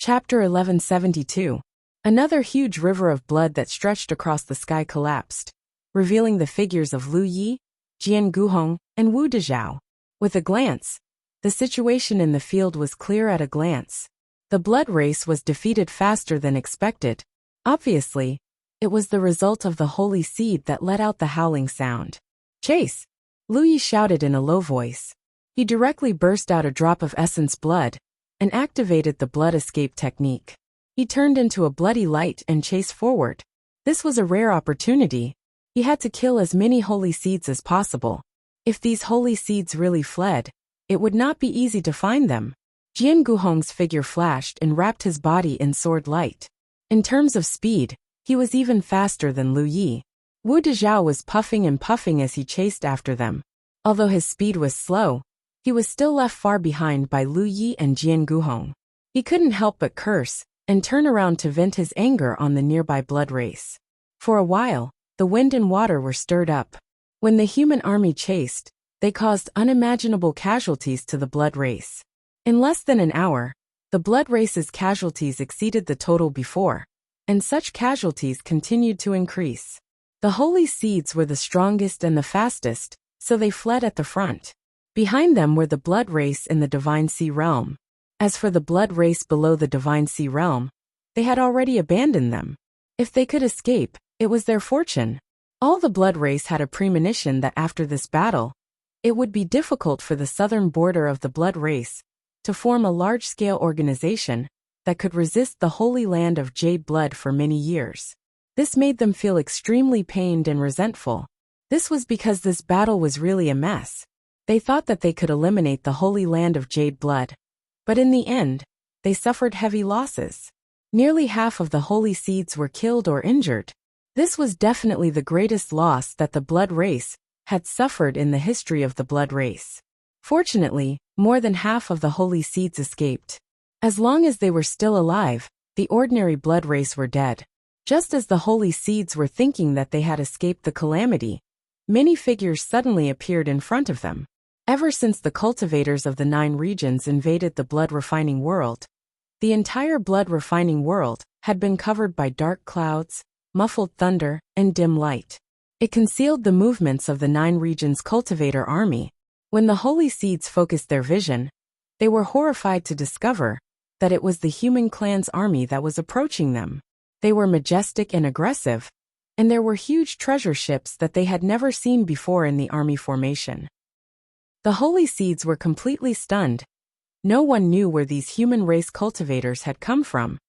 Chapter 1172. Another huge river of blood that stretched across the sky collapsed, revealing the figures of Lu Yi, Jian Guhong, and Wu Dezhao. With a glance, the situation in the field was clear at a glance. The blood race was defeated faster than expected. Obviously, it was the result of the holy seed that let out the howling sound. "Chase!" Lu Yi shouted in a low voice. He directly burst out a drop of essence blood and activated the blood escape technique. He turned into a bloody light and chased forward. This was a rare opportunity. He had to kill as many holy seeds as possible. If these holy seeds really fled, it would not be easy to find them. Jian Guhong's figure flashed and wrapped his body in sword light. In terms of speed, he was even faster than Lu Yi. Wu Dezhao was puffing and puffing as he chased after them. Although his speed was slow, he was still left far behind by Lu Yi and Jian Guhong. He couldn't help but curse and turn around to vent his anger on the nearby blood race. For a while, the wind and water were stirred up. When the human army chased, they caused unimaginable casualties to the blood race. In less than an hour, the blood race's casualties exceeded the total before, and such casualties continued to increase. The holy seeds were the strongest and the fastest, so they fled at the front. Behind them were the blood race in the Divine Sea Realm. As for the blood race below the Divine Sea Realm, they had already abandoned them. If they could escape, it was their fortune. All the blood race had a premonition that after this battle, it would be difficult for the southern border of the blood race to form a large-scale organization that could resist the holy land of Jade blood for many years. This made them feel extremely pained and resentful. This was because this battle was really a mess. They thought that they could eliminate the holy land of Jade blood, but in the end, they suffered heavy losses. Nearly half of the holy seeds were killed or injured. This was definitely the greatest loss that the blood race had suffered in the history of the blood race. Fortunately, more than half of the holy seeds escaped. As long as they were still alive, the ordinary blood race were dead. Just as the holy seeds were thinking that they had escaped the calamity, many figures suddenly appeared in front of them. Ever since the cultivators of the 9 regions invaded the blood refining world, the entire blood refining world had been covered by dark clouds, muffled thunder, and dim light. It concealed the movements of the 9 regions cultivator army. When the holy seeds focused their vision, they were horrified to discover that it was the human clan's army that was approaching them. They were majestic and aggressive, and there were huge treasure ships that they had never seen before in the army formation. The holy seeds were completely stunned. No one knew where these human race cultivators had come from,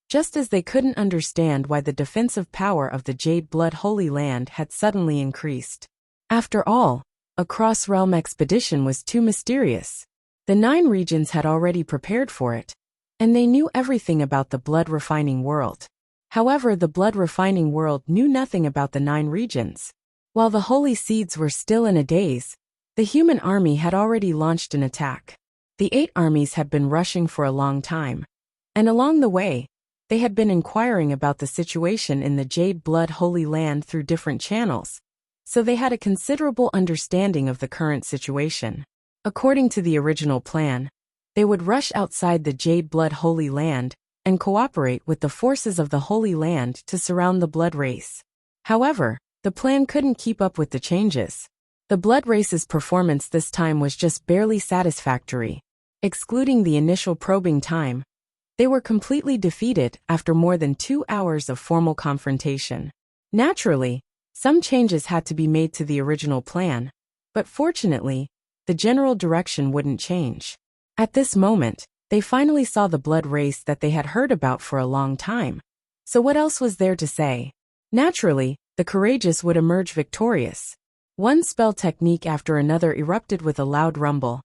just as they couldn't understand why the defensive power of the Jade Blood Holy Land had suddenly increased. After all, a cross-realm expedition was too mysterious. The 9 regions had already prepared for it, and they knew everything about the blood refining world. However, the blood refining world knew nothing about the 9 regions. While the holy seeds were still in a daze, the human army had already launched an attack. The 8 armies had been rushing for a long time, and along the way, they had been inquiring about the situation in the Jade Blood Holy Land through different channels, so they had a considerable understanding of the current situation. According to the original plan, they would rush outside the Jade Blood Holy Land and cooperate with the forces of the Holy Land to surround the blood race. However, the plan couldn't keep up with the changes. The blood race's performance this time was just barely satisfactory. Excluding the initial probing time, they were completely defeated after more than 2 hours of formal confrontation. Naturally, some changes had to be made to the original plan, but fortunately, the general direction wouldn't change. At this moment, they finally saw the blood race that they had heard about for a long time. So what else was there to say? Naturally, the courageous would emerge victorious. One spell technique after another erupted with a loud rumble,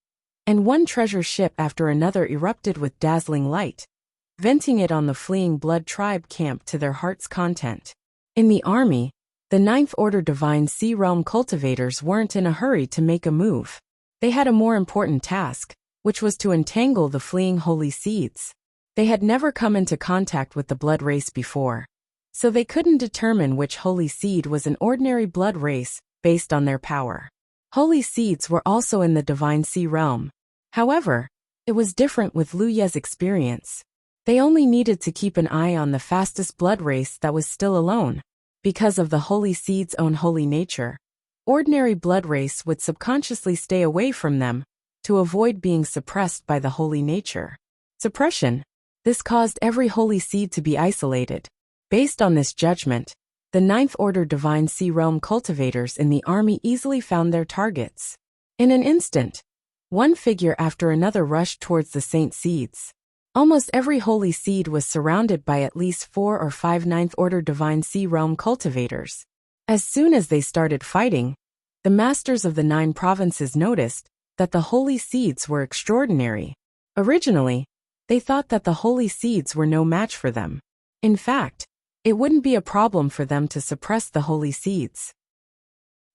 and one treasure ship after another erupted with dazzling light, venting it on the fleeing blood tribe camp to their heart's content. In the army, the 9th Order Divine Sea Realm cultivators weren't in a hurry to make a move. They had a more important task, which was to entangle the fleeing holy seeds. They had never come into contact with the blood race before, so they couldn't determine which holy seed was an ordinary blood race based on their power. Holy seeds were also in the Divine Sea Realm. However, it was different with Lu Ye's experience. They only needed to keep an eye on the fastest blood race that was still alone. Because of the holy seed's own holy nature, ordinary blood race would subconsciously stay away from them to avoid being suppressed by the holy nature. Suppression. This caused every holy seed to be isolated. Based on this judgment, the Ninth Order Divine Sea Realm cultivators in the army easily found their targets. In an instant, one figure after another rushed towards the saint seeds. Almost every holy seed was surrounded by at least 4 or 5 Ninth Order Divine Sea Realm cultivators. As soon as they started fighting, the masters of the 9 provinces noticed that the holy seeds were extraordinary. Originally, they thought that the holy seeds were no match for them. In fact, it wouldn't be a problem for them to suppress the holy seeds.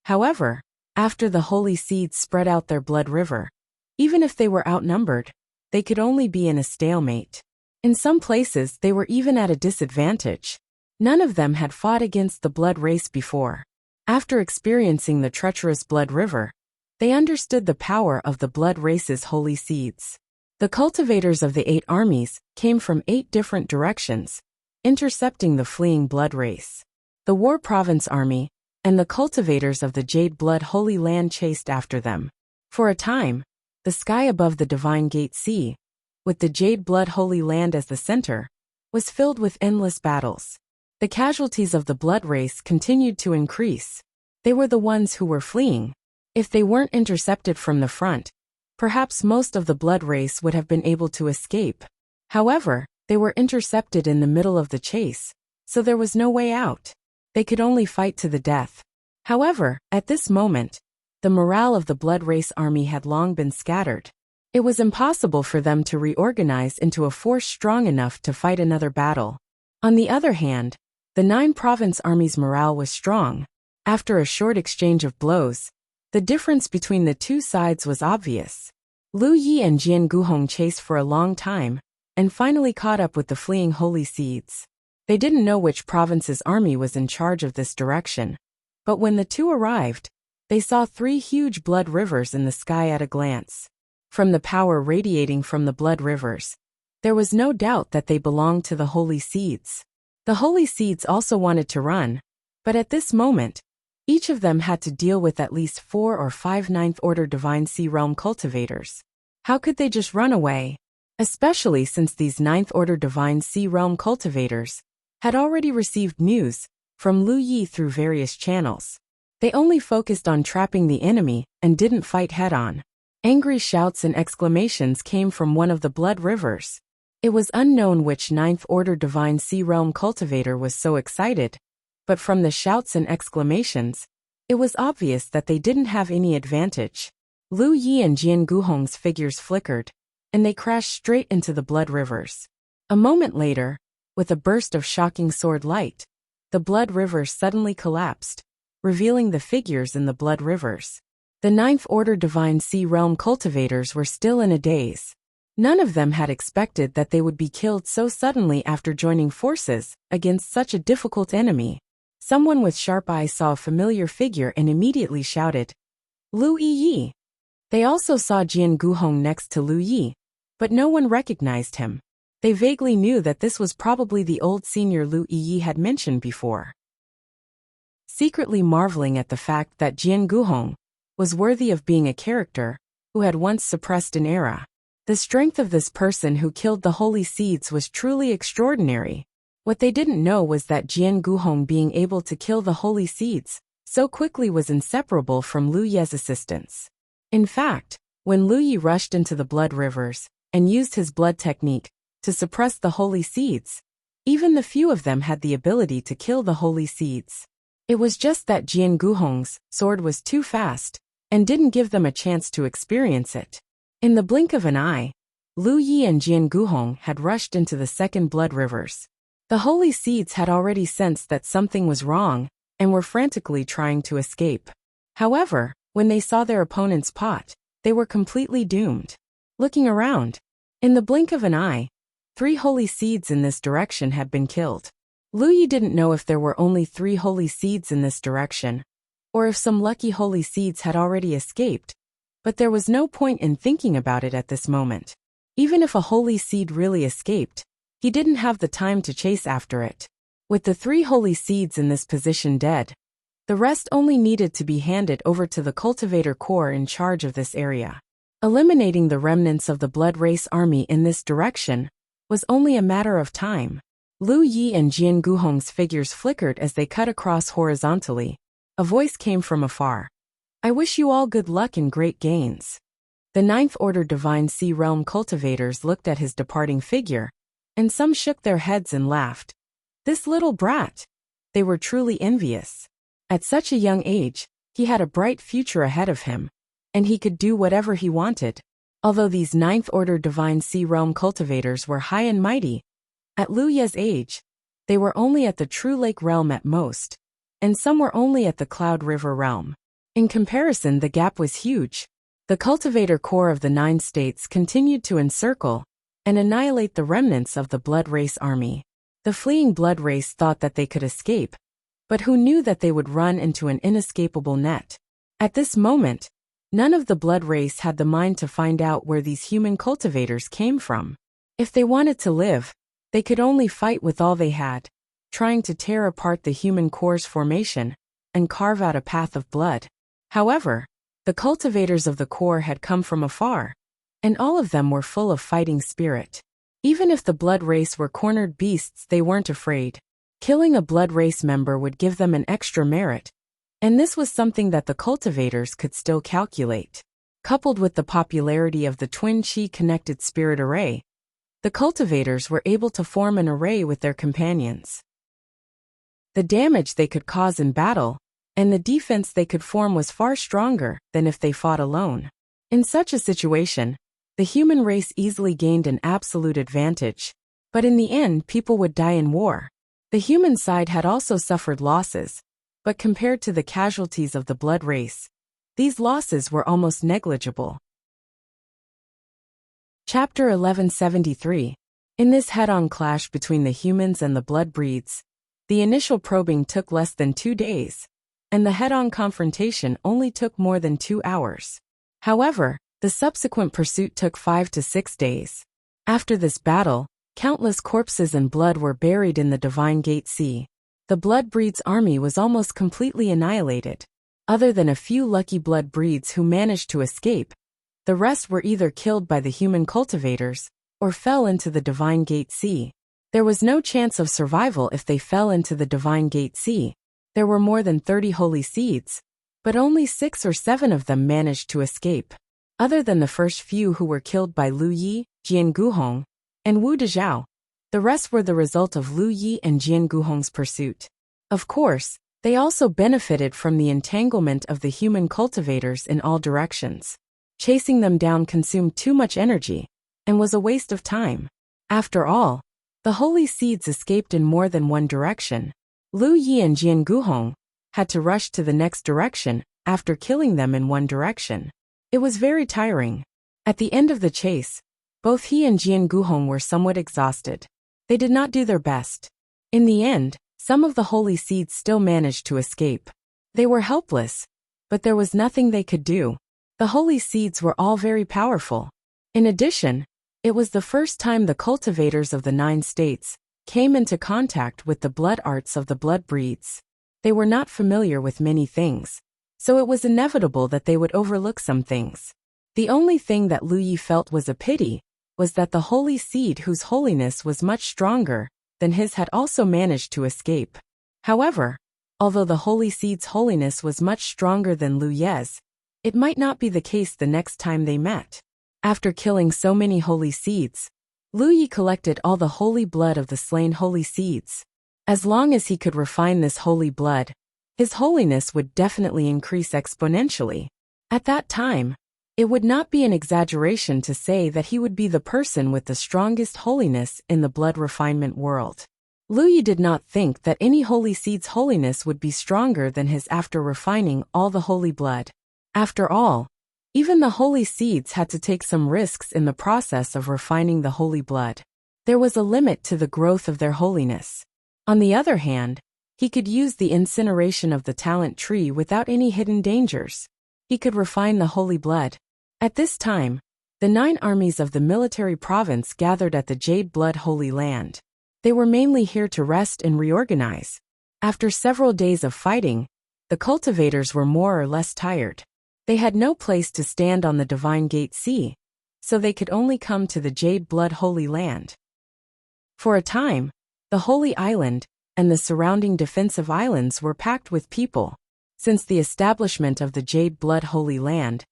However, after the holy seeds spread out their blood river, even if they were outnumbered, they could only be in a stalemate. In some places they were even at a disadvantage. None of them had fought against the blood race before. After experiencing the treacherous blood river, they understood the power of the blood race's holy seeds. The cultivators of the 8 armies came from 8 different directions, intercepting the fleeing blood race. The War Province Army and the cultivators of the Jade Blood Holy Land chased after them. For a time, the sky above the Divine Gate Sea, with the Jade Blood Holy Land as the center, was filled with endless battles. The casualties of the blood race continued to increase. They were the ones who were fleeing. If they weren't intercepted from the front, perhaps most of the blood race would have been able to escape. However, they were intercepted in the middle of the chase, so there was no way out. They could only fight to the death. However, at this moment, the morale of the blood race army had long been scattered. It was impossible for them to reorganize into a force strong enough to fight another battle. On the other hand, the 9 province armies' morale was strong. After a short exchange of blows, the difference between the 2 sides was obvious. Lu Yi and Jian Guhong chased for a long time, and finally caught up with the fleeing holy seeds. They didn't know which province's army was in charge of this direction, but when the 2 arrived, they saw 3 huge blood rivers in the sky at a glance. From the power radiating from the blood rivers, there was no doubt that they belonged to the holy seeds. The holy seeds also wanted to run, but at this moment, each of them had to deal with at least 4 or 5 Ninth Order Divine Sea Realm cultivators. How could they just run away? Especially since these Ninth Order Divine Sea Realm cultivators had already received news from Lu Yi through various channels. They only focused on trapping the enemy and didn't fight head-on. Angry shouts and exclamations came from one of the blood rivers. It was unknown which Ninth Order Divine Sea Realm cultivator was so excited, but from the shouts and exclamations, it was obvious that they didn't have any advantage. Lu Yi and Jian Guhong's figures flickered, and they crashed straight into the blood rivers. A moment later, with a burst of shocking sword light, the blood rivers suddenly collapsed, revealing the figures in the blood rivers. The Ninth Order Divine Sea Realm cultivators were still in a daze. None of them had expected that they would be killed so suddenly after joining forces against such a difficult enemy. Someone with sharp eyes saw a familiar figure and immediately shouted, "Lu Yi!" They also saw Jian Guhong next to Lu Yi, but no one recognized him. They vaguely knew that this was probably the old senior Lu Yi had mentioned before. Secretly marveling at the fact that Jian Guhong was worthy of being a character who had once suppressed an era. The strength of this person who killed the holy seeds was truly extraordinary. What they didn't know was that Jian Guhong being able to kill the holy seeds so quickly was inseparable from Lu Ye's assistance. In fact, when Lu Yi rushed into the blood rivers and used his blood technique to suppress the holy seeds, even the few of them had the ability to kill the holy seeds. It was just that Jian Guhong's sword was too fast and didn't give them a chance to experience it. In the blink of an eye, Lu Yi and Jian Guhong had rushed into the second blood rivers. The holy seeds had already sensed that something was wrong and were frantically trying to escape. However, when they saw their opponent's pot, they were completely doomed. Looking around, in the blink of an eye, 3 holy seeds in this direction had been killed. Lu Yi didn't know if there were only 3 holy seeds in this direction, or if some lucky holy seeds had already escaped, but there was no point in thinking about it at this moment. Even if a holy seed really escaped, He didn't have the time to chase after it. With the 3 holy seeds in this position dead, the rest only needed to be handed over to the cultivator corps in charge of this area. Eliminating the remnants of the Blood Race army in this direction was only a matter of time. Lu Yi and Jian Guhong's figures flickered as they cut across horizontally. A voice came from afar. I wish you all good luck and great gains. The Ninth Order Divine Sea Realm cultivators looked at his departing figure, and some shook their heads and laughed. This little brat! They were truly envious. At such a young age, he had a bright future ahead of him, and he could do whatever he wanted. Although these Ninth Order Divine Sea Realm cultivators were high and mighty, at Lu Ye's age, they were only at the True Lake Realm at most, and some were only at the Cloud River Realm. In comparison, the gap was huge. The cultivator corps of the 9 states continued to encircle and annihilate the remnants of the Blood Race army. The fleeing Blood Race thought that they could escape, but who knew that they would run into an inescapable net? At this moment, none of the Blood Race had the mind to find out where these human cultivators came from. If they wanted to live, they could only fight with all they had, trying to tear apart the human core's formation and carve out a path of blood. However, the cultivators of the core had come from afar, and all of them were full of fighting spirit. Even if the Blood Race were cornered beasts, they weren't afraid. Killing a Blood Race member would give them an extra merit, and this was something that the cultivators could still calculate. Coupled with the popularity of the Twin Chi Connected Spirit Array, the cultivators were able to form an array with their companions. The damage they could cause in battle and the defense they could form was far stronger than if they fought alone. In such a situation, the human race easily gained an absolute advantage. But in the end, people would die in war. The human side had also suffered losses, but compared to the casualties of the Blood Race, these losses were almost negligible. Chapter 1173. In this head-on clash between the humans and the blood breeds, the initial probing took less than 2 days, and the head-on confrontation only took more than 2 hours. However, the subsequent pursuit took 5 to 6 days. After this battle, countless corpses and blood were buried in the Divine Gate Sea. The Blood Breeds army was almost completely annihilated. Other than a few lucky blood breeds who managed to escape, the rest were either killed by the human cultivators or fell into the Divine Gate Sea. There was no chance of survival if they fell into the Divine Gate Sea. There were more than 30 holy seeds, but only 6 or 7 of them managed to escape. Other than the first few who were killed by Lu Yi, Jian Guhong, and Wu Dezhao, the rest were the result of Lu Yi and Jian Guhong's pursuit. Of course, they also benefited from the entanglement of the human cultivators in all directions. Chasing them down consumed too much energy and was a waste of time. After all, the holy seeds escaped in more than one direction. Lu Yi and Jian Guhong had to rush to the next direction after killing them in one direction. It was very tiring. At the end of the chase, both he and Jian Guhong were somewhat exhausted. They did not do their best. In the end, some of the holy seeds still managed to escape. They were helpless, but there was nothing they could do. The holy seeds were all very powerful. In addition, it was the first time the cultivators of the 9 states came into contact with the blood arts of the blood breeds. They were not familiar with many things, so it was inevitable that they would overlook some things. The only thing that Lu Yi felt was a pity was that the holy seed whose holiness was much stronger than his had also managed to escape. However, although the holy seed's holiness was much stronger than Lu Ye's, it might not be the case the next time they met. After killing so many holy seeds, Lu Yi collected all the holy blood of the slain holy seeds. As long as he could refine this holy blood, his holiness would definitely increase exponentially. At that time, it would not be an exaggeration to say that he would be the person with the strongest holiness in the blood refinement world. Lu Yi did not think that any holy seed's holiness would be stronger than his after refining all the holy blood. After all, even the holy seeds had to take some risks in the process of refining the holy blood. There was a limit to the growth of their holiness. On the other hand, he could use the incineration of the talent tree without any hidden dangers. He could refine the holy blood. At this time, The 9 armies of the military province gathered at the Jade Blood Holy Land. They were mainly here to rest and reorganize. After several days of fighting, the cultivators were more or less tired. They had no place to stand on the Divine Gate Sea, so they could only come to the Jade Blood Holy Land. For a time, the Holy Island and the surrounding defensive islands were packed with people. Since the establishment of the Jade Blood Holy Land,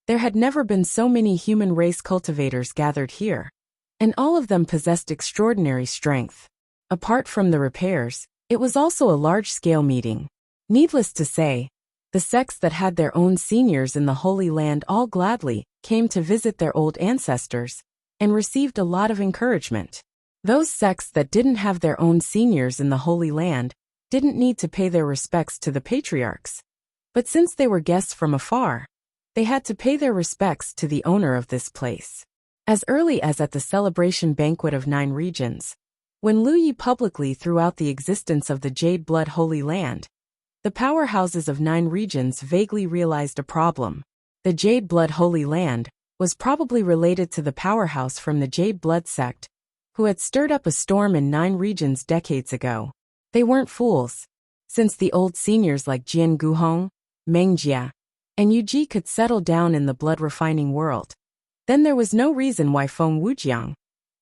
there had never been so many human race cultivators gathered here, and all of them possessed extraordinary strength. Apart from the repairs, it was also a large-scale meeting. Needless to say, the sects that had their own seniors in the Holy Land all gladly came to visit their old ancestors and received a lot of encouragement. Those sects that didn't have their own seniors in the Holy Land didn't need to pay their respects to the patriarchs. But since they were guests from afar, they had to pay their respects to the owner of this place. As early as at the celebration banquet of 9 regions, when Lu Yi publicly threw out the existence of the Jade Blood Holy Land, the powerhouses of 9 regions vaguely realized a problem. The Jade Blood Holy Land was probably related to the powerhouse from the Jade Blood sect, who had stirred up a storm in 9 regions decades ago. They weren't fools. Since the old seniors like Jian Guhong, Meng Jia, and Yu Ji could settle down in the blood-refining world, then there was no reason why Feng Wujiang,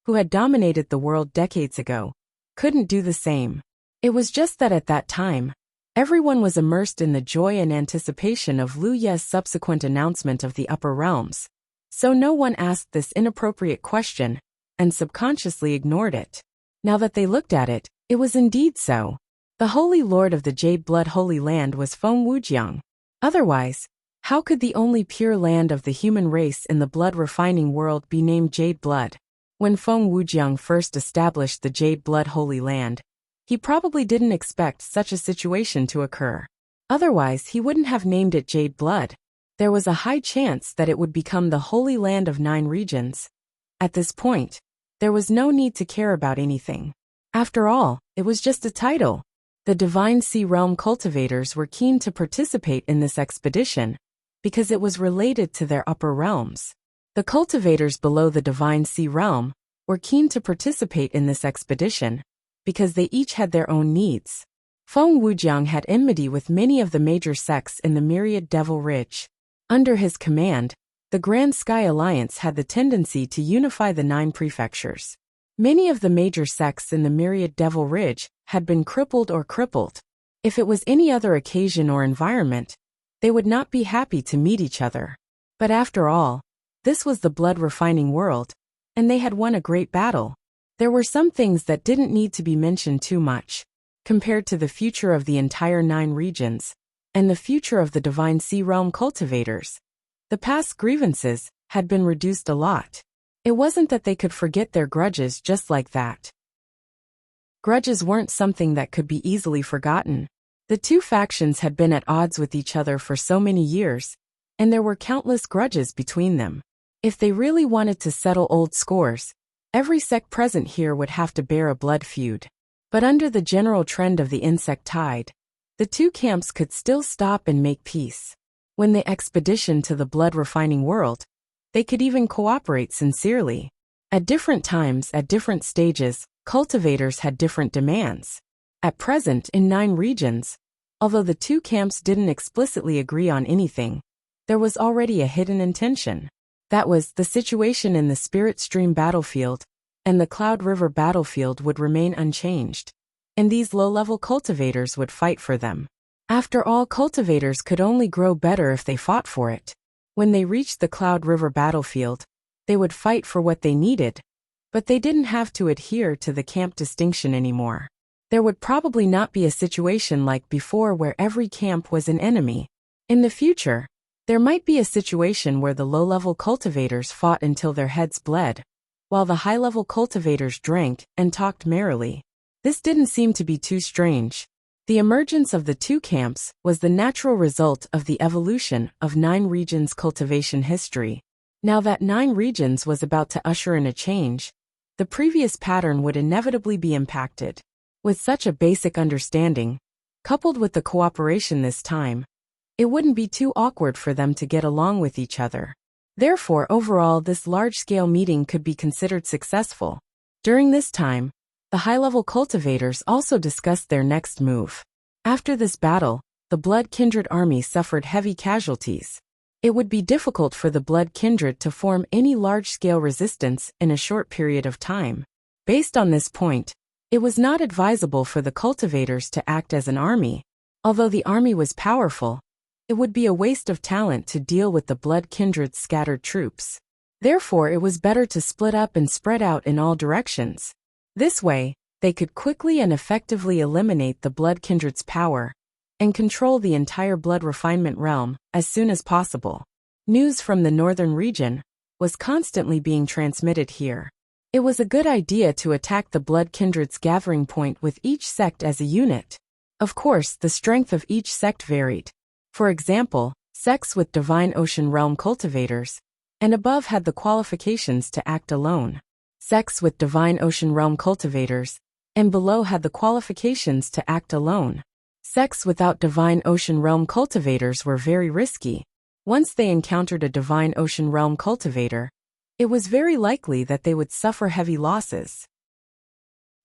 who had dominated the world decades ago, couldn't do the same. It was just that at that time, everyone was immersed in the joy and anticipation of Lu Ye's subsequent announcement of the upper realms, so no one asked this inappropriate question and subconsciously ignored it. Now that they looked at it, it was indeed so. The Holy Lord of the Jade Blood Holy Land was Feng Wujiang. Otherwise, how could the only pure land of the human race in the blood-refining world be named Jade Blood? When Feng Wujiang first established the Jade Blood Holy Land, he probably didn't expect such a situation to occur. Otherwise, he wouldn't have named it Jade Blood. There was a high chance that it would become the Holy Land of 9 regions. At this point, there was no need to care about anything. After all, it was just a title. The Divine Sea Realm cultivators were keen to participate in this expedition because it was related to their upper realms. The cultivators below the Divine Sea Realm were keen to participate in this expedition because they each had their own needs. Feng Wujiang had enmity with many of the major sects in the Myriad Devil Ridge. Under his command, the Grand Sky Alliance had the tendency to unify the 9 prefectures. Many of the major sects in the Myriad Devil Ridge had been crippled. If it was any other occasion or environment, they would not be happy to meet each other. But after all, this was the blood-refining world, and they had won a great battle. There were some things that didn't need to be mentioned too much. Compared to the future of the entire 9 regions, and the future of the Divine Sea Realm cultivators, the past grievances had been reduced a lot. It wasn't that they could forget their grudges just like that. Grudges weren't something that could be easily forgotten. The 2 factions had been at odds with each other for so many years, and there were countless grudges between them. If they really wanted to settle old scores, every sect present here would have to bear a blood feud. But under the general trend of the insect tide, the 2 camps could still stop and make peace. When the expedition to the blood-refining world, they could even cooperate sincerely. At different times, at different stages, cultivators had different demands. At present, in 9 regions, although the 2 camps didn't explicitly agree on anything, there was already a hidden intention. That was, the situation in the Spirit Stream battlefield and the Cloud River battlefield would remain unchanged, and these low-level cultivators would fight for them. After all, cultivators could only grow better if they fought for it. When they reached the Cloud River battlefield, they would fight for what they needed, but they didn't have to adhere to the camp distinction anymore. There would probably not be a situation like before where every camp was an enemy. In the future, there might be a situation where the low-level cultivators fought until their heads bled, while the high-level cultivators drank and talked merrily. This didn't seem to be too strange. The emergence of the 2 camps was the natural result of the evolution of 9 regions' cultivation history. Now that 9 regions was about to usher in a change, the previous pattern would inevitably be impacted. With such a basic understanding, coupled with the cooperation this time, it wouldn't be too awkward for them to get along with each other. Therefore, overall, this large-scale meeting could be considered successful. During this time, the high-level cultivators also discussed their next move. After this battle, the Blood Kindred army suffered heavy casualties. It would be difficult for the Blood Kindred to form any large-scale resistance in a short period of time. Based on this point, it was not advisable for the cultivators to act as an army. Although the army was powerful, it would be a waste of talent to deal with the Blood Kindred's scattered troops. Therefore, it was better to split up and spread out in all directions. This way, they could quickly and effectively eliminate the Blood Kindred's power and control the entire blood refinement realm as soon as possible. News from the northern region was constantly being transmitted here. It was a good idea to attack the Blood Kindred's gathering point with each sect as a unit. Of course, the strength of each sect varied. For example, sects with Divine Ocean Realm cultivators and above had the qualifications to act alone. Sects with Divine Ocean Realm cultivators and below had the qualifications to act alone. Sects without Divine Ocean Realm cultivators were very risky. Once they encountered a Divine Ocean Realm cultivator, it was very likely that they would suffer heavy losses.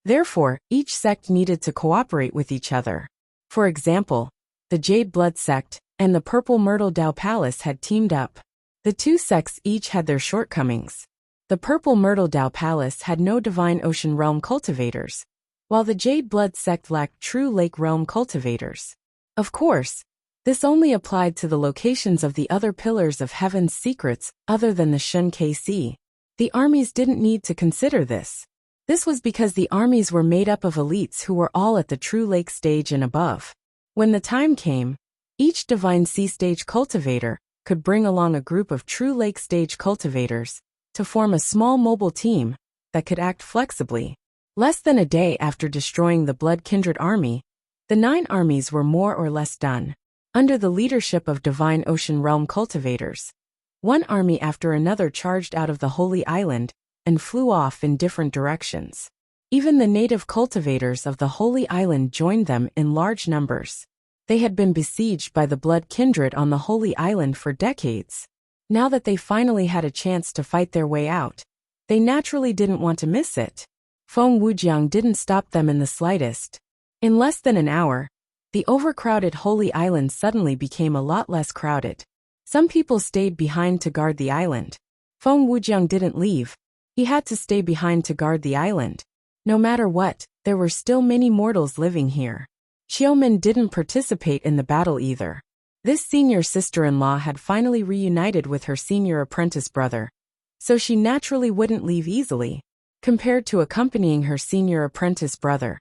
Therefore, each sect needed to cooperate with each other. For example, the Jade Blood sect and the Purple Myrtle Dao Palace had teamed up. The two sects each had their shortcomings. The Purple Myrtle Dao Palace had no Divine Ocean Realm cultivators, while the Jade Blood sect lacked true Lake Realm cultivators. Of course, this only applied to the locations of the other pillars of Heaven's secrets other than the Shun KC. The armies didn't need to consider this. This was because the armies were made up of elites who were all at the True Lake stage and above. When the time came, each Divine Sea stage cultivator could bring along a group of True Lake stage cultivators to form a small mobile team that could act flexibly. Less than a day after destroying the Blood Kindred army, the 9 armies were more or less done. Under the leadership of Divine Ocean Realm cultivators, one army after another charged out of the Holy Island and flew off in different directions. Even the native cultivators of the Holy Island joined them in large numbers. They had been besieged by the Blood Kindred on the Holy Island for decades. Now that they finally had a chance to fight their way out, they naturally didn't want to miss it. Feng Wujiang didn't stop them in the slightest. In less than an hour, the overcrowded Holy Island suddenly became a lot less crowded. Some people stayed behind to guard the island. Feng Wujiang didn't leave. He had to stay behind to guard the island. No matter what, there were still many mortals living here. Xiaomin didn't participate in the battle either. This senior sister-in-law had finally reunited with her senior apprentice brother, so she naturally wouldn't leave easily. Compared to accompanying her senior apprentice brother,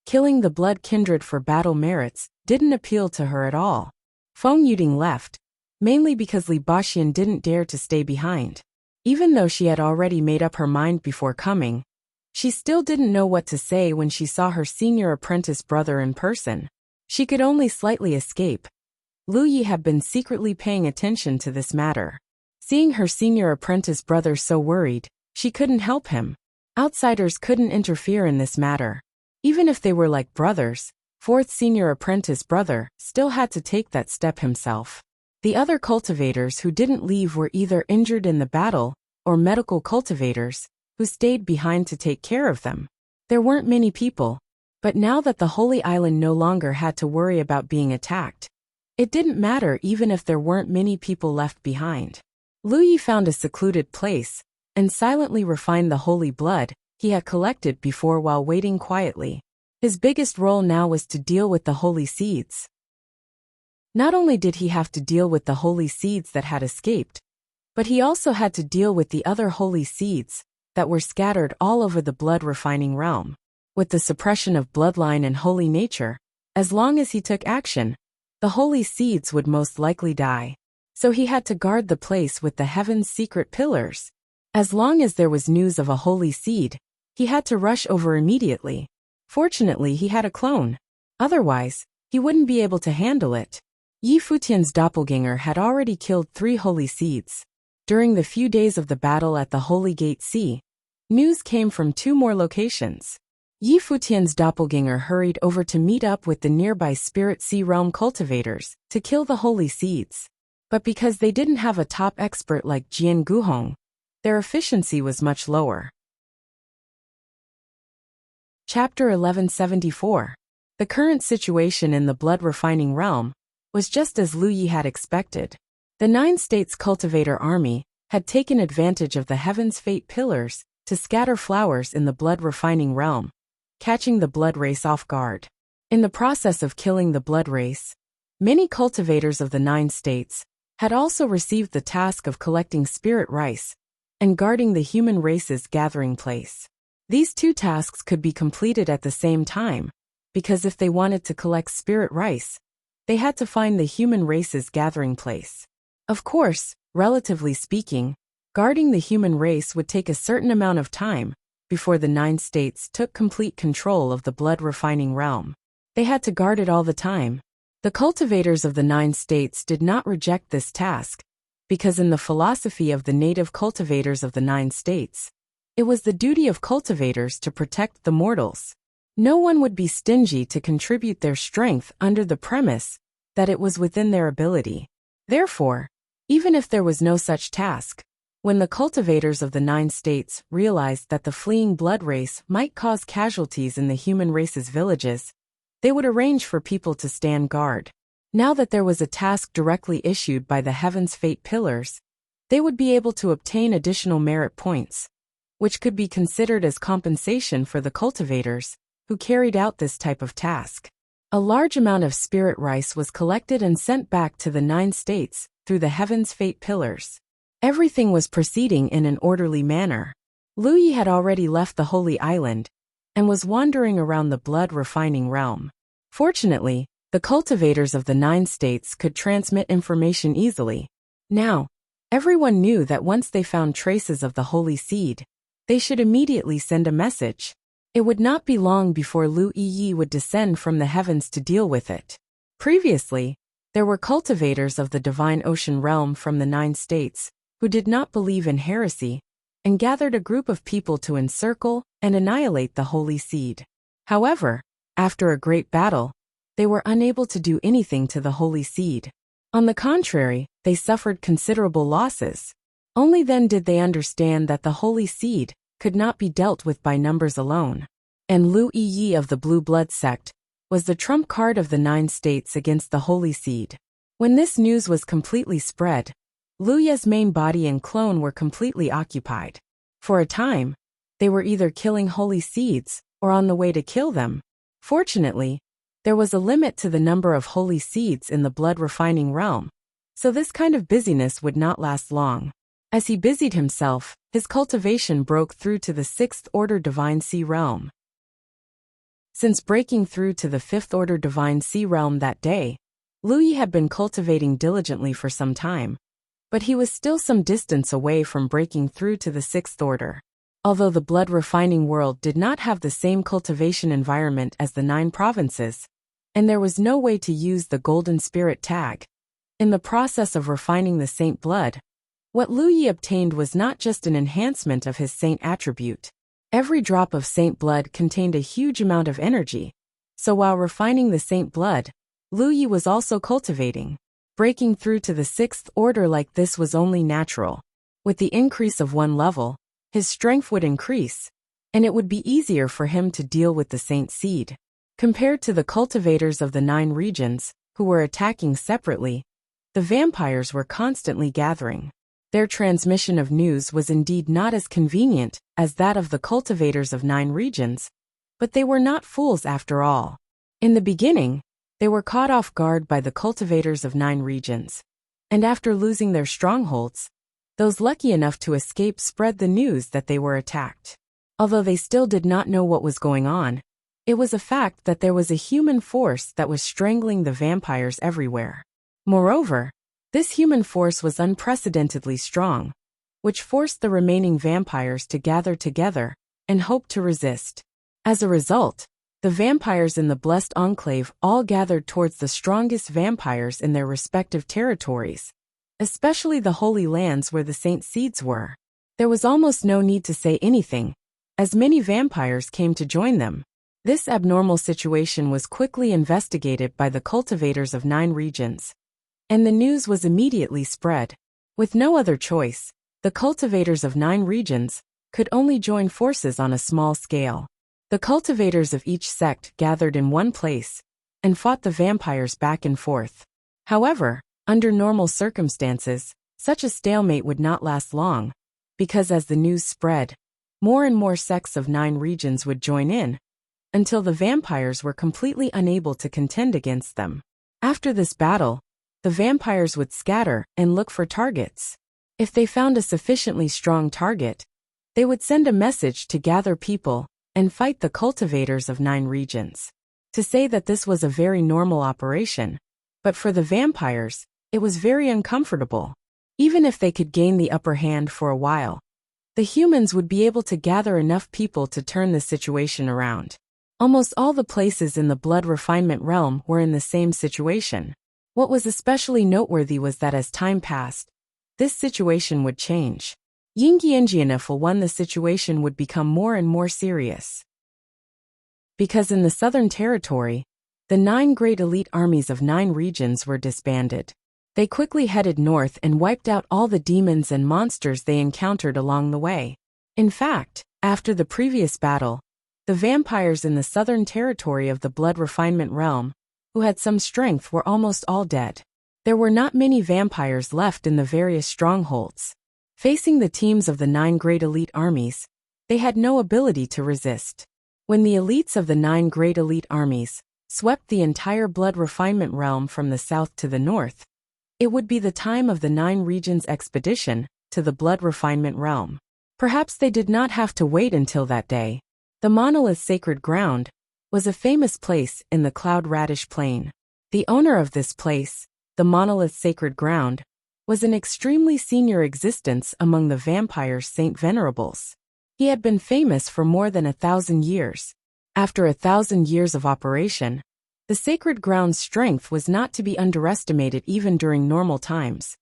killing the Blood Kindred for battle merits didn't appeal to her at all. Feng Yuding left, mainly because Li Baxian didn't dare to stay behind. Even though she had already made up her mind before coming, she still didn't know what to say when she saw her senior apprentice brother in person. She could only slightly escape. Lu Yi had been secretly paying attention to this matter. Seeing her senior apprentice brother so worried, she couldn't help him. Outsiders couldn't interfere in this matter. Even if they were like brothers, fourth senior apprentice brother still had to take that step himself. The other cultivators who didn't leave were either injured in the battle or medical cultivators who stayed behind to take care of them. There weren't many people, but now that the Holy Island no longer had to worry about being attacked, it didn't matter even if there weren't many people left behind. Lu Yi found a secluded place and silently refined the holy blood he had collected before while waiting quietly. His biggest role now was to deal with the holy seeds. Not only did he have to deal with the holy seeds that had escaped, but he also had to deal with the other holy seeds that were scattered all over the blood refining realm. With the suppression of bloodline and holy nature, as long as he took action, the holy seeds would most likely die. So he had to guard the place with the heaven's secret pillars. As long as there was news of a holy seed, he had to rush over immediately. Fortunately, he had a clone. Otherwise, he wouldn't be able to handle it. Yi Futian's doppelganger had already killed 3 holy seeds. During the few days of the battle at the Holy Gate Sea, news came from 2 more locations. Yi Futian's doppelganger hurried over to meet up with the nearby Spirit Sea Realm cultivators to kill the holy seeds. But because they didn't have a top expert like Jian Guhong, their efficiency was much lower. Chapter 1174. The current situation in the blood-refining realm was just as Lu Yi had expected. The 9 states cultivator army had taken advantage of the Heaven's Fate pillars to scatter flowers in the blood-refining realm, catching the blood race off guard. In the process of killing the blood race, many cultivators of the 9 states had also received the task of collecting spirit rice and guarding the human race's gathering place. These 2 tasks could be completed at the same time, because if they wanted to collect spirit rice, they had to find the human race's gathering place. Of course, relatively speaking, guarding the human race would take a certain amount of time before the 9 states took complete control of the blood-refining realm. They had to guard it all the time. The cultivators of the 9 states did not reject this task, because in the philosophy of the native cultivators of the 9 states, it was the duty of cultivators to protect the mortals. No one would be stingy to contribute their strength under the premise that it was within their ability. Therefore, even if there was no such task, when the cultivators of the 9 states realized that the fleeing blood race might cause casualties in the human race's villages, they would arrange for people to stand guard. Now that there was a task directly issued by the Heaven's Fate pillars, they would be able to obtain additional merit points, which could be considered as compensation for the cultivators who carried out this type of task. A large amount of spirit rice was collected and sent back to the 9 states through the Heaven's Fate pillars. Everything was proceeding in an orderly manner. Lu Yi had already left the Holy Island and was wandering around the blood-refining realm. Fortunately, the cultivators of the 9 states could transmit information easily. Now, everyone knew that once they found traces of the holy seed, they should immediately send a message. It would not be long before Lu Yi would descend from the heavens to deal with it. Previously, there were cultivators of the divine ocean realm from the 9 states who did not believe in heresy and gathered a group of people to encircle and annihilate the holy seed. However, after a great battle, they were unable to do anything to the holy seed. On the contrary, they suffered considerable losses. Only then did they understand that the holy seed could not be dealt with by numbers alone. And Lu Yi of the Blue Blood sect was the trump card of the 9 states against the holy seed. When this news was completely spread, Lu Yi's main body and clone were completely occupied. For a time, they were either killing holy seeds or on the way to kill them. Fortunately, there was a limit to the number of holy seeds in the blood-refining realm, so this kind of busyness would not last long. As he busied himself, his cultivation broke through to the 6th Order Divine Sea Realm. Since breaking through to the 5th Order Divine Sea Realm that day, Lu Yi had been cultivating diligently for some time, but he was still some distance away from breaking through to the 6th Order. Although the blood-refining world did not have the same cultivation environment as the 9 provinces, and there was no way to use the Golden Spirit tag, in the process of refining the saint blood, what Lu Yi obtained was not just an enhancement of his saint attribute. Every drop of saint blood contained a huge amount of energy, so while refining the saint blood, Lu Yi was also cultivating. Breaking through to the 6th Order like this was only natural. With the increase of one level, his strength would increase, and it would be easier for him to deal with the saint seed. Compared to the cultivators of the 9 regions, who were attacking separately, the vampires were constantly gathering. Their transmission of news was indeed not as convenient as that of the cultivators of 9 regions, but they were not fools after all. In the beginning, they were caught off guard by the cultivators of 9 regions, and after losing their strongholds, those lucky enough to escape spread the news that they were attacked. Although they still did not know what was going on, it was a fact that there was a human force that was strangling the vampires everywhere. Moreover, this human force was unprecedentedly strong, which forced the remaining vampires to gather together and hope to resist. As a result, the vampires in the Blessed Enclave all gathered towards the strongest vampires in their respective territories, especially the holy lands where the saint seeds were. There was almost no need to say anything, as many vampires came to join them. This abnormal situation was quickly investigated by the cultivators of 9 regions. and the news was immediately spread. With no other choice, the cultivators of 9 regions could only join forces on a small scale. The cultivators of each sect gathered in one place and fought the vampires back and forth. However, under normal circumstances, such a stalemate would not last long, because as the news spread, more and more sects of 9 regions would join in, until the vampires were completely unable to contend against them. After this battle, the vampires would scatter and look for targets. If they found a sufficiently strong target, they would send a message to gather people and fight the cultivators of 9 regions. To say that this was a very normal operation, but for the vampires, it was very uncomfortable. Even if they could gain the upper hand for a while, the humans would be able to gather enough people to turn the situation around. Almost all the places in the blood refinement realm were in the same situation. What was especially noteworthy was that as time passed, this situation would change. Yingyanjianifil the situation would become more and more serious. Because in the Southern Territory, the 9 great elite armies of 9 regions were disbanded. They quickly headed north and wiped out all the demons and monsters they encountered along the way. In fact, after the previous battle, the vampires in the Southern Territory of the blood refinement realm, who had some strength, were almost all dead. There were not many vampires left in the various strongholds. Facing the teams of the 9 great elite armies, they had no ability to resist. When the elites of the 9 great elite armies swept the entire blood refinement realm from the south to the north, it would be the time of the 9 regions expedition to the blood refinement realm. Perhaps they did not have to wait until that day. The monolith Sacred Ground was a famous place in the Cloud Radish Plain. The owner of this place, the monolith Sacred Ground, was an extremely senior existence among the vampires' Saint Venerables. He had been famous for more than 1,000 years. After 1,000 years of operation, the Sacred Ground's strength was not to be underestimated even during normal times.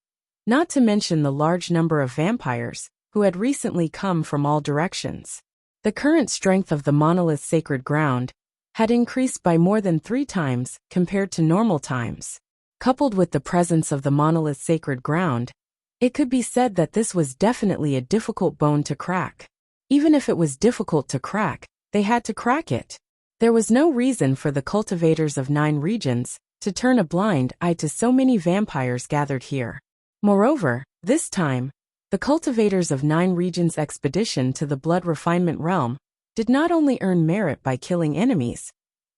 Not to mention the large number of vampires who had recently come from all directions. The current strength of the monolith Sacred Ground had increased by more than 3 times compared to normal times. Coupled with the presence of the monolith Sacred Ground, it could be said that this was definitely a difficult bone to crack. Even if it was difficult to crack, they had to crack it. There was no reason for the cultivators of 9 regions to turn a blind eye to so many vampires gathered here. Moreover, this time, the cultivators of 9 regions' expedition to the blood refinement realm did not only earn merit by killing enemies,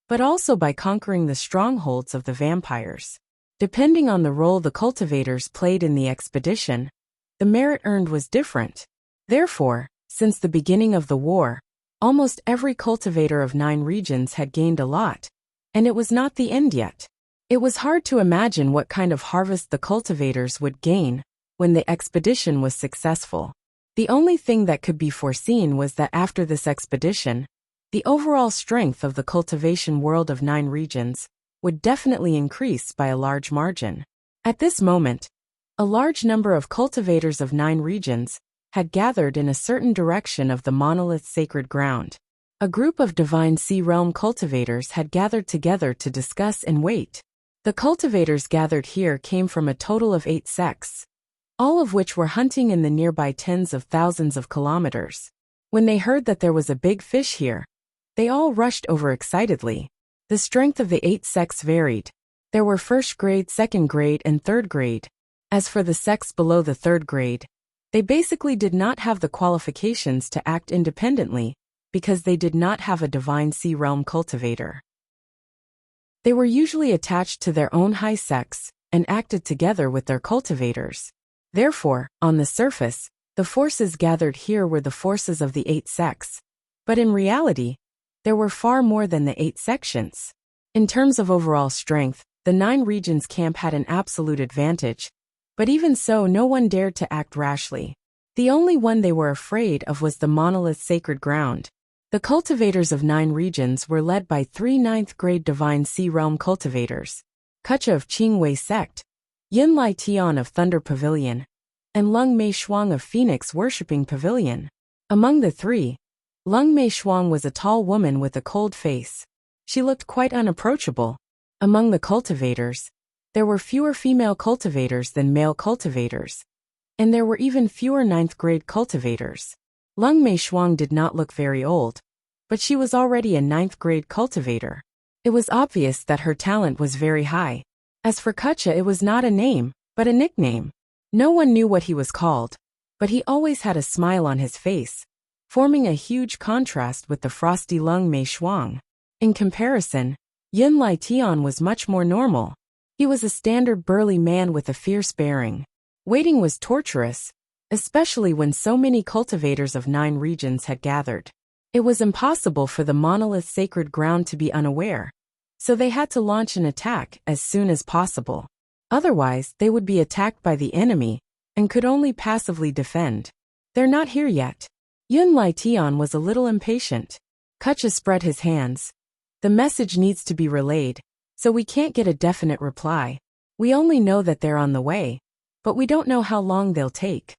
but also by conquering the strongholds of the vampires. Depending on the role the cultivators played in the expedition, the merit earned was different. Therefore, since the beginning of the war, almost every cultivator of 9 regions had gained a lot, and it was not the end yet. It was hard to imagine what kind of harvest the cultivators would gain when the expedition was successful. The only thing that could be foreseen was that after this expedition, the overall strength of the cultivation world of 9 regions would definitely increase by a large margin. At this moment, a large number of cultivators of 9 regions had gathered in a certain direction of the monolith Sacred Ground. A group of divine sea realm cultivators had gathered together to discuss and wait. The cultivators gathered here came from a total of 8 sects, all of which were hunting in the nearby tens of thousands of kilometers. When they heard that there was a big fish here, they all rushed over excitedly. The strength of the 8 sects varied. There were 1st grade, 2nd grade, and 3rd grade. As for the sects below the 3rd grade, they basically did not have the qualifications to act independently, because they did not have a divine sea realm cultivator. They were usually attached to their own high sects and acted together with their cultivators. Therefore, on the surface, the forces gathered here were the forces of the 8 sects. But in reality, there were far more than the 8 sections. In terms of overall strength, the 9 regions camp had an absolute advantage, but even so no one dared to act rashly. The only one they were afraid of was the monolith Sacred Ground. The cultivators of 9 regions were led by 3 9th grade divine sea realm cultivators, Kucha of Qingwei sect, Yin Lai Tian of Thunder Pavilion, and Lung Mei Shuang of Phoenix Worshipping Pavilion. Among the 3, Lung Mei Shuang was a tall woman with a cold face. She looked quite unapproachable. Among the cultivators, There were fewer female cultivators than male cultivators, and there were even fewer ninth-grade cultivators. Lung Mei Shuang did not look very old, but she was already a ninth-grade cultivator. It was obvious that her talent was very high. As for Kucha, it was not a name, but a nickname. No one knew what he was called, but he always had a smile on his face, forming a huge contrast with the frosty Lung Mei Shuang. In comparison, Yun Lai Tian was much more normal. He was a standard burly man with a fierce bearing. Waiting was torturous, especially when so many cultivators of 9 regions had gathered. It was impossible for the monolith's sacred ground to be unaware, so they had to launch an attack as soon as possible. Otherwise, they would be attacked by the enemy and could only passively defend. They're not here yet. Yun Lai Tian was a little impatient. Kucha spread his hands. The message needs to be relayed, so we can't get a definite reply. We only know that they're on the way, but we don't know how long they'll take.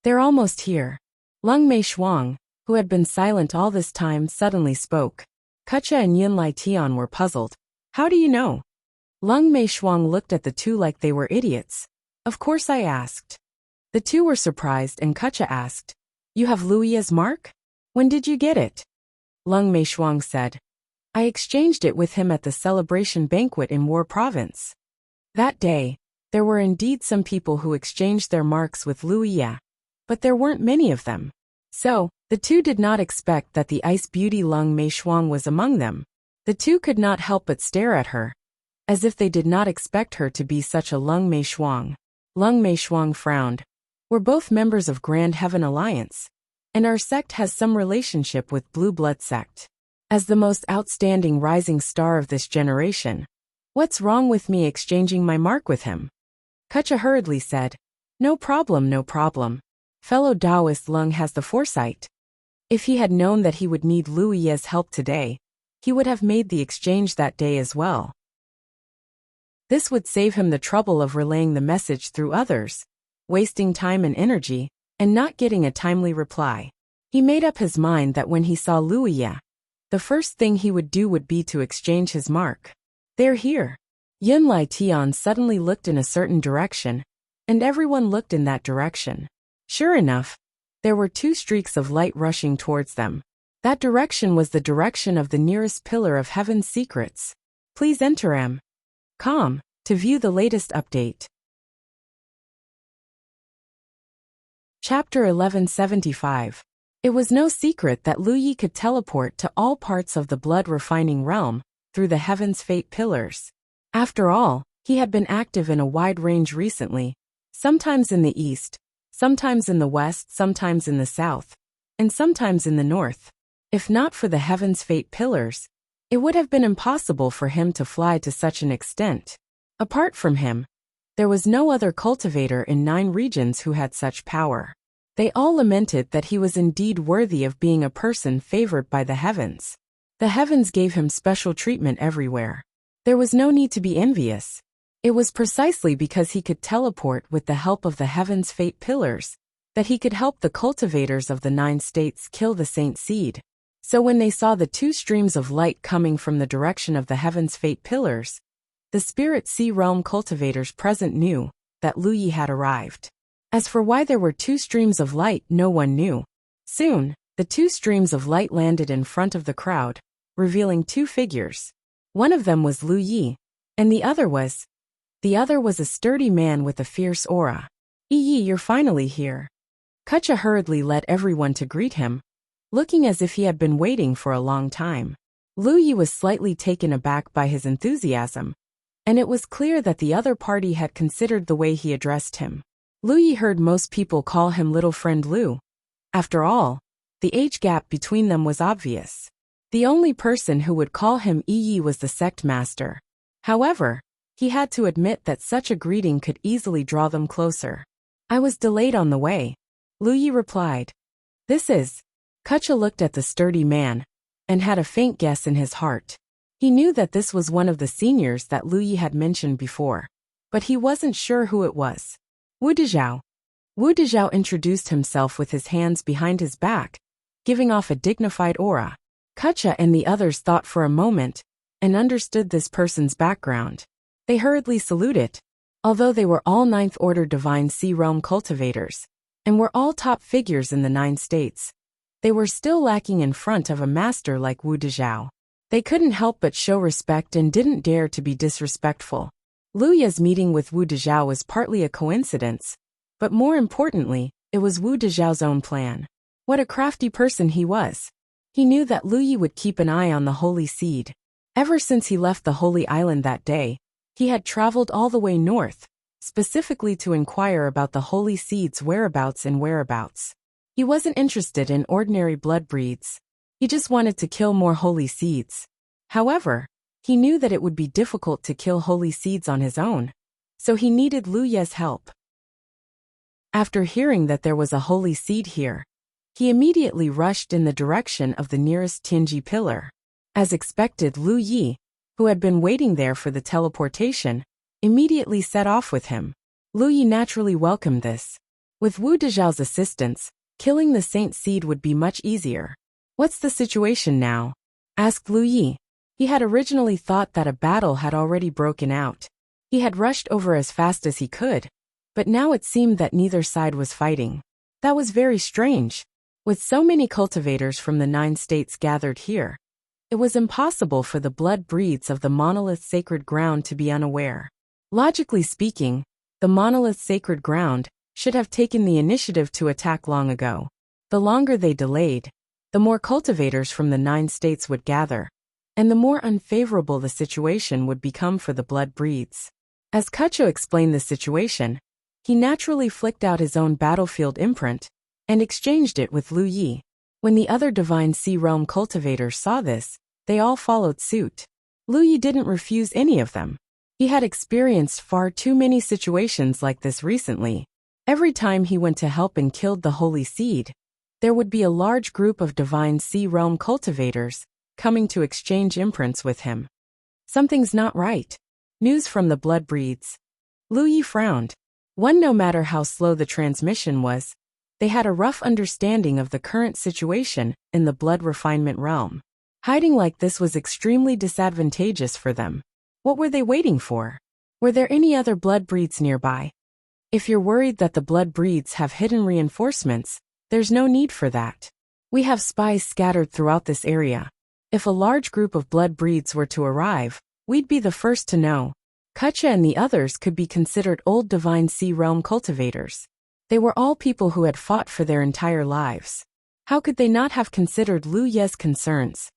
They're almost here. Lung Mei Shuang, who had been silent all this time, suddenly spoke. Kucha and Yun Lai Tian were puzzled. How do you know? Lung Mei Shuang looked at the two like they were idiots. Of course I asked. The two were surprised and Kucha asked, You have Luiya's mark? When did you get it? Lung Mei Shuang said, I exchanged it with him at the celebration banquet in War Province. That day, there were indeed some people who exchanged their marks with Luiya, but there weren't many of them. So, the two did not expect that the ice beauty Lung Mei Shuang was among them. The two could not help but stare at her, as if they did not expect her to be such a Lung Mei Shuang. Lung Mei Shuang frowned. We're both members of Grand Heaven Alliance, and our sect has some relationship with Blue Blood Sect. As the most outstanding rising star of this generation, what's wrong with me exchanging my mark with him? Kucha hurriedly said, No problem, no problem. Fellow Taoist Lung has the foresight. If he had known that he would need Luiya's help today, he would have made the exchange that day as well. This would save him the trouble of relaying the message through others, wasting time and energy, and not getting a timely reply. He made up his mind that when he saw Luiya, the first thing he would do would be to exchange his mark. They're here. Yun Lai Tian suddenly looked in a certain direction, and everyone looked in that direction. Sure enough, there were 2 streaks of light rushing towards them. That direction was the direction of the nearest pillar of Heaven's secrets. Please enter m.com to view the latest update. Chapter 1175. It was no secret that Lu Yi could teleport to all parts of the blood-refining realm through the Heaven's Fate pillars. After all, he had been active in a wide range recently, sometimes in the east, sometimes in the west, sometimes in the south, and sometimes in the north. If not for the Heaven's Fate pillars, it would have been impossible for him to fly to such an extent. Apart from him, there was no other cultivator in 9 regions who had such power. They all lamented that he was indeed worthy of being a person favored by the heavens. The heavens gave him special treatment everywhere. There was no need to be envious. It was precisely because he could teleport with the help of the Heaven's Fate pillars that he could help the cultivators of the 9 states kill the Saint Seed. So when they saw the 2 streams of light coming from the direction of the Heaven's Fate pillars, the Spirit Sea Realm cultivators present knew that Lu Yi had arrived. As for why there were 2 streams of light, no one knew. Soon, the 2 streams of light landed in front of the crowd, revealing 2 figures. One of them was Lu Yi, and the other was a sturdy man with a fierce aura. Yi, you're finally here. Kucha hurriedly led everyone to greet him, looking as if he had been waiting for a long time. Lu Yi was slightly taken aback by his enthusiasm, and it was clear that the other party had considered the way he addressed him. Lu Yi heard most people call him Little Friend Lu. After all, the age gap between them was obvious. The only person who would call him Yi was the sect master. However, he had to admit that such a greeting could easily draw them closer. I was delayed on the way, Lu Yi replied. This is. Kucha looked at the sturdy man, and had a faint guess in his heart. He knew that this was one of the seniors that Lu Yi had mentioned before, but he wasn't sure who it was. Wu Dezhao. Wu Dezhao introduced himself with his hands behind his back, giving off a dignified aura. Kucha and the others thought for a moment, and understood this person's background. They hurriedly salute it. Although they were all Ninth Order Divine Sea Realm cultivators, and were all top figures in the 9 states, they were still lacking in front of a master like Wu Dezhao. They couldn't help but show respect and didn't dare to be disrespectful. Lu Ye's meeting with Wu Dezhao was partly a coincidence, but more importantly, it was Wu Dezhao's own plan. What a crafty person he was. He knew that Lu Yi would keep an eye on the holy seed. Ever since he left the Holy Island that day, he had traveled all the way north, specifically to inquire about the holy seed's whereabouts and whereabouts. He wasn't interested in ordinary blood breeds. He just wanted to kill more holy seeds. However, he knew that it would be difficult to kill holy seeds on his own, so he needed Lu Ye's help. After hearing that there was a holy seed here, he immediately rushed in the direction of the nearest Tianji pillar. As expected, Lu Yi, who had been waiting there for the teleportation, immediately set off with him. Lu Yi naturally welcomed this. With Wu Dezhao's assistance, killing the saint seed would be much easier. "What's the situation now?" asked Lu Yi. He had originally thought that a battle had already broken out. He had rushed over as fast as he could, but now it seemed that neither side was fighting. That was very strange. With so many cultivators from the 9 states gathered here, it was impossible for the blood breeds of the monolith sacred ground to be unaware. Logically speaking, the monolith sacred ground should have taken the initiative to attack long ago. The longer they delayed, the more cultivators from the 9 states would gather, and the more unfavorable the situation would become for the blood breeds. As Kacho explained the situation, he naturally flicked out his own battlefield imprint and exchanged it with Lu Yi. When the other Divine Sea Realm cultivators saw this, they all followed suit. Lu Yi didn't refuse any of them. He had experienced far too many situations like this recently. Every time he went to help and killed the holy seed, there would be a large group of Divine Sea Realm cultivators coming to exchange imprints with him. Something's not right. News from the blood breeds. Lu Yi frowned. No matter how slow the transmission was, they had a rough understanding of the current situation in the blood refinement realm. Hiding like this was extremely disadvantageous for them. What were they waiting for? Were there any other blood breeds nearby? If you're worried that the blood breeds have hidden reinforcements, there's no need for that. We have spies scattered throughout this area. If a large group of blood breeds were to arrive, we'd be the first to know. Kacha and the others could be considered old Divine Sea Realm cultivators. They were all people who had fought for their entire lives. How could they not have considered Lu Ye's concerns?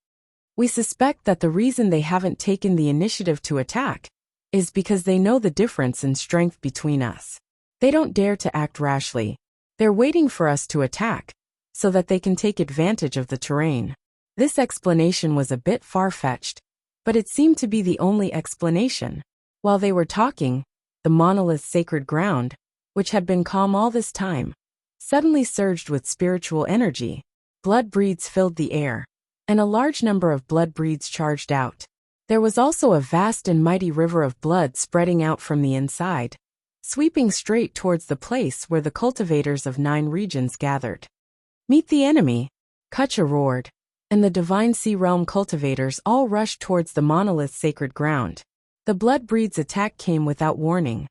We suspect that the reason they haven't taken the initiative to attack is because they know the difference in strength between us. They don't dare to act rashly. They're waiting for us to attack, so that they can take advantage of the terrain. This explanation was a bit far-fetched, but it seemed to be the only explanation. While they were talking, the monolith's sacred ground, which had been calm all this time, suddenly surged with spiritual energy. Blood breeds filled the air, and a large number of blood breeds charged out. There was also a vast and mighty river of blood spreading out from the inside, sweeping straight towards the place where the cultivators of 9 regions gathered. "Meet the enemy!" Kacha roared, and the Divine Sea Realm cultivators all rushed towards the monolith's sacred ground. The blood breed's attack came without warning.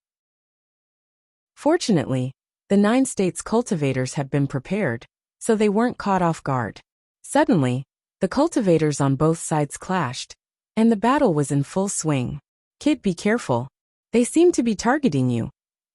Fortunately, the 9 states cultivators had been prepared, so they weren't caught off guard. Suddenly, the cultivators on both sides clashed, and the battle was in full swing. "Kid, be careful. They seem to be targeting you,"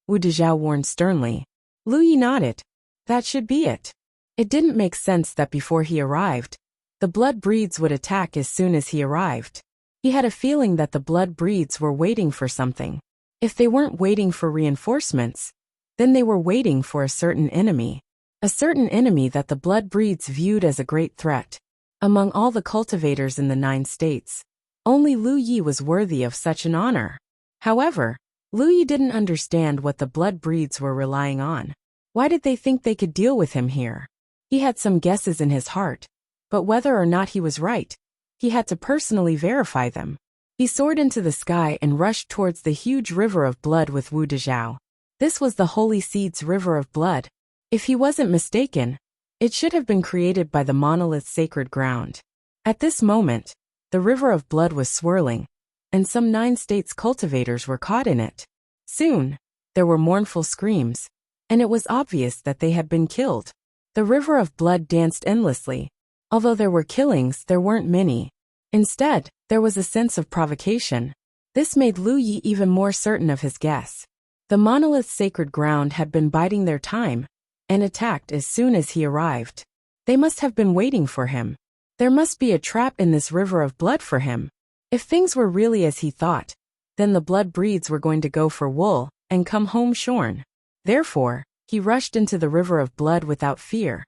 Wu Dezhao warned sternly. Lu Yi nodded. That should be it. It didn't make sense that before he arrived, the blood breeds would attack as soon as he arrived. He had a feeling that the blood breeds were waiting for something. If they weren't waiting for reinforcements, then they were waiting for a certain enemy. A certain enemy that the blood breeds viewed as a great threat. Among all the cultivators in the 9 states, only Lu Yi was worthy of such an honor. However, Lu Yi didn't understand what the blood breeds were relying on. Why did they think they could deal with him here? He had some guesses in his heart, but whether or not he was right, he had to personally verify them. He soared into the sky and rushed towards the huge river of blood with Wu Dezhao. This was the Holy Seed's river of blood. If he wasn't mistaken, it should have been created by the monolith's sacred ground. At this moment, the river of blood was swirling, and some 9 states cultivators were caught in it. Soon, there were mournful screams, and it was obvious that they had been killed. The river of blood danced endlessly. Although there were killings, there weren't many. Instead, there was a sense of provocation. This made Lu Yi even more certain of his guess. The monolith's sacred ground had been biding their time, and attacked as soon as he arrived. They must have been waiting for him. There must be a trap in this river of blood for him. If things were really as he thought, then the blood breeds were going to go for wool and come home shorn. Therefore, he rushed into the river of blood without fear,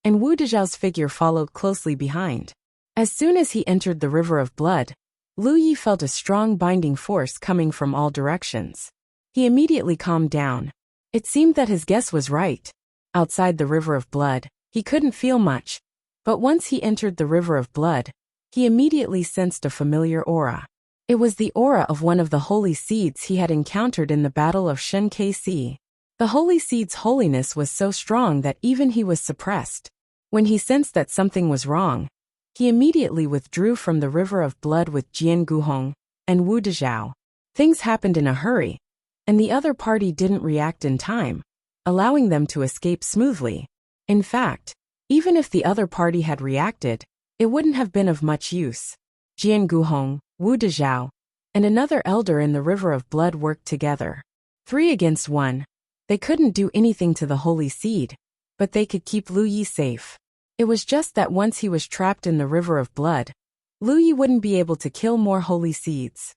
and Wu Dezhao's figure followed closely behind. As soon as he entered the river of blood, Lu Yi felt a strong binding force coming from all directions. He immediately calmed down. It seemed that his guess was right. Outside the river of blood, he couldn't feel much, but once he entered the river of blood, he immediately sensed a familiar aura. It was the aura of one of the holy seeds he had encountered in the Battle of Shen Kc. The holy seed's holiness was so strong that even he was suppressed. When he sensed that something was wrong, he immediately withdrew from the river of blood with Jian Guhong and Wu Dezhao. Things happened in a hurry, and the other party didn't react in time, allowing them to escape smoothly. In fact, even if the other party had reacted, it wouldn't have been of much use. Jian Guhong, Wu Dezhao, and another elder in the river of blood worked together. 3 against 1. They couldn't do anything to the holy seed, but they could keep Lu Yi safe. It was just that once he was trapped in the river of blood, Lu Yi wouldn't be able to kill more holy seeds.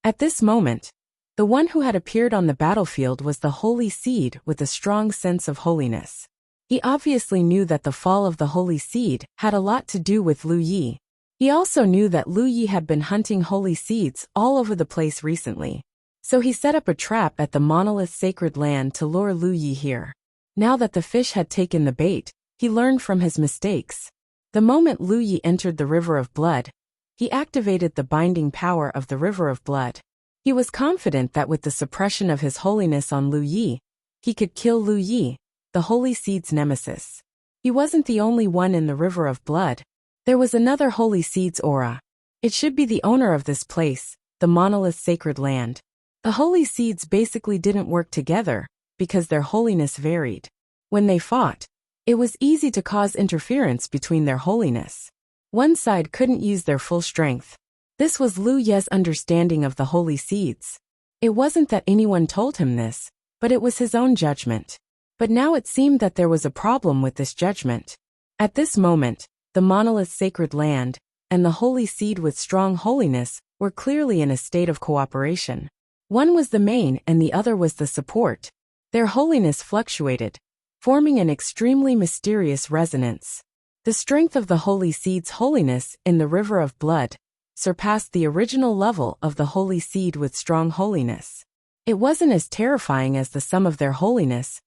At this moment, the one who had appeared on the battlefield was the holy seed with a strong sense of holiness. He obviously knew that the fall of the holy seed had a lot to do with Lu Yi. He also knew that Lu Yi had been hunting holy seeds all over the place recently. So he set up a trap at the monolith's sacred land to lure Lu Yi here. Now that the fish had taken the bait, he learned from his mistakes. The moment Lu Yi entered the river of blood, he activated the binding power of the river of blood. He was confident that with the suppression of his holiness on Lu Yi, he could kill Lu Yi, the holy seed's nemesis. He wasn't the only one in the river of blood. There was another holy seed's aura. It should be the owner of this place, the monolith's sacred land. The holy seeds basically didn't work together, because their holiness varied. When they fought, it was easy to cause interference between their holiness. One side couldn't use their full strength. This was Lu Ye's understanding of the holy seeds. It wasn't that anyone told him this, but it was his own judgment. But now it seemed that there was a problem with this judgment. At this moment, the monolith's sacred land and the holy seed with strong holiness were clearly in a state of cooperation. One was the main and the other was the support. Their holiness fluctuated, forming an extremely mysterious resonance. The strength of the holy seed's holiness in the river of blood surpassed the original level of the holy seed with strong holiness. It wasn't as terrifying as the sum of their holiness,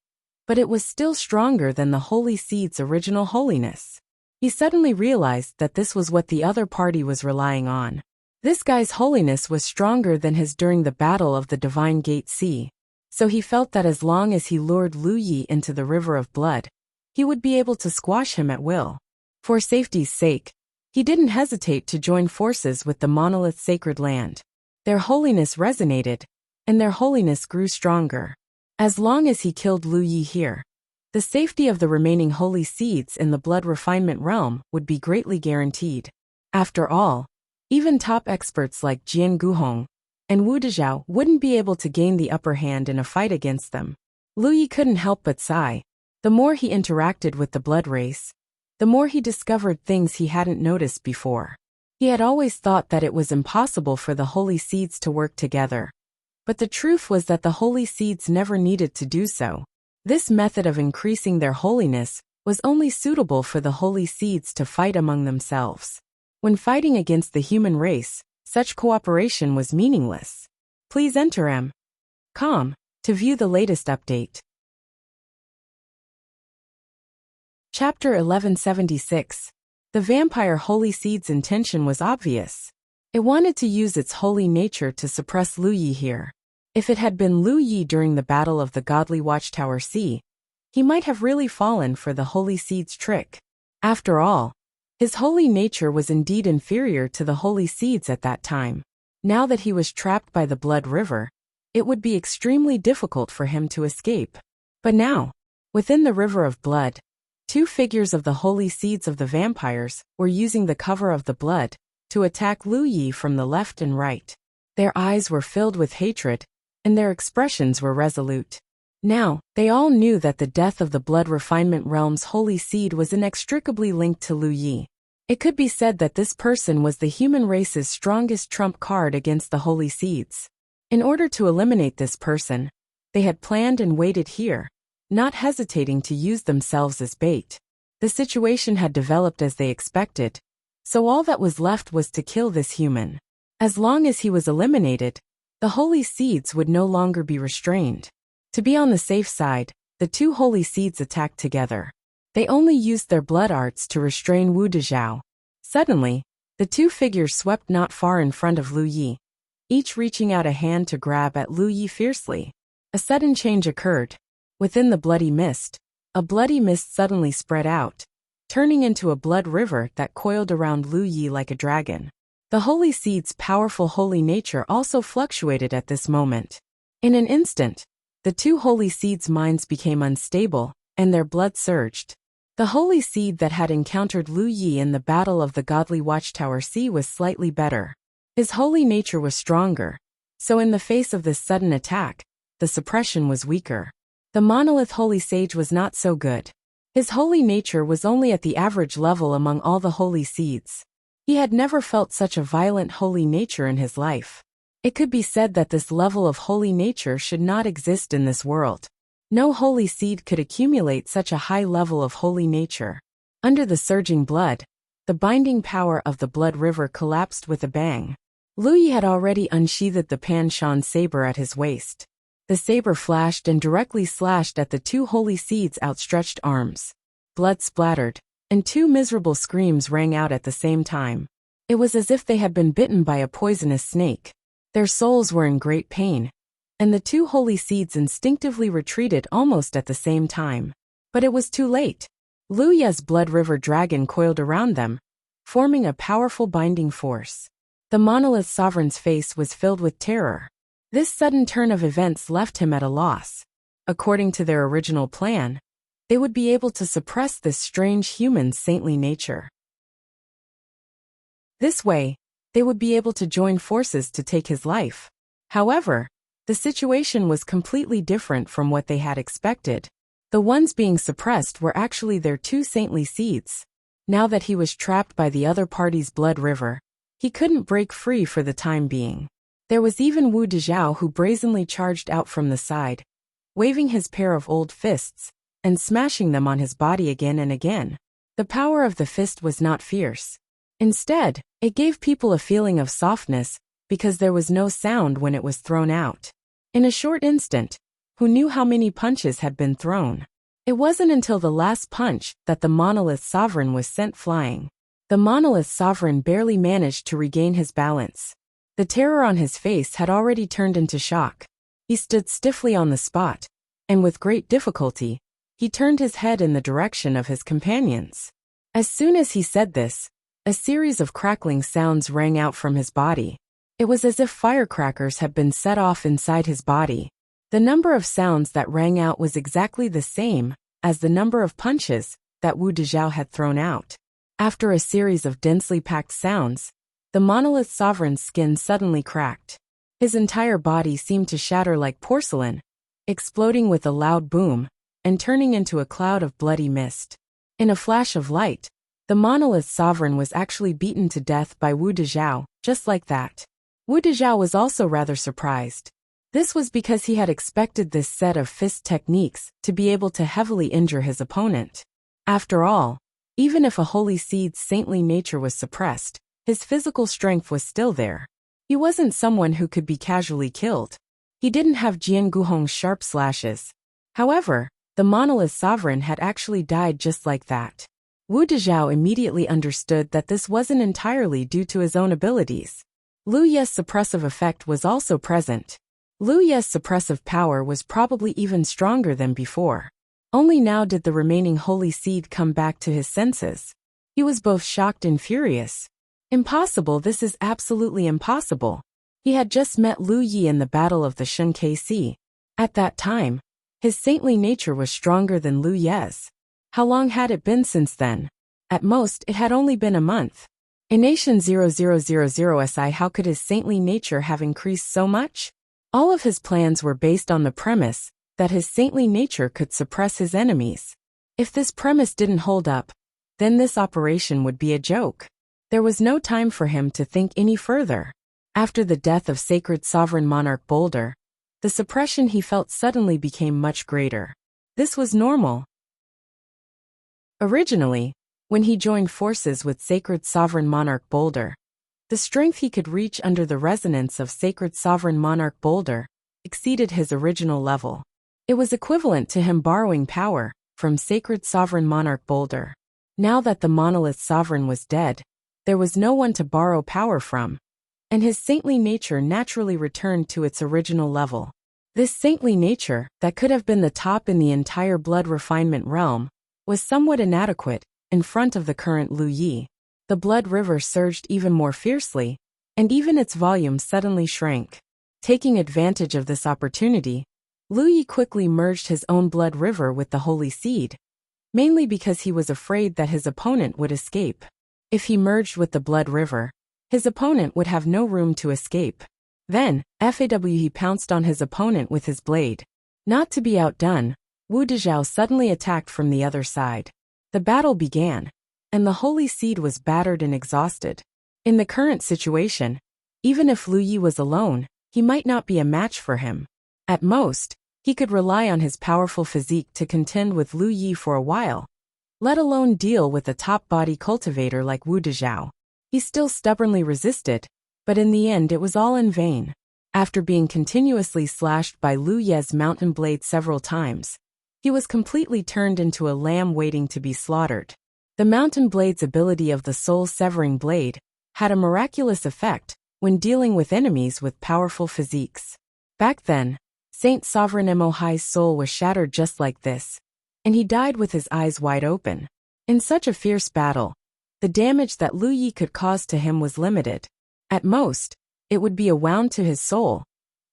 but it was still stronger than the holy seed's original holiness. He suddenly realized that this was what the other party was relying on. This guy's holiness was stronger than his during the battle of the Divine Gate Sea, so he felt that as long as he lured Lu Yi into the river of blood, he would be able to squash him at will. For safety's sake, he didn't hesitate to join forces with the monolith's sacred land. Their holiness resonated, and their holiness grew stronger. As long as he killed Lu Yi here, the safety of the remaining holy seeds in the blood refinement realm would be greatly guaranteed. After all, even top experts like Jian Guhong and Wu Dezhao wouldn't be able to gain the upper hand in a fight against them. Lu Yi couldn't help but sigh. The more he interacted with the blood race, the more he discovered things he hadn't noticed before. He had always thought that it was impossible for the holy seeds to work together. But the truth was that the holy seeds never needed to do so. This method of increasing their holiness was only suitable for the holy seeds to fight among themselves. When fighting against the human race, such cooperation was meaningless. Please enter m.com to view the latest update. Chapter 1176. The vampire holy seed's intention was obvious. It wanted to use its holy nature to suppress Lu Yi here. If it had been Lu Yi during the battle of the godly Watchtower Sea, he might have really fallen for the holy seed's trick. After all, His holy nature was indeed inferior to the holy seeds at that time. Now that he was trapped by the blood river, it would be extremely difficult for him to escape. But now, within the river of blood, two figures of the holy seeds of the vampires were using the cover of the blood to attack Lu Yi from the left and right. Their eyes were filled with hatred, and their expressions were resolute. Now, they all knew that the death of the blood refinement realm's holy seed was inextricably linked to Lu Yi. It could be said that this person was the human race's strongest trump card against the holy seeds. In order to eliminate this person, they had planned and waited here, not hesitating to use themselves as bait. The situation had developed as they expected, so all that was left was to kill this human. As long as he was eliminated, the holy seeds would no longer be restrained. To be on the safe side, the two holy seeds attacked together. They only used their blood arts to restrain Wu Dezhao. Suddenly, the two figures swept not far in front of Lu Yi, each reaching out a hand to grab at Lu Yi fiercely. A sudden change occurred. Within the bloody mist, a bloody mist suddenly spread out, turning into a blood river that coiled around Lu Yi like a dragon. The holy seed's powerful holy nature also fluctuated at this moment. In an instant, the two holy seeds' minds became unstable, and their blood surged. The holy seed that had encountered Lu Yi in the battle of the godly Watchtower Sea was slightly better. His holy nature was stronger, so in the face of this sudden attack, the suppression was weaker. The monolith holy sage was not so good. His holy nature was only at the average level among all the holy seeds. He had never felt such a violent holy nature in his life. It could be said that this level of holy nature should not exist in this world. No holy seed could accumulate such a high level of holy nature. Under the surging blood, the binding power of the blood river collapsed with a bang. Lu Yi had already unsheathed the Pan-Shan saber at his waist. The saber flashed and directly slashed at the two holy seeds' outstretched arms. Blood splattered, and two miserable screams rang out at the same time. It was as if they had been bitten by a poisonous snake. Their souls were in great pain, and the two holy seeds instinctively retreated almost at the same time. But it was too late. Lu Yi's blood river dragon coiled around them, forming a powerful binding force. The monolith sovereign's face was filled with terror. This sudden turn of events left him at a loss. According to their original plan, they would be able to suppress this strange human's saintly nature. This way, they would be able to join forces to take his life. However, the situation was completely different from what they had expected. The ones being suppressed were actually their two saintly seeds. Now that he was trapped by the other party's blood river, he couldn't break free for the time being. There was even Wu Dezhao who brazenly charged out from the side, waving his pair of old fists, and smashing them on his body again and again. The power of the fist was not fierce. Instead, it gave people a feeling of softness, because there was no sound when it was thrown out. In a short instant, who knew how many punches had been thrown? It wasn't until the last punch that the monolith sovereign was sent flying. The monolith sovereign barely managed to regain his balance. The terror on his face had already turned into shock. He stood stiffly on the spot, and with great difficulty, he turned his head in the direction of his companions. As soon as he said this, a series of crackling sounds rang out from his body. It was as if firecrackers had been set off inside his body. The number of sounds that rang out was exactly the same as the number of punches that Wu Dezhao had thrown out. After a series of densely packed sounds, the monolith sovereign's skin suddenly cracked. His entire body seemed to shatter like porcelain, exploding with a loud boom, and turning into a cloud of bloody mist. In a flash of light, the monolith sovereign was actually beaten to death by Wu Dezhao, just like that. Wu Dezhao was also rather surprised. This was because he had expected this set of fist techniques to be able to heavily injure his opponent. After all, even if a holy seed's saintly nature was suppressed, his physical strength was still there. He wasn't someone who could be casually killed. He didn't have Jian Guhong's sharp slashes. However, the monolith sovereign had actually died just like that. Wu Dezhao immediately understood that this wasn't entirely due to his own abilities. Lu Yi's suppressive effect was also present. Lu Yi's suppressive power was probably even stronger than before. Only now did the remaining holy seed come back to his senses. He was both shocked and furious. Impossible, this is absolutely impossible. He had just met Lu Yi in the Battle of the Shunkei Sea. At that time, his saintly nature was stronger than Lu Ye's. How long had it been since then? At most, it had only been a month. In Nation 0000 SI, how could his saintly nature have increased so much? All of his plans were based on the premise that his saintly nature could suppress his enemies. If this premise didn't hold up, then this operation would be a joke. There was no time for him to think any further. After the death of Sacred Sovereign Monarch Boulder, the suppression he felt suddenly became much greater. This was normal. Originally, when he joined forces with Sacred Sovereign Monarch Boulder, the strength he could reach under the resonance of Sacred Sovereign Monarch Boulder exceeded his original level. It was equivalent to him borrowing power from Sacred Sovereign Monarch Boulder. Now that the Monolith Sovereign was dead, there was no one to borrow power from, and his saintly nature naturally returned to its original level. This saintly nature, that could have been the top in the entire blood refinement realm, was somewhat inadequate in front of the current Lu Yi. The blood river surged even more fiercely, and even its volume suddenly shrank. Taking advantage of this opportunity, Lu Yi quickly merged his own blood river with the holy seed, mainly because he was afraid that his opponent would escape. If he merged with the blood river, his opponent would have no room to escape. Then, he pounced on his opponent with his blade. Not to be outdone, Wu Dezhao suddenly attacked from the other side. The battle began, and the holy seed was battered and exhausted. In the current situation, even if Lu Yi was alone, he might not be a match for him. At most, he could rely on his powerful physique to contend with Lu Yi for a while, let alone deal with a top-body cultivator like Wu Dezhao. He still stubbornly resisted, but in the end it was all in vain. After being continuously slashed by Lu Ye's mountain blade several times, he was completely turned into a lamb waiting to be slaughtered. The mountain blade's ability of the soul-severing blade had a miraculous effect when dealing with enemies with powerful physiques. Back then, Saint Sovereign Mohai's soul was shattered just like this, and he died with his eyes wide open. In such a fierce battle, the damage that Lu Yi could cause to him was limited. At most, it would be a wound to his soul.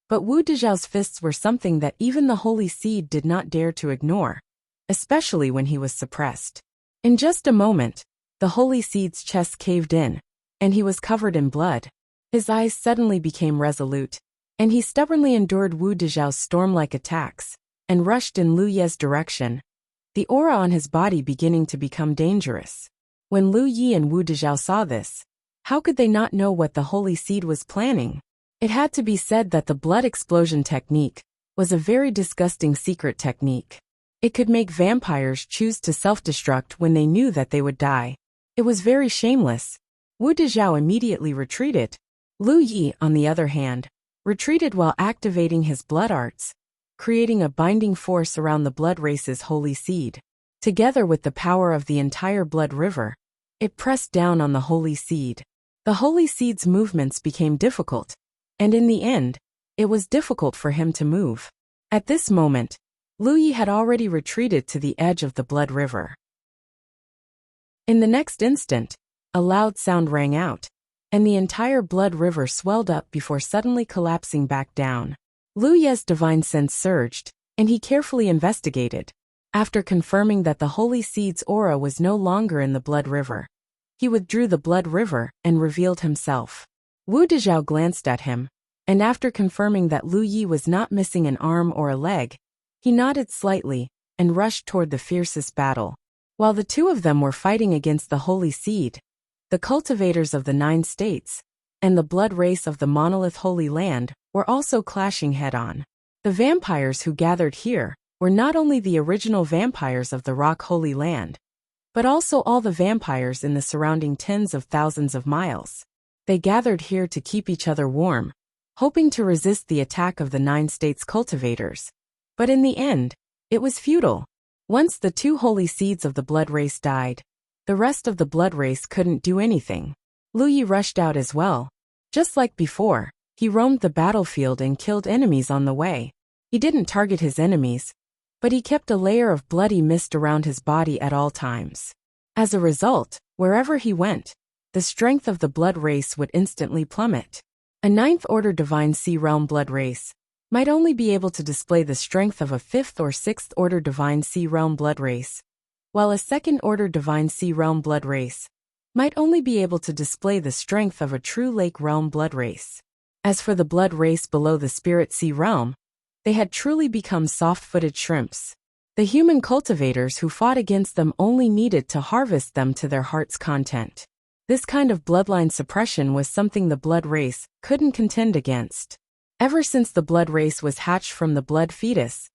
But Wu Dezhao's fists were something that even the holy seed did not dare to ignore, especially when he was suppressed. In just a moment, the holy seed's chest caved in, and he was covered in blood. His eyes suddenly became resolute, and he stubbornly endured Wu Dezhao's storm-like attacks, and rushed in Lu Ye's direction, the aura on his body beginning to become dangerous. When Lu Yi and Wu Dezhao saw this, how could they not know what the holy seed was planning? It had to be said that the blood explosion technique was a very disgusting secret technique. It could make vampires choose to self-destruct when they knew that they would die. It was very shameless. Wu Dezhao immediately retreated. Lu Yi, on the other hand, retreated while activating his blood arts, creating a binding force around the blood race's holy seed. Together with the power of the entire blood river, it pressed down on the holy seed. The holy seed's movements became difficult, and in the end, it was difficult for him to move. At this moment, Lu Yi had already retreated to the edge of the blood river. In the next instant, a loud sound rang out, and the entire blood river swelled up before suddenly collapsing back down. Lu Ye's divine sense surged, and he carefully investigated. After confirming that the holy seed's aura was no longer in the blood river, he withdrew the blood river and revealed himself. Wu Dezhao glanced at him, and after confirming that Lu Yi was not missing an arm or a leg, he nodded slightly and rushed toward the fiercest battle. While the two of them were fighting against the holy seed, the cultivators of the 9 states and the blood race of the monolith Holy Land were also clashing head-on. The vampires who gathered here were not only the original vampires of the Rock Holy Land, but also all the vampires in the surrounding tens of thousands of miles. They gathered here to keep each other warm, hoping to resist the attack of the 9 states cultivators. But in the end, it was futile. Once the 2 holy seeds of the blood race died, the rest of the blood race couldn't do anything. Lu Yi rushed out as well. Just like before, he roamed the battlefield and killed enemies on the way. He didn't target his enemies, but he kept a layer of bloody mist around his body at all times. As a result, Wherever he went, the strength of the blood race would instantly plummet. A ninth-order divine sea realm blood race might only be able to display the strength of a fifth or sixth-order divine sea realm blood race, while a second-order divine sea realm blood race might only be able to display the strength of a true lake realm blood race. As for the blood race below the spirit sea realm, they had truly become soft-footed shrimps. The human cultivators who fought against them only needed to harvest them to their heart's content. This kind of bloodline suppression was something the blood race couldn't contend against. Ever since the blood race was hatched from the blood fetus,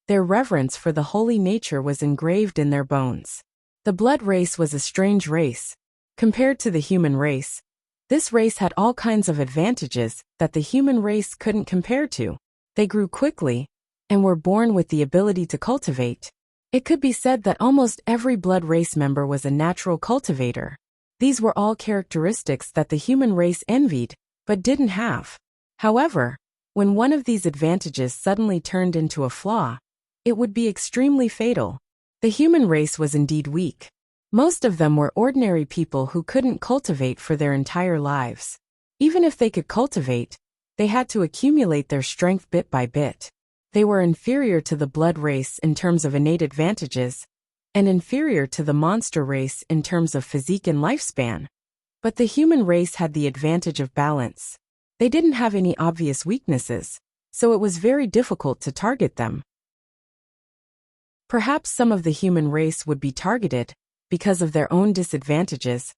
their reverence for the holy nature was engraved in their bones. The blood race was a strange race. Compared to the human race, this race had all kinds of advantages that the human race couldn't compare to. They grew quickly and were born with the ability to cultivate. It could be said that almost every blood race member was a natural cultivator. These were all characteristics that the human race envied, but didn't have. However, when one of these advantages suddenly turned into a flaw, it would be extremely fatal. The human race was indeed weak. Most of them were ordinary people who couldn't cultivate for their entire lives. Even if they could cultivate, they had to accumulate their strength bit by bit. They were inferior to the blood race in terms of innate advantages, and inferior to the monster race in terms of physique and lifespan. But the human race had the advantage of balance. They didn't have any obvious weaknesses, so it was very difficult to target them. Perhaps some of the human race would be targeted because of their own disadvantages,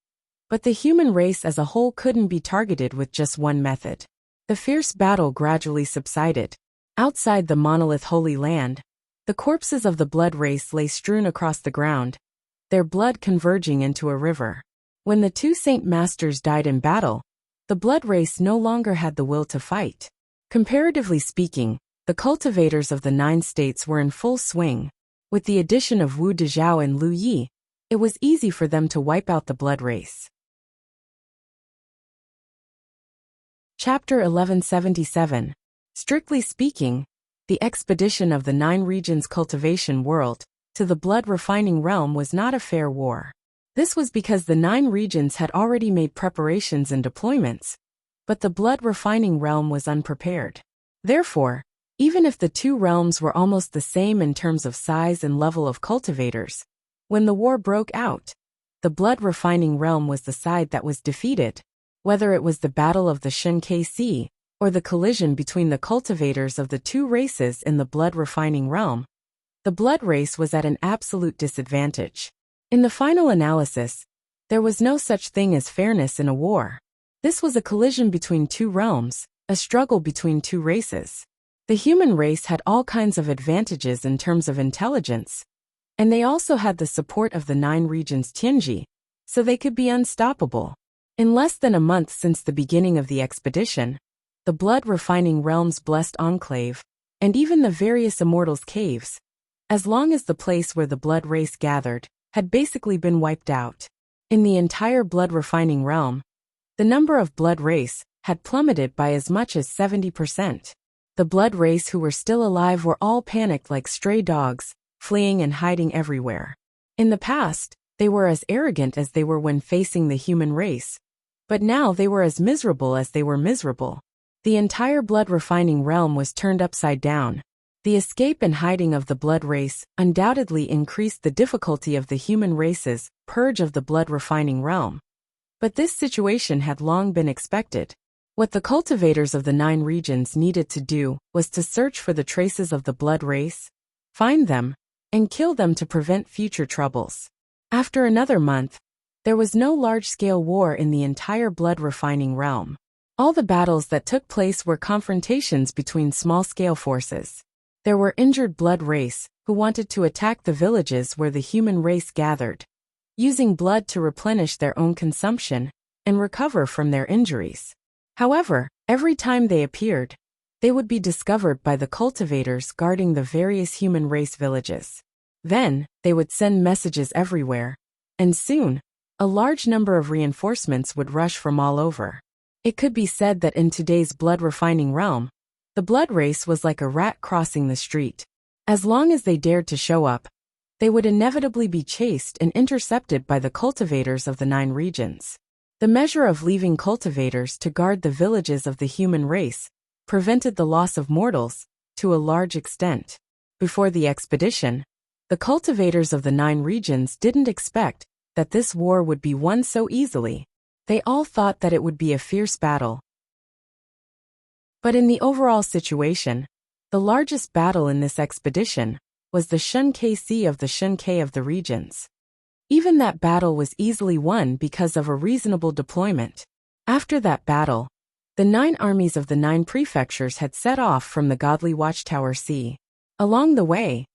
but the human race as a whole couldn't be targeted with just one method. The fierce battle gradually subsided. Outside the monolith Holy Land, the corpses of the blood race lay strewn across the ground, their blood converging into a river. When the two Saint Masters died in battle, the blood race no longer had the will to fight. Comparatively speaking, the cultivators of the 9 states were in full swing. With the addition of Wu Dezhao and Lu Yi, it was easy for them to wipe out the blood race. Chapter 1177. Strictly speaking, the expedition of the 9 regions cultivation world to the blood refining realm was not a fair war. This was because the 9 regions had already made preparations and deployments, but the blood refining realm was unprepared. Therefore, even if the 2 realms were almost the same in terms of size and level of cultivators, when the war broke out, the blood refining realm was the side that was defeated. Whether it was the Battle of the Shenkai Sea, or the collision between the cultivators of the 2 races in the blood refining realm, the blood race was at an absolute disadvantage. In the final analysis, there was no such thing as fairness in a war. This was a collision between 2 realms, a struggle between 2 races. The human race had all kinds of advantages in terms of intelligence, and they also had the support of the 9 regions Tianji, so they could be unstoppable. In less than a month since the beginning of the expedition, the blood refining realm's blessed enclave, and even the various immortals' caves, as long as the place where the blood race gathered, had basically been wiped out. In the entire blood refining realm, the number of blood race had plummeted by as much as 70%. The blood race who were still alive were all panicked like stray dogs, fleeing and hiding everywhere. In the past, they were as arrogant as they were when facing the human race, but now they were as miserable as they were miserable. The entire blood refining realm was turned upside down. The escape and hiding of the blood race undoubtedly increased the difficulty of the human race's purge of the blood refining realm. But this situation had long been expected. What the cultivators of the 9 regions needed to do was to search for the traces of the blood race, find them, and kill them to prevent future troubles. After another month, there was no large-scale war in the entire blood refining realm. All the battles that took place were confrontations between small-scale forces. There were injured blood race who wanted to attack the villages where the human race gathered, using blood to replenish their own consumption and recover from their injuries. However, every time they appeared, they would be discovered by the cultivators guarding the various human race villages. Then, they would send messages everywhere, and soon, a large number of reinforcements would rush from all over. It could be said that in today's blood refining realm, the blood race was like a rat crossing the street. As long as they dared to show up, they would inevitably be chased and intercepted by the cultivators of the 9 regions. The measure of leaving cultivators to guard the villages of the human race prevented the loss of mortals to a large extent. Before the expedition, the cultivators of the 9 regions didn't expect that this war would be won so easily. They all thought that it would be a fierce battle. But in the overall situation, the largest battle in this expedition was the Shunkei Sea of the Shunkei of the regions. Even that battle was easily won because of a reasonable deployment. After that battle, the 9 armies of the 9 prefectures had set off from the godly Watchtower Sea. Along the way,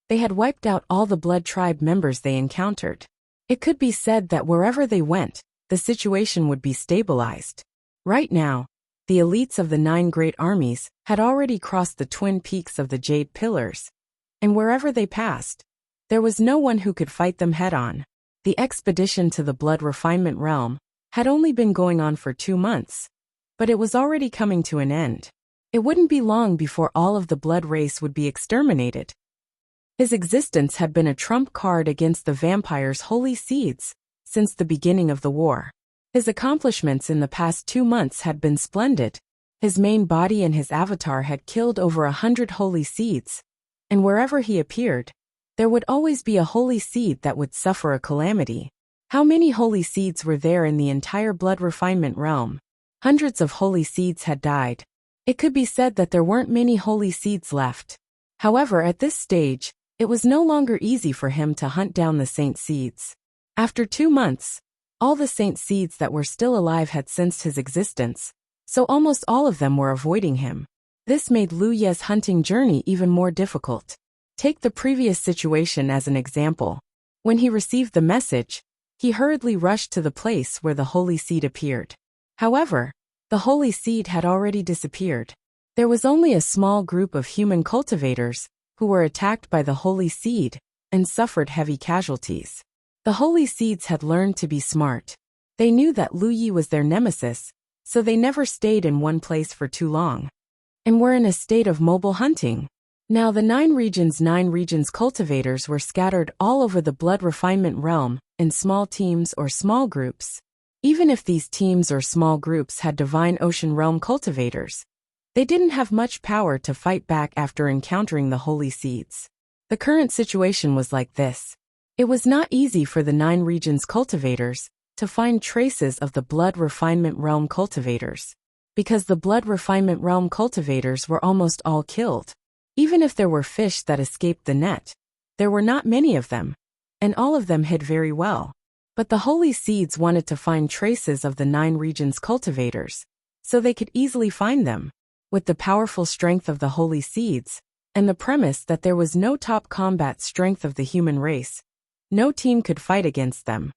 they had wiped out all the Blood Tribe members they encountered. It could be said that wherever they went, the situation would be stabilized. Right now, the elites of the 9 great armies had already crossed the twin peaks of the Jade Pillars, and wherever they passed, there was no one who could fight them head-on. The expedition to the Blood Refinement Realm had only been going on for 2 months, but it was already coming to an end. It wouldn't be long before all of the blood race would be exterminated. His existence had been a trump card against the vampire's holy seeds since the beginning of the war. His accomplishments in the past 2 months had been splendid. His main body and his avatar had killed over 100 holy seeds, and wherever he appeared, there would always be a holy seed that would suffer a calamity. How many holy seeds were there in the entire Blood Refinement Realm? Hundreds of holy seeds had died. It could be said that there weren't many holy seeds left. However, at this stage, it was no longer easy for him to hunt down the saint seeds. After 2 months, all the saint seeds that were still alive had sensed his existence, so almost all of them were avoiding him. This made Lu Ye's hunting journey even more difficult. Take the previous situation as an example. When he received the message, he hurriedly rushed to the place where the holy seed appeared. However, the holy seed had already disappeared. There was only a small group of human cultivators who were attacked by the holy seed and suffered heavy casualties. The holy seeds had learned to be smart. They knew that Lu Yi was their nemesis, so they never stayed in one place for too long, and were in a state of mobile hunting. Now the 9 regions cultivators were scattered all over the Blood Refinement Realm in small teams or small groups. Even if these teams or small groups had Divine Ocean Realm cultivators, they didn't have much power to fight back after encountering the holy seeds. The current situation was like this. It was not easy for the 9 regions cultivators to find traces of the Blood Refinement Realm cultivators, because the Blood Refinement Realm cultivators were almost all killed. Even if there were fish that escaped the net, there were not many of them, and all of them hid very well. But the holy seeds wanted to find traces of the 9 regions cultivators, so they could easily find them. With the powerful strength of the holy seeds, and the premise that there was no top combat strength of the human race, no team could fight against them.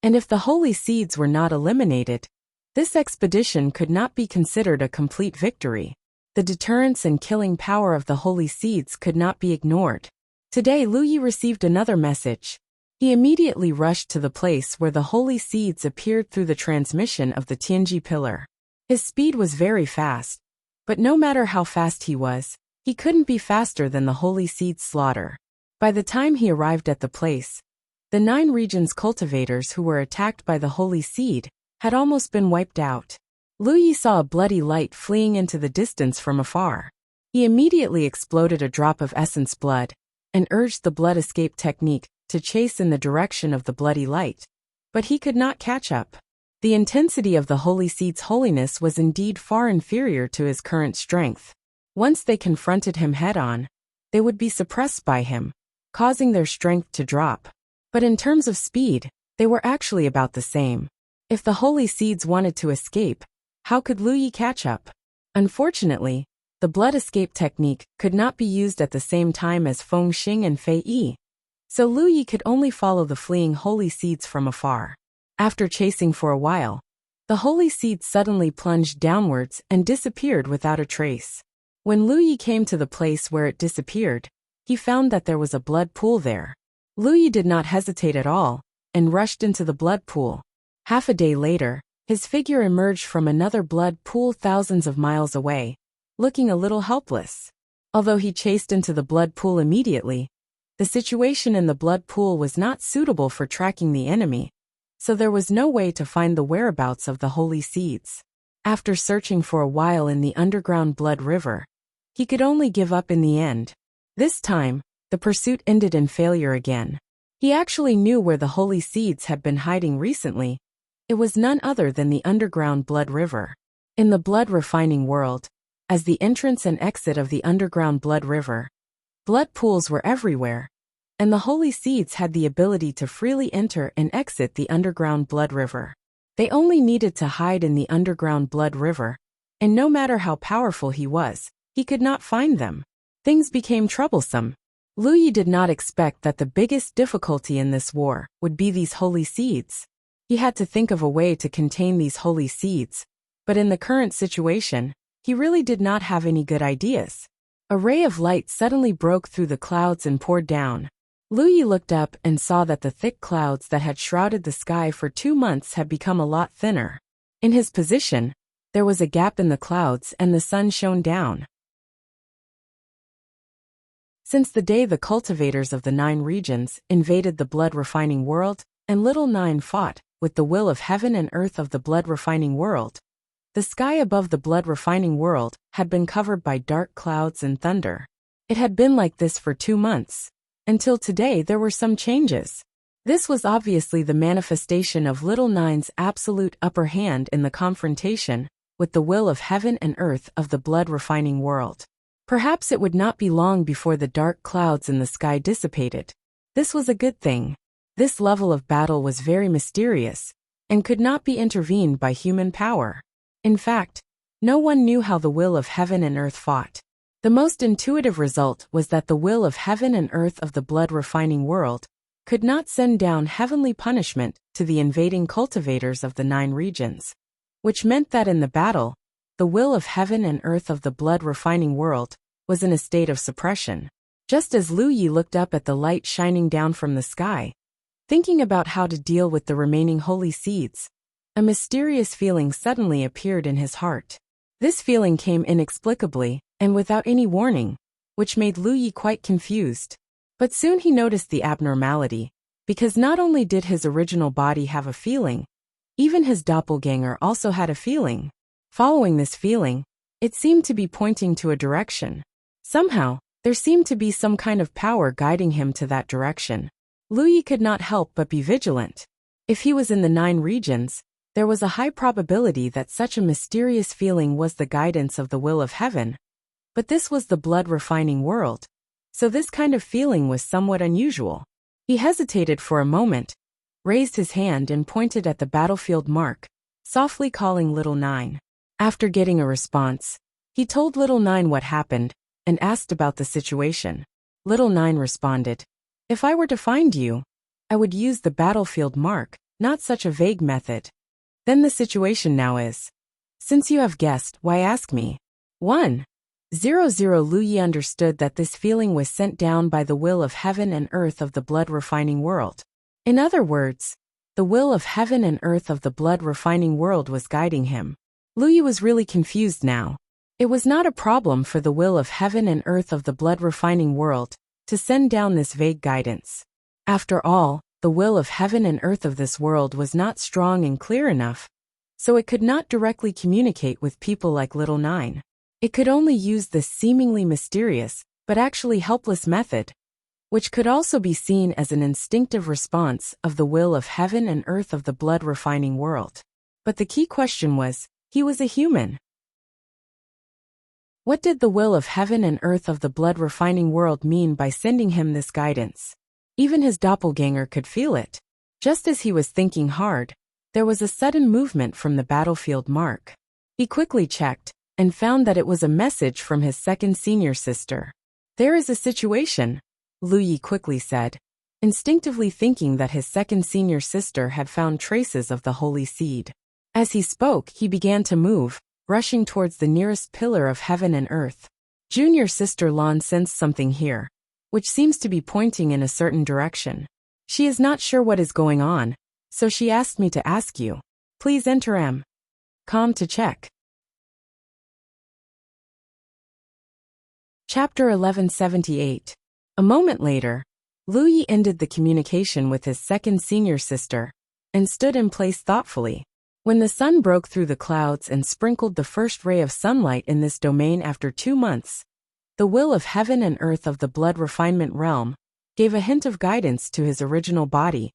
And if the holy seeds were not eliminated, this expedition could not be considered a complete victory. The deterrence and killing power of the holy seeds could not be ignored. Today Lu Yi received another message. He immediately rushed to the place where the holy seeds appeared through the transmission of the Tianji pillar. His speed was very fast, but no matter how fast he was, he couldn't be faster than the holy seed's slaughter. By the time he arrived at the place, the 9 regions cultivators who were attacked by the holy seed had almost been wiped out. Lu Yi saw a bloody light fleeing into the distance from afar. He immediately exploded a drop of essence blood and urged the blood escape technique to chase in the direction of the bloody light, but he could not catch up. The intensity of the holy seed's holiness was indeed far inferior to his current strength. Once they confronted him head-on, they would be suppressed by him, causing their strength to drop. But in terms of speed, they were actually about the same. If the holy seeds wanted to escape, how could Lu Yi catch up? Unfortunately, the blood escape technique could not be used at the same time as Feng Xing and Fei Yi, so Lu Yi could only follow the fleeing holy seeds from afar. After chasing for a while, the holy seed suddenly plunged downwards and disappeared without a trace. When Lu Yi came to the place where it disappeared, he found that there was a blood pool there. Lu Yi did not hesitate at all, and rushed into the blood pool. Half a day later, his figure emerged from another blood pool thousands of miles away, looking a little helpless. Although he chased into the blood pool immediately, The situation in the blood pool was not suitable for tracking the enemy, so there was no way to find the whereabouts of the holy seeds. After searching for a while in the underground blood river, he could only give up in the end. This time, the pursuit ended in failure again. He actually knew where the holy seeds had been hiding recently. It was none other than the underground blood river. In the blood refining world, as the entrance and exit of the underground blood river, blood pools were everywhere, and the holy seeds had the ability to freely enter and exit the underground blood river. They only needed to hide in the underground blood river, and no matter how powerful he was, he could not find them. Things became troublesome. Lu Yi did not expect that the biggest difficulty in this war would be these holy seeds. He had to think of a way to contain these holy seeds, but in the current situation, he really did not have any good ideas. A ray of light suddenly broke through the clouds and poured down. Lu Yi looked up and saw that the thick clouds that had shrouded the sky for 2 months had become a lot thinner. In his position, there was a gap in the clouds and the sun shone down. Since the day the cultivators of the 9 regions invaded the blood refining world, and Little Nine fought with the will of heaven and earth of the blood refining world, the sky above the blood refining world had been covered by dark clouds and thunder. It had been like this for 2 months. Until today there were some changes. This was obviously the manifestation of Little Nine's absolute upper hand in the confrontation with the will of heaven and earth of the blood refining world. Perhaps it would not be long before the dark clouds in the sky dissipated. This was a good thing. This level of battle was very mysterious, and could not be intervened by human power. In fact, no one knew how the will of heaven and earth fought. The most intuitive result was that the will of heaven and earth of the blood refining world could not send down heavenly punishment to the invading cultivators of the 9 regions, which meant that in the battle, the will of heaven and earth of the blood refining world was in a state of suppression. Just as Lu Yi looked up at the light shining down from the sky, thinking about how to deal with the remaining holy seeds, a mysterious feeling suddenly appeared in his heart. This feeling came inexplicably and without any warning, which made Lu Yi quite confused. But soon he noticed the abnormality, because not only did his original body have a feeling, even his doppelganger also had a feeling. Following this feeling, it seemed to be pointing to a direction. Somehow, there seemed to be some kind of power guiding him to that direction. Lu Yi could not help but be vigilant. If he was in the 9 regions, there was a high probability that such a mysterious feeling was the guidance of the will of heaven. But this was the blood refining world, so this kind of feeling was somewhat unusual. He hesitated for a moment, raised his hand and pointed at the battlefield mark, softly calling Little Nine. After getting a response, he told Little Nine what happened and asked about the situation. Little Nine responded, "If I were to find you, I would use the battlefield mark, not such a vague method." Then the situation now is, since you have guessed, why ask me? 1. 00 Lu Yi understood that this feeling was sent down by the will of heaven and earth of the blood refining world. In other words, the will of heaven and earth of the blood refining world was guiding him. Lu Yi was really confused now. It was not a problem for the will of heaven and earth of the blood refining world to send down this vague guidance. After all, the will of heaven and earth of this world was not strong and clear enough, so it could not directly communicate with people like Little Nine. It could only use this seemingly mysterious, but actually helpless method, which could also be seen as an instinctive response of the will of heaven and earth of the blood refining world. But the key question was, he was a human. What did the will of heaven and earth of the blood refining world mean by sending him this guidance? Even his doppelganger could feel it. Just as he was thinking hard, there was a sudden movement from the battlefield mark. He quickly checked, and found that it was a message from his second senior sister. "There is a situation," Lu Yi quickly said, instinctively thinking that his second senior sister had found traces of the holy seed. As he spoke, he began to move, rushing towards the nearest pillar of heaven and earth. Junior sister Lan sensed something here, which seems to be pointing in a certain direction. She is not sure what is going on, so she asked me to ask you. Please enter com to check. Chapter 1178. A moment later, Lu Yi ended the communication with his second senior sister and stood in place thoughtfully. When the sun broke through the clouds and sprinkled the first ray of sunlight in this domain after 2 months, the will of heaven and earth of the blood refinement realm gave a hint of guidance to his original body,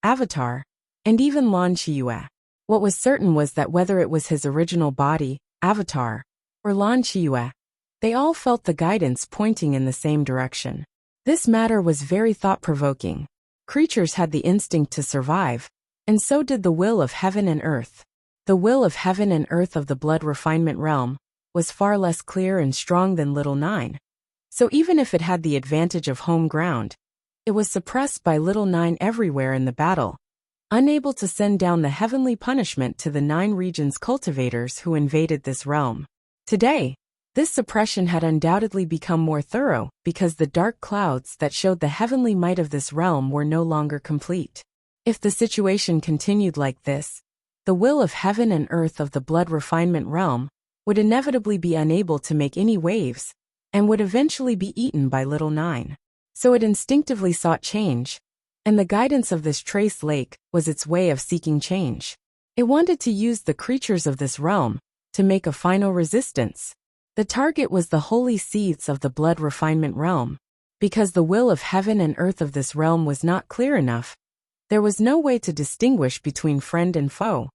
avatar, and even Lan Qiyue. What was certain was that whether it was his original body, avatar, or Lan Qiyue, they all felt the guidance pointing in the same direction. This matter was very thought-provoking. Creatures had the instinct to survive, and so did the will of heaven and earth. The will of heaven and earth of the blood refinement realm was far less clear and strong than Little Nine. So even if it had the advantage of home ground, it was suppressed by Little Nine everywhere in the battle, unable to send down the heavenly punishment to the 9 regions cultivators who invaded this realm. Today, this suppression had undoubtedly become more thorough because the dark clouds that showed the heavenly might of this realm were no longer complete. If the situation continued like this, the will of heaven and earth of the blood refinement realm would inevitably be unable to make any waves and would eventually be eaten by Little Nine. So it instinctively sought change, and the guidance of this trace lake was its way of seeking change. It wanted to use the creatures of this realm to make a final resistance. The target was the holy seeds of the blood refinement realm. Because the will of heaven and earth of this realm was not clear enough, there was no way to distinguish between friend and foe,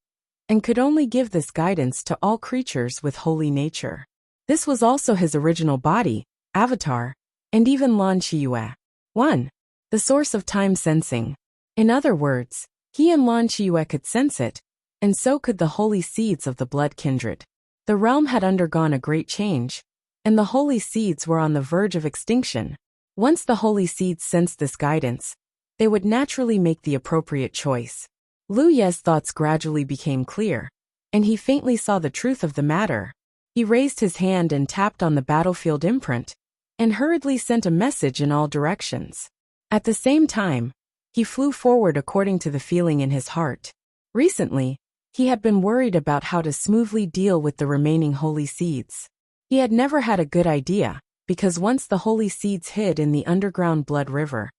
and could only give this guidance to all creatures with holy nature. This was also his original body, avatar, and even Lan Qiyue. 1. The source of time sensing. In other words, he and Lan Qiyue could sense it, and so could the holy seeds of the blood kindred. The realm had undergone a great change, and the holy seeds were on the verge of extinction. Once the holy seeds sensed this guidance, they would naturally make the appropriate choice. Lu Ye's thoughts gradually became clear, and he faintly saw the truth of the matter. He raised his hand and tapped on the battlefield imprint, and hurriedly sent a message in all directions. At the same time, he flew forward according to the feeling in his heart. Recently, he had been worried about how to smoothly deal with the remaining holy seeds. He had never had a good idea, because once the holy seeds hid in the underground blood river,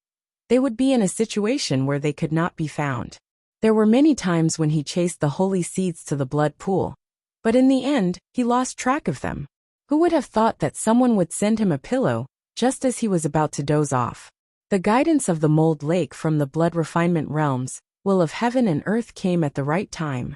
they would be in a situation where they could not be found. There were many times when he chased the holy seeds to the blood pool, but in the end, he lost track of them. Who would have thought that someone would send him a pillow just as he was about to doze off? The guidance of the mold lake from the blood refinement realms, will of heaven and earth, came at the right time.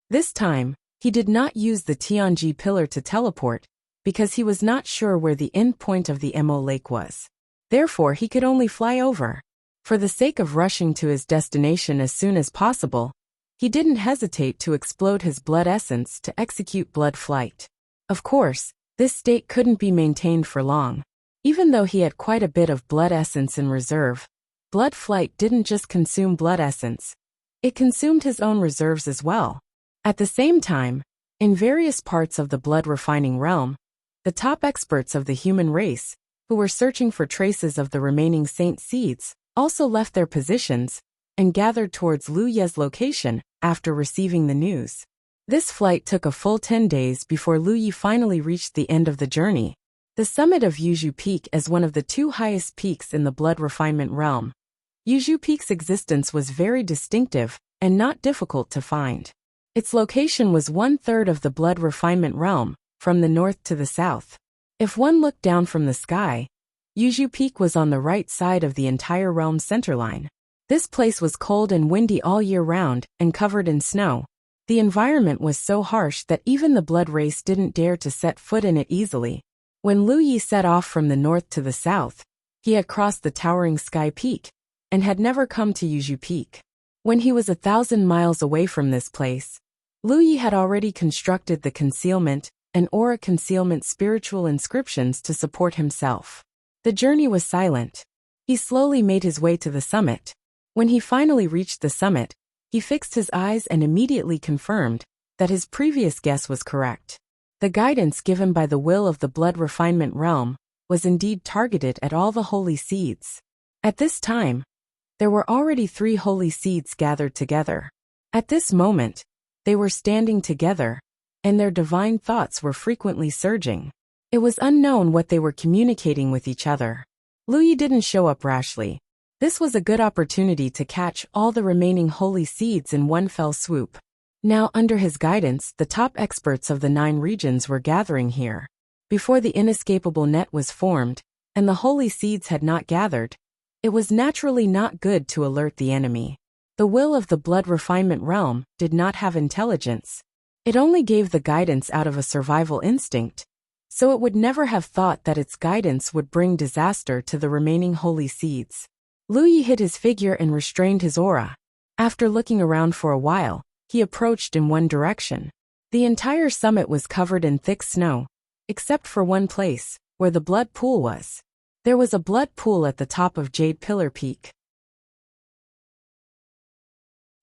This time, he did not use the Tianji pillar to teleport, because he was not sure where the end point of the Mo lake was. Therefore he could only fly over. For the sake of rushing to his destination as soon as possible, he didn't hesitate to explode his blood essence to execute blood flight. Of course, this state couldn't be maintained for long. Even though he had quite a bit of blood essence in reserve, blood flight didn't just consume blood essence. It consumed his own reserves as well. At the same time, in various parts of the blood refining realm, the top experts of the human race, who were searching for traces of the remaining saint seeds, also left their positions and gathered towards Lu Ye's location after receiving the news. This flight took a full 10 days before Lu Yi finally reached the end of the journey, the summit of Yuzhu Peak as one of the 2 highest peaks in the blood refinement realm. Yuzhu Peak's existence was very distinctive and not difficult to find. Its location was 1/3 of the blood refinement realm, from the north to the south. If one looked down from the sky, Yuzhu Peak was on the right side of the entire realm's centerline. This place was cold and windy all year round and covered in snow. The environment was so harsh that even the blood race didn't dare to set foot in it easily. When Lu Yi set off from the north to the south, he had crossed the towering sky peak and had never come to Yuzhu Peak. When he was 1,000 miles away from this place, Lu Yi had already constructed the concealment and aura concealment spiritual inscriptions to support himself. The journey was silent. He slowly made his way to the summit. When he finally reached the summit, he fixed his eyes and immediately confirmed that his previous guess was correct. The guidance given by the will of the blood refinement realm was indeed targeted at all the holy seeds. At this time, there were already 3 holy seeds gathered together. At this moment, they were standing together, and their divine thoughts were frequently surging. It was unknown what they were communicating with each other. Lu Yi didn't show up rashly. This was a good opportunity to catch all the remaining holy seeds in one fell swoop. Now, under his guidance, the top experts of the 9 regions were gathering here. Before the inescapable net was formed, and the holy seeds had not gathered, it was naturally not good to alert the enemy. The will of the blood refinement realm did not have intelligence. It only gave the guidance out of a survival instinct, so it would never have thought that its guidance would bring disaster to the remaining holy seeds. Lu Yi hid his figure and restrained his aura. After looking around for a while, he approached in one direction. The entire summit was covered in thick snow, except for one place, where the blood pool was. There was a blood pool at the top of Jade Pillar Peak.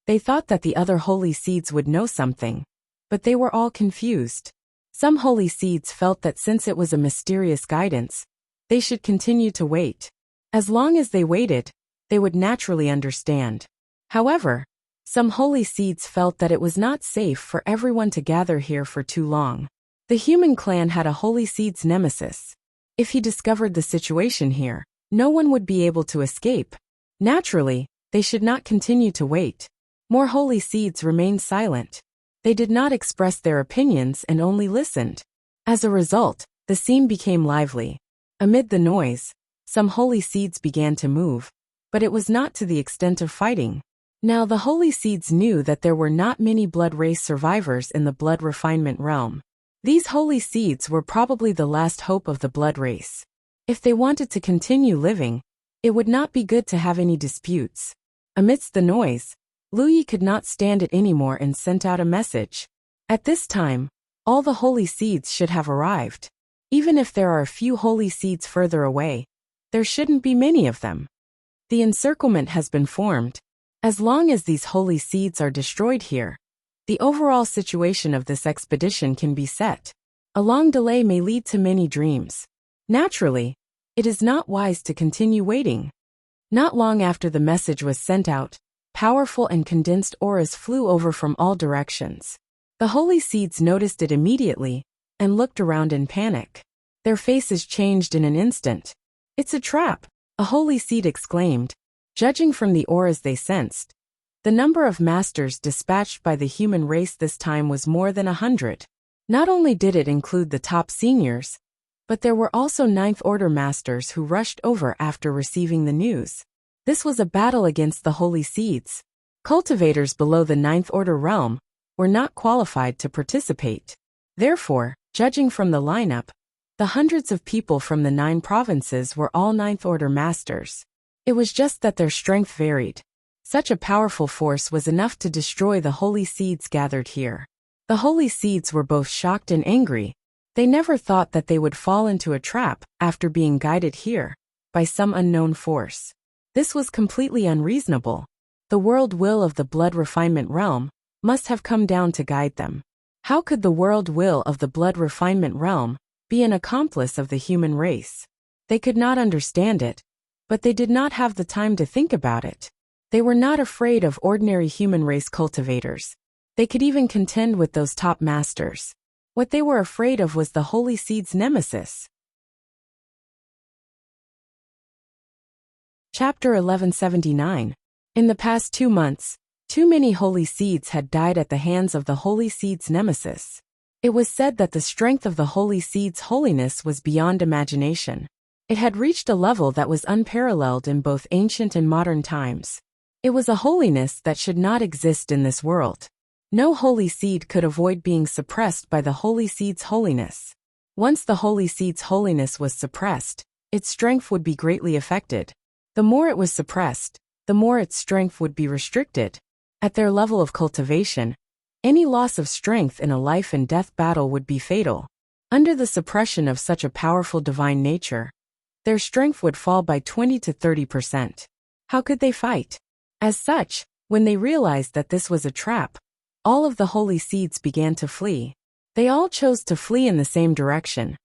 They thought that the other holy seeds would know something, but they were all confused. Some holy seeds felt that since it was a mysterious guidance, they should continue to wait. As long as they waited, they would naturally understand. However, some holy seeds felt that it was not safe for everyone to gather here for too long. The human clan had a holy seed's nemesis. If he discovered the situation here, no one would be able to escape. Naturally, they should not continue to wait. More holy seeds remained silent. They did not express their opinions and only listened. As a result, the scene became lively. Amid the noise, some holy seeds began to move, but it was not to the extent of fighting. Now the holy seeds knew that there were not many blood race survivors in the blood refinement realm. These holy seeds were probably the last hope of the blood race. If they wanted to continue living, it would not be good to have any disputes. Amidst the noise, Lu Yi could not stand it anymore and sent out a message. At this time, all the holy seeds should have arrived. Even if there are a few holy seeds further away, there shouldn't be many of them. The encirclement has been formed. As long as these holy seeds are destroyed here, the overall situation of this expedition can be set. A long delay may lead to many dreams. Naturally, it is not wise to continue waiting. Not long after the message was sent out, powerful and condensed auras flew over from all directions. The holy seeds noticed it immediately and looked around in panic. Their faces changed in an instant. "It's a trap," a holy seed exclaimed. Judging from the auras they sensed, the number of masters dispatched by the human race this time was more than 100. Not only did it include the top seniors, but there were also Ninth Order masters who rushed over after receiving the news. This was a battle against the holy seeds. Cultivators below the Ninth Order realm were not qualified to participate. Therefore, judging from the lineup, the hundreds of people from the 9 provinces were all Ninth Order masters. It was just that their strength varied. Such a powerful force was enough to destroy the holy seeds gathered here. The holy seeds were both shocked and angry. They never thought that they would fall into a trap after being guided here by some unknown force. This was completely unreasonable. The world will of the blood refinement realm must have come down to guide them. How could the world will of the blood refinement realm be an accomplice of the human race? They could not understand it, but they did not have the time to think about it. They were not afraid of ordinary human race cultivators. They could even contend with those top masters. What they were afraid of was the holy seed's nemesis. Chapter 1179. In the past 2 months, too many holy seeds had died at the hands of the holy seed's nemesis. It was said that the strength of the holy seed's holiness was beyond imagination. It had reached a level that was unparalleled in both ancient and modern times. It was a holiness that should not exist in this world. No holy seed could avoid being suppressed by the holy seed's holiness. Once the holy seed's holiness was suppressed, its strength would be greatly affected. The more it was suppressed, the more its strength would be restricted. At their level of cultivation, any loss of strength in a life and death battle would be fatal. Under the suppression of such a powerful divine nature, their strength would fall by 20 to 30%. How could they fight? As such, when they realized that this was a trap, all of the holy seeds began to flee. They all chose to flee in the same direction,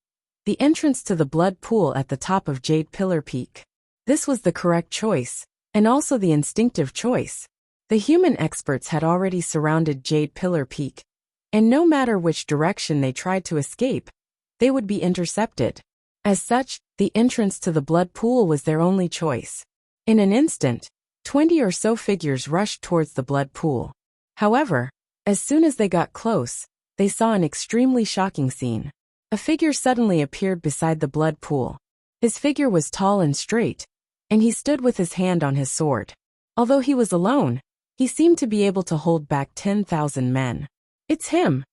the entrance to the blood pool at the top of Jade Pillar Peak. This was the correct choice, and also the instinctive choice. The human experts had already surrounded Jade Pillar Peak, and no matter which direction they tried to escape, they would be intercepted. As such, the entrance to the blood pool was their only choice. In an instant, 20 or so figures rushed towards the blood pool. However, as soon as they got close, they saw an extremely shocking scene. A figure suddenly appeared beside the blood pool. His figure was tall and straight, and he stood with his hand on his sword. Although he was alone, he seemed to be able to hold back 10,000 men. "It's him!"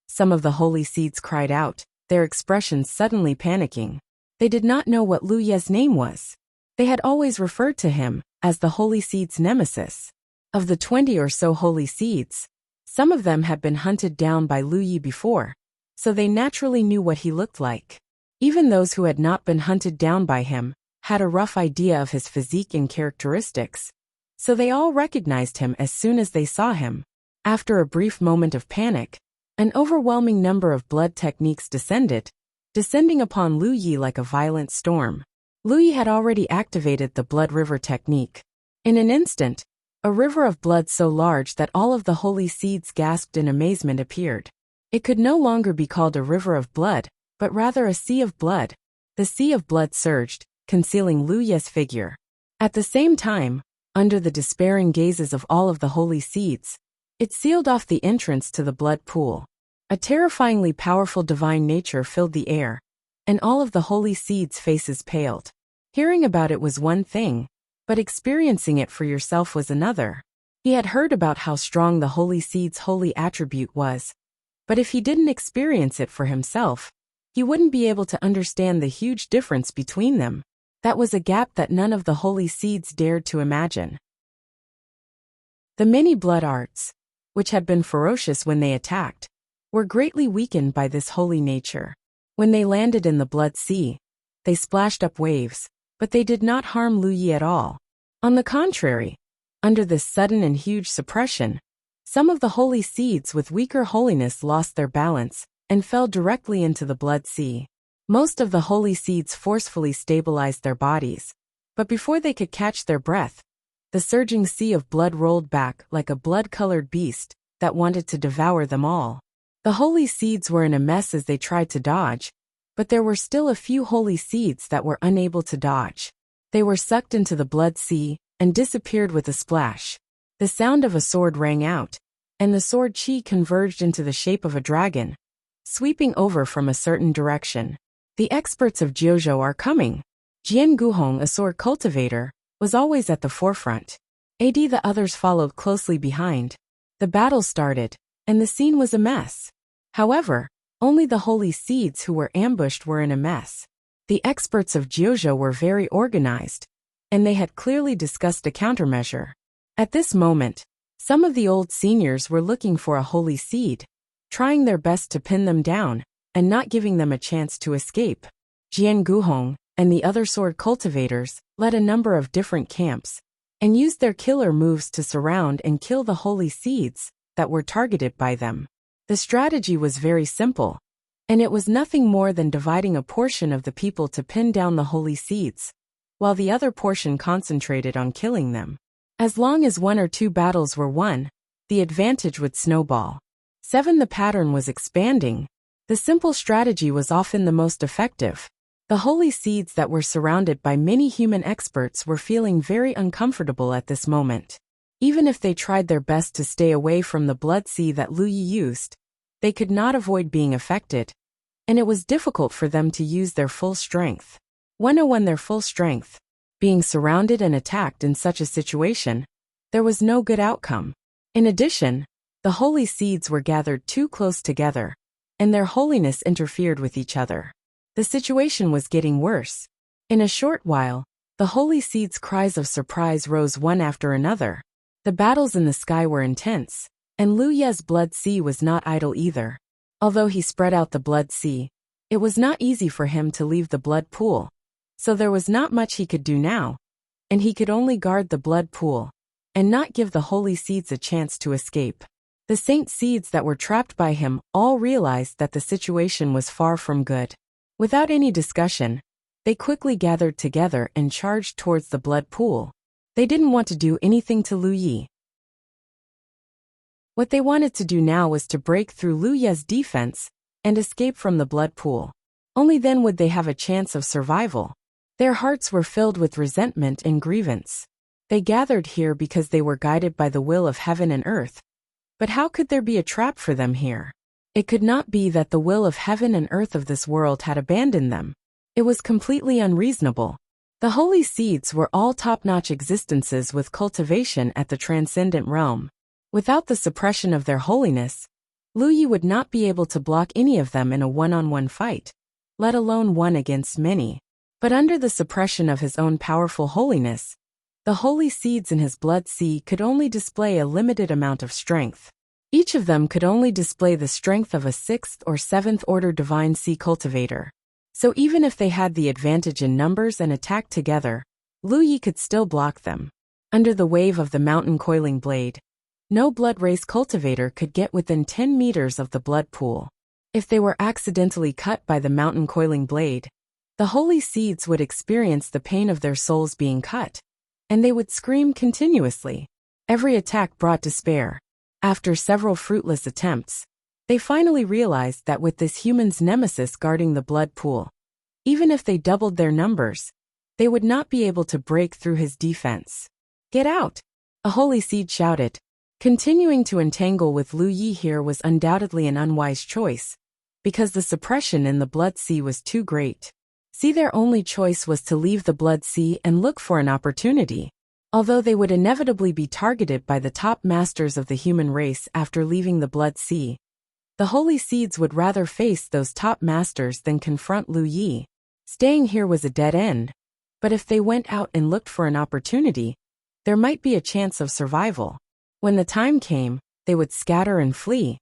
Some of the holy seeds cried out, their expressions suddenly panicking. They did not know what Lu Ye's name was. They had always referred to him as the holy seeds' nemesis. Of the 20 or so holy seeds, some of them had been hunted down by Lu Yi before, so they naturally knew what he looked like. Even those who had not been hunted down by him had a rough idea of his physique and characteristics, so they all recognized him as soon as they saw him. After a brief moment of panic, an overwhelming number of blood techniques descending upon Lu Yi like a violent storm. Lu Yi had already activated the blood river technique. In an instant, a river of blood so large that all of the holy seeds gasped in amazement appeared. It could no longer be called a river of blood, but rather a sea of blood. The sea of blood surged, concealing Lu Ye's figure. At the same time, under the despairing gazes of all of the holy seeds, it sealed off the entrance to the blood pool. A terrifyingly powerful divine nature filled the air, and all of the holy seeds' faces paled. Hearing about it was one thing, but experiencing it for yourself was another. He had heard about how strong the holy seeds' holy attribute was, but if he didn't experience it for himself, he wouldn't be able to understand the huge difference between them. That was a gap that none of the holy seeds dared to imagine. The many blood arts, which had been ferocious when they attacked, were greatly weakened by this holy nature. When they landed in the blood sea, they splashed up waves, but they did not harm Lu Yi at all. On the contrary, under this sudden and huge suppression, some of the holy seeds with weaker holiness lost their balance and fell directly into the blood sea. Most of the holy seeds forcefully stabilized their bodies, but before they could catch their breath, the surging sea of blood rolled back like a blood-colored beast that wanted to devour them all. The holy seeds were in a mess as they tried to dodge, but there were still a few holy seeds that were unable to dodge. They were sucked into the blood sea and disappeared with a splash. The sound of a sword rang out, and the sword chi converged into the shape of a dragon, sweeping over from a certain direction. The experts of Jiuzhou are coming. Jian Guhong, a sword cultivator, was always at the forefront. The others followed closely behind. The battle started, and the scene was a mess. However, only the holy seeds who were ambushed were in a mess. The experts of Jiuzhou were very organized, and they had clearly discussed a countermeasure. At this moment, some of the old seniors were looking for a holy seed, trying their best to pin them down, and not giving them a chance to escape. Jian Guhong and the other sword cultivators led a number of different camps, and used their killer moves to surround and kill the holy seeds that were targeted by them. The strategy was very simple, and it was nothing more than dividing a portion of the people to pin down the holy seeds, while the other portion concentrated on killing them. As long as 1 or 2 battles were won, the advantage would snowball. 7. The pattern was expanding. The simple strategy was often the most effective. The holy seeds that were surrounded by many human experts were feeling very uncomfortable at this moment. Even if they tried their best to stay away from the blood sea that Lu Yi used, they could not avoid being affected, and it was difficult for them to use their full strength. 101. Their full strength. Being surrounded and attacked in such a situation, there was no good outcome. In addition, the holy seeds were gathered too close together, and their holiness interfered with each other. The situation was getting worse. In a short while, the holy seeds' cries of surprise rose one after another. The battles in the sky were intense, and Lu Ye's blood sea was not idle either. Although he spread out the blood sea, it was not easy for him to leave the blood pool, so there was not much he could do now, and he could only guard the blood pool, and not give the holy seeds a chance to escape. The saint seeds that were trapped by him all realized that the situation was far from good. Without any discussion, they quickly gathered together and charged towards the blood pool. They didn't want to do anything to Lu Yi. What they wanted to do now was to break through Lu Ye's defense and escape from the blood pool. Only then would they have a chance of survival. Their hearts were filled with resentment and grievance. They gathered here because they were guided by the will of heaven and earth. But how could there be a trap for them here? It could not be that the will of heaven and earth of this world had abandoned them. It was completely unreasonable. The holy seeds were all top-notch existences with cultivation at the transcendent realm. Without the suppression of their holiness, Lu Yi would not be able to block any of them in a one-on-one fight, let alone one against many. But under the suppression of his own powerful holiness, the holy seeds in his blood sea could only display a limited amount of strength. Each of them could only display the strength of a 6th or 7th order divine sea cultivator. So even if they had the advantage in numbers and attacked together, Lu Yi could still block them. Under the wave of the mountain coiling blade, no blood race cultivator could get within 10 meters of the blood pool. If they were accidentally cut by the mountain coiling blade, the holy seeds would experience the pain of their souls being cut, and they would scream continuously. Every attack brought despair. After several fruitless attempts, they finally realized that with this human's nemesis guarding the blood pool, even if they doubled their numbers, they would not be able to break through his defense. "Get out!" a holy seed shouted. Continuing to entangle with Lu Yi here was undoubtedly an unwise choice, because the suppression in the blood sea was too great. See, their only choice was to leave the blood sea and look for an opportunity. Although they would inevitably be targeted by the top masters of the human race after leaving the blood sea, the holy seeds would rather face those top masters than confront Lu Yi. Staying here was a dead end, but if they went out and looked for an opportunity, there might be a chance of survival. When the time came, they would scatter and flee,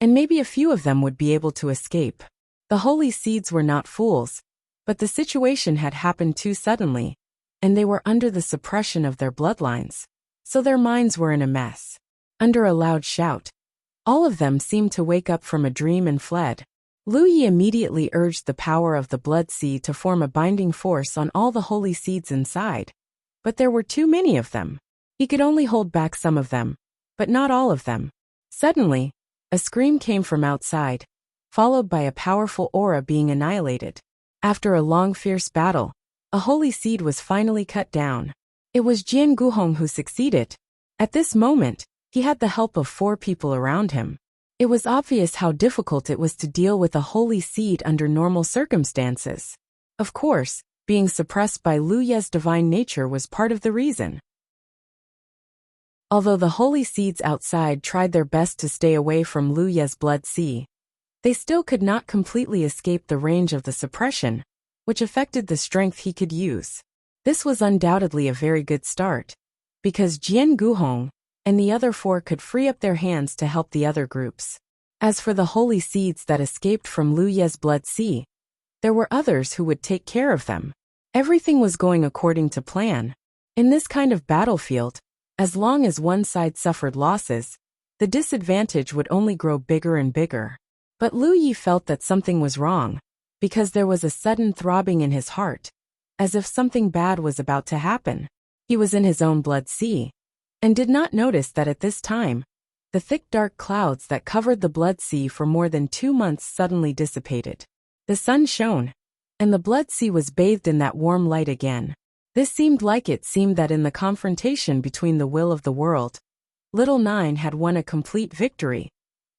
and maybe a few of them would be able to escape. The holy seeds were not fools, but the situation had happened too suddenly, and they were under the suppression of their bloodlines, so their minds were in a mess. Under a loud shout, all of them seemed to wake up from a dream and fled. Lu Yi immediately urged the power of the blood sea to form a binding force on all the holy seeds inside. But there were too many of them. He could only hold back some of them, but not all of them. Suddenly, a scream came from outside, followed by a powerful aura being annihilated. After a long fierce battle, a holy seed was finally cut down. It was Jian Guhong who succeeded. At this moment, he had the help of 4 people around him. It was obvious how difficult it was to deal with a holy seed under normal circumstances. Of course, being suppressed by Lu Ye's divine nature was part of the reason. Although the holy seeds outside tried their best to stay away from Lu Ye's blood sea, they still could not completely escape the range of the suppression, which affected the strength he could use. This was undoubtedly a very good start, because Jian Guhong and the other 4 could free up their hands to help the other groups. As for the holy seeds that escaped from Lu Ye's blood sea, there were others who would take care of them. Everything was going according to plan. In this kind of battlefield, as long as one side suffered losses, the disadvantage would only grow bigger and bigger. But Lu Yi felt that something was wrong, because there was a sudden throbbing in his heart, as if something bad was about to happen. He was in his own blood sea, and did not notice that at this time, the thick dark clouds that covered the blood sea for more than 2 months suddenly dissipated. The sun shone, and the blood sea was bathed in that warm light again. This seemed that in the confrontation between the will of the world, Little Nine had won a complete victory,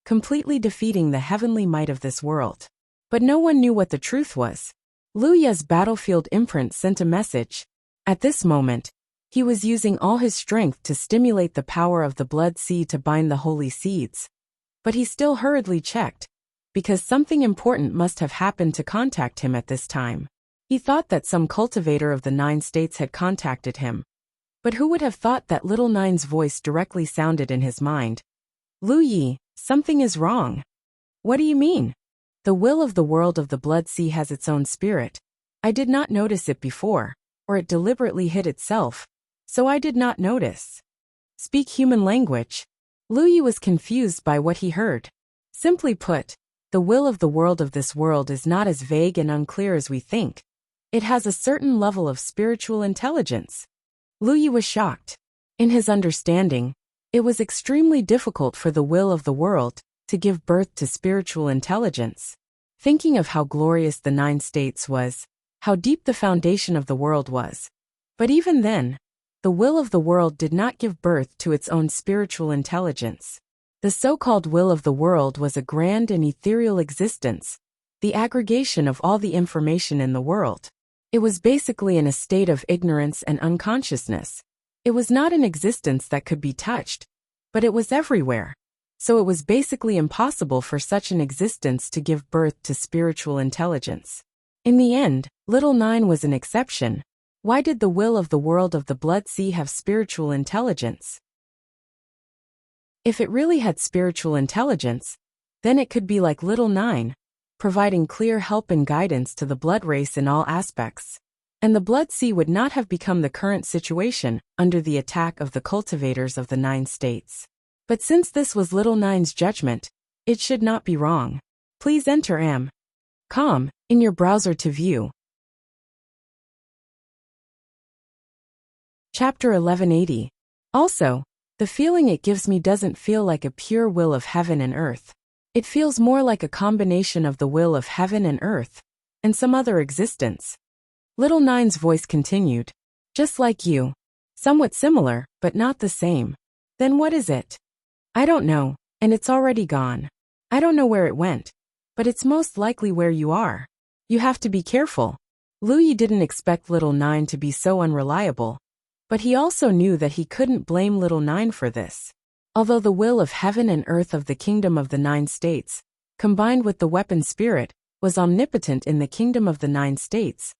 completely defeating the heavenly might of this world. But no one knew what the truth was. Lu Ye's battlefield imprint sent a message. At this moment, he was using all his strength to stimulate the power of the blood sea to bind the holy seeds. But he still hurriedly checked, because something important must have happened to contact him at this time. He thought that some cultivator of the 9 states had contacted him. But who would have thought that Little Nine's voice directly sounded in his mind? "Lu Yi, something is wrong." "What do you mean?" "The will of the world of the blood sea has its own spirit. I did not notice it before, or it deliberately hid itself, so I did not notice." Speak human language. Lu Yi was confused by what he heard. Simply put, the will of the world of this world is not as vague and unclear as we think. It has a certain level of spiritual intelligence. Lu Yi was shocked. In his understanding, it was extremely difficult for the will of the world to give birth to spiritual intelligence. thinking of how glorious the 9 states was, how deep the foundation of the world was. But even then, the will of the world did not give birth to its own spiritual intelligence. The so-called will of the world was a grand and ethereal existence, the aggregation of all the information in the world. It was basically in a state of ignorance and unconsciousness. It was not an existence that could be touched, but it was everywhere. So it was basically impossible for such an existence to give birth to spiritual intelligence. In the end, little 9 was an exception. Why did the will of the world of the Blood Sea have spiritual intelligence? If it really had spiritual intelligence, then it could be like little 9, providing clear help and guidance to the blood race in all aspects. And the Blood Sea would not have become the current situation under the attack of the cultivators of the 9 states. But since this was little 9's judgment, it should not be wrong. Please enter embark in your browser to view. Chapter 1180. Also, the feeling it gives me doesn't feel like a pure will of heaven and earth. It feels more like a combination of the will of heaven and earth, and some other existence. Little 9's voice continued. Just like you. Somewhat similar, but not the same. Then what is it? I don't know, and it's already gone. I don't know where it went, but it's most likely where you are. You have to be careful. Lu Yi didn't expect little 9 to be so unreliable, but he also knew that he couldn't blame little 9 for this. Although the will of heaven and earth of the kingdom of the 9 states, combined with the weapon spirit, was omnipotent in the kingdom of the 9 states,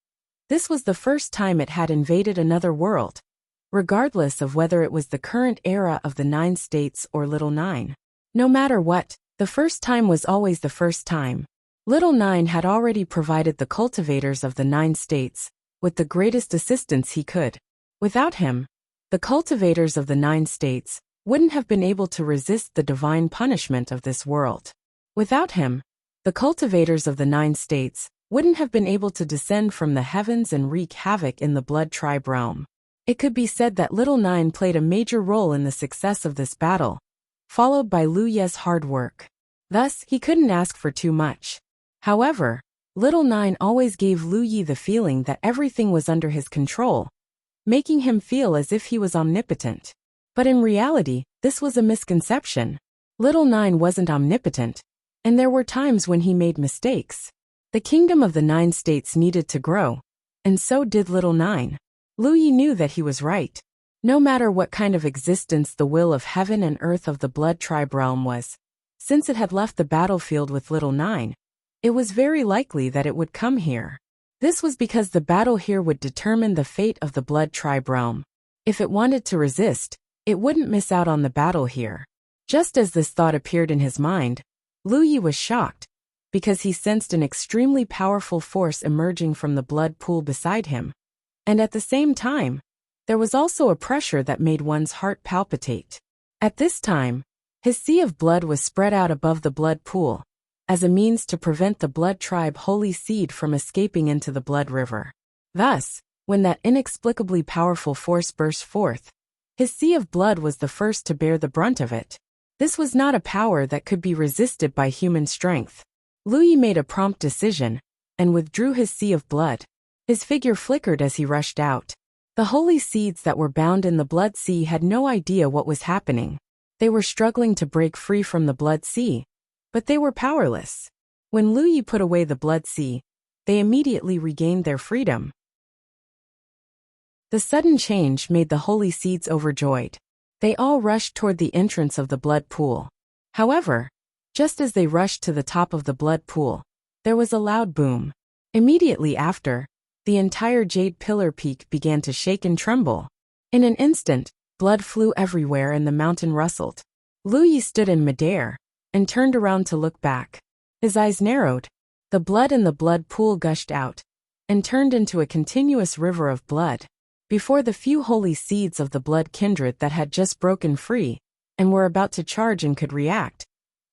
this was the first time it had invaded another world, regardless of whether it was the current era of the 9 states or little 9. No matter what, the first time was always the first time. Little 9 had already provided the cultivators of the 9 states with the greatest assistance he could. Without him, the cultivators of the 9 states wouldn't have been able to resist the divine punishment of this world. Without him, the cultivators of the 9 states wouldn't have been able to descend from the heavens and wreak havoc in the blood tribe realm. It could be said that little 9 played a major role in the success of this battle, followed by Lu Ye's hard work. Thus, he couldn't ask for too much. However, little 9 always gave Lu Yi the feeling that everything was under his control, making him feel as if he was omnipotent. But in reality, this was a misconception. Little 9 wasn't omnipotent, and there were times when he made mistakes. The kingdom of the 9 states needed to grow, and so did little 9. Lu Yi knew that he was right. No matter what kind of existence the will of heaven and earth of the blood tribe realm was, since it had left the battlefield with little 9, it was very likely that it would come here. This was because the battle here would determine the fate of the blood tribe realm. If it wanted to resist, it wouldn't miss out on the battle here. Just as this thought appeared in his mind, Lu Yi was shocked, because he sensed an extremely powerful force emerging from the blood pool beside him. And at the same time, there was also a pressure that made one's heart palpitate. At this time, his sea of blood was spread out above the blood pool, as a means to prevent the blood tribe holy seed from escaping into the blood river. Thus, when that inexplicably powerful force burst forth, his sea of blood was the first to bear the brunt of it. This was not a power that could be resisted by human strength. Lu Yi made a prompt decision, and withdrew his sea of blood. His figure flickered as he rushed out. The holy seeds that were bound in the blood sea had no idea what was happening. They were struggling to break free from the blood sea, but they were powerless. When Lu Yi put away the blood sea, they immediately regained their freedom. The sudden change made the holy seeds overjoyed. They all rushed toward the entrance of the blood pool. However, just as they rushed to the top of the blood pool, there was a loud boom. Immediately after, the entire jade pillar peak began to shake and tremble. In an instant, blood flew everywhere and the mountain rustled. Lu Yi stood in midair, and turned around to look back. His eyes narrowed. The blood in the blood pool gushed out, and turned into a continuous river of blood. Before the few holy seeds of the blood kindred that had just broken free, and were about to charge and could react,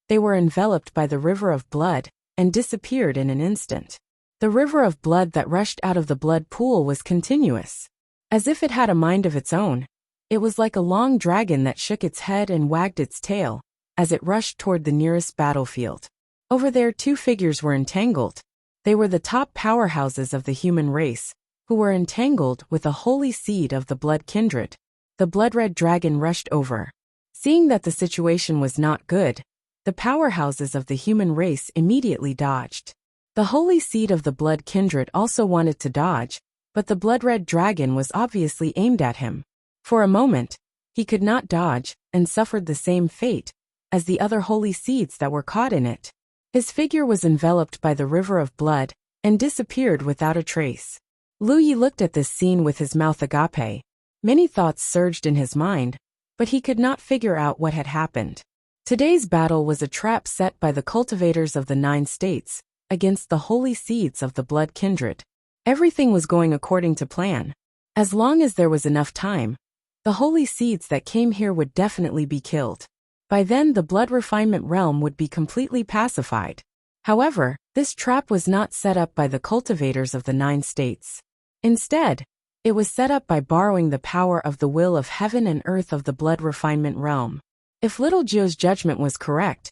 they were enveloped by the river of blood, and disappeared in an instant. The river of blood that rushed out of the blood pool was continuous. As if it had a mind of its own, it was like a long dragon that shook its head and wagged its tail, as it rushed toward the nearest battlefield. Over there, two figures were entangled. They were the top powerhouses of the human race, who were entangled with a holy seed of the blood kindred. The blood-red dragon rushed over. Seeing that the situation was not good, the powerhouses of the human race immediately dodged. The holy seed of the blood kindred also wanted to dodge, but the blood-red dragon was obviously aimed at him. For a moment, he could not dodge and suffered the same fate as the other holy seeds that were caught in it. His figure was enveloped by the river of blood and disappeared without a trace. Lu Yi looked at this scene with his mouth agape. Many thoughts surged in his mind, but he could not figure out what had happened. Today's battle was a trap set by the cultivators of the 9 states against the holy seeds of the blood kindred. Everything was going according to plan. As long as there was enough time, the holy seeds that came here would definitely be killed. By then the blood refinement realm would be completely pacified. However, this trap was not set up by the cultivators of the 9 states. Instead, it was set up by borrowing the power of the will of heaven and earth of the blood refinement realm. If Little Joe's judgment was correct,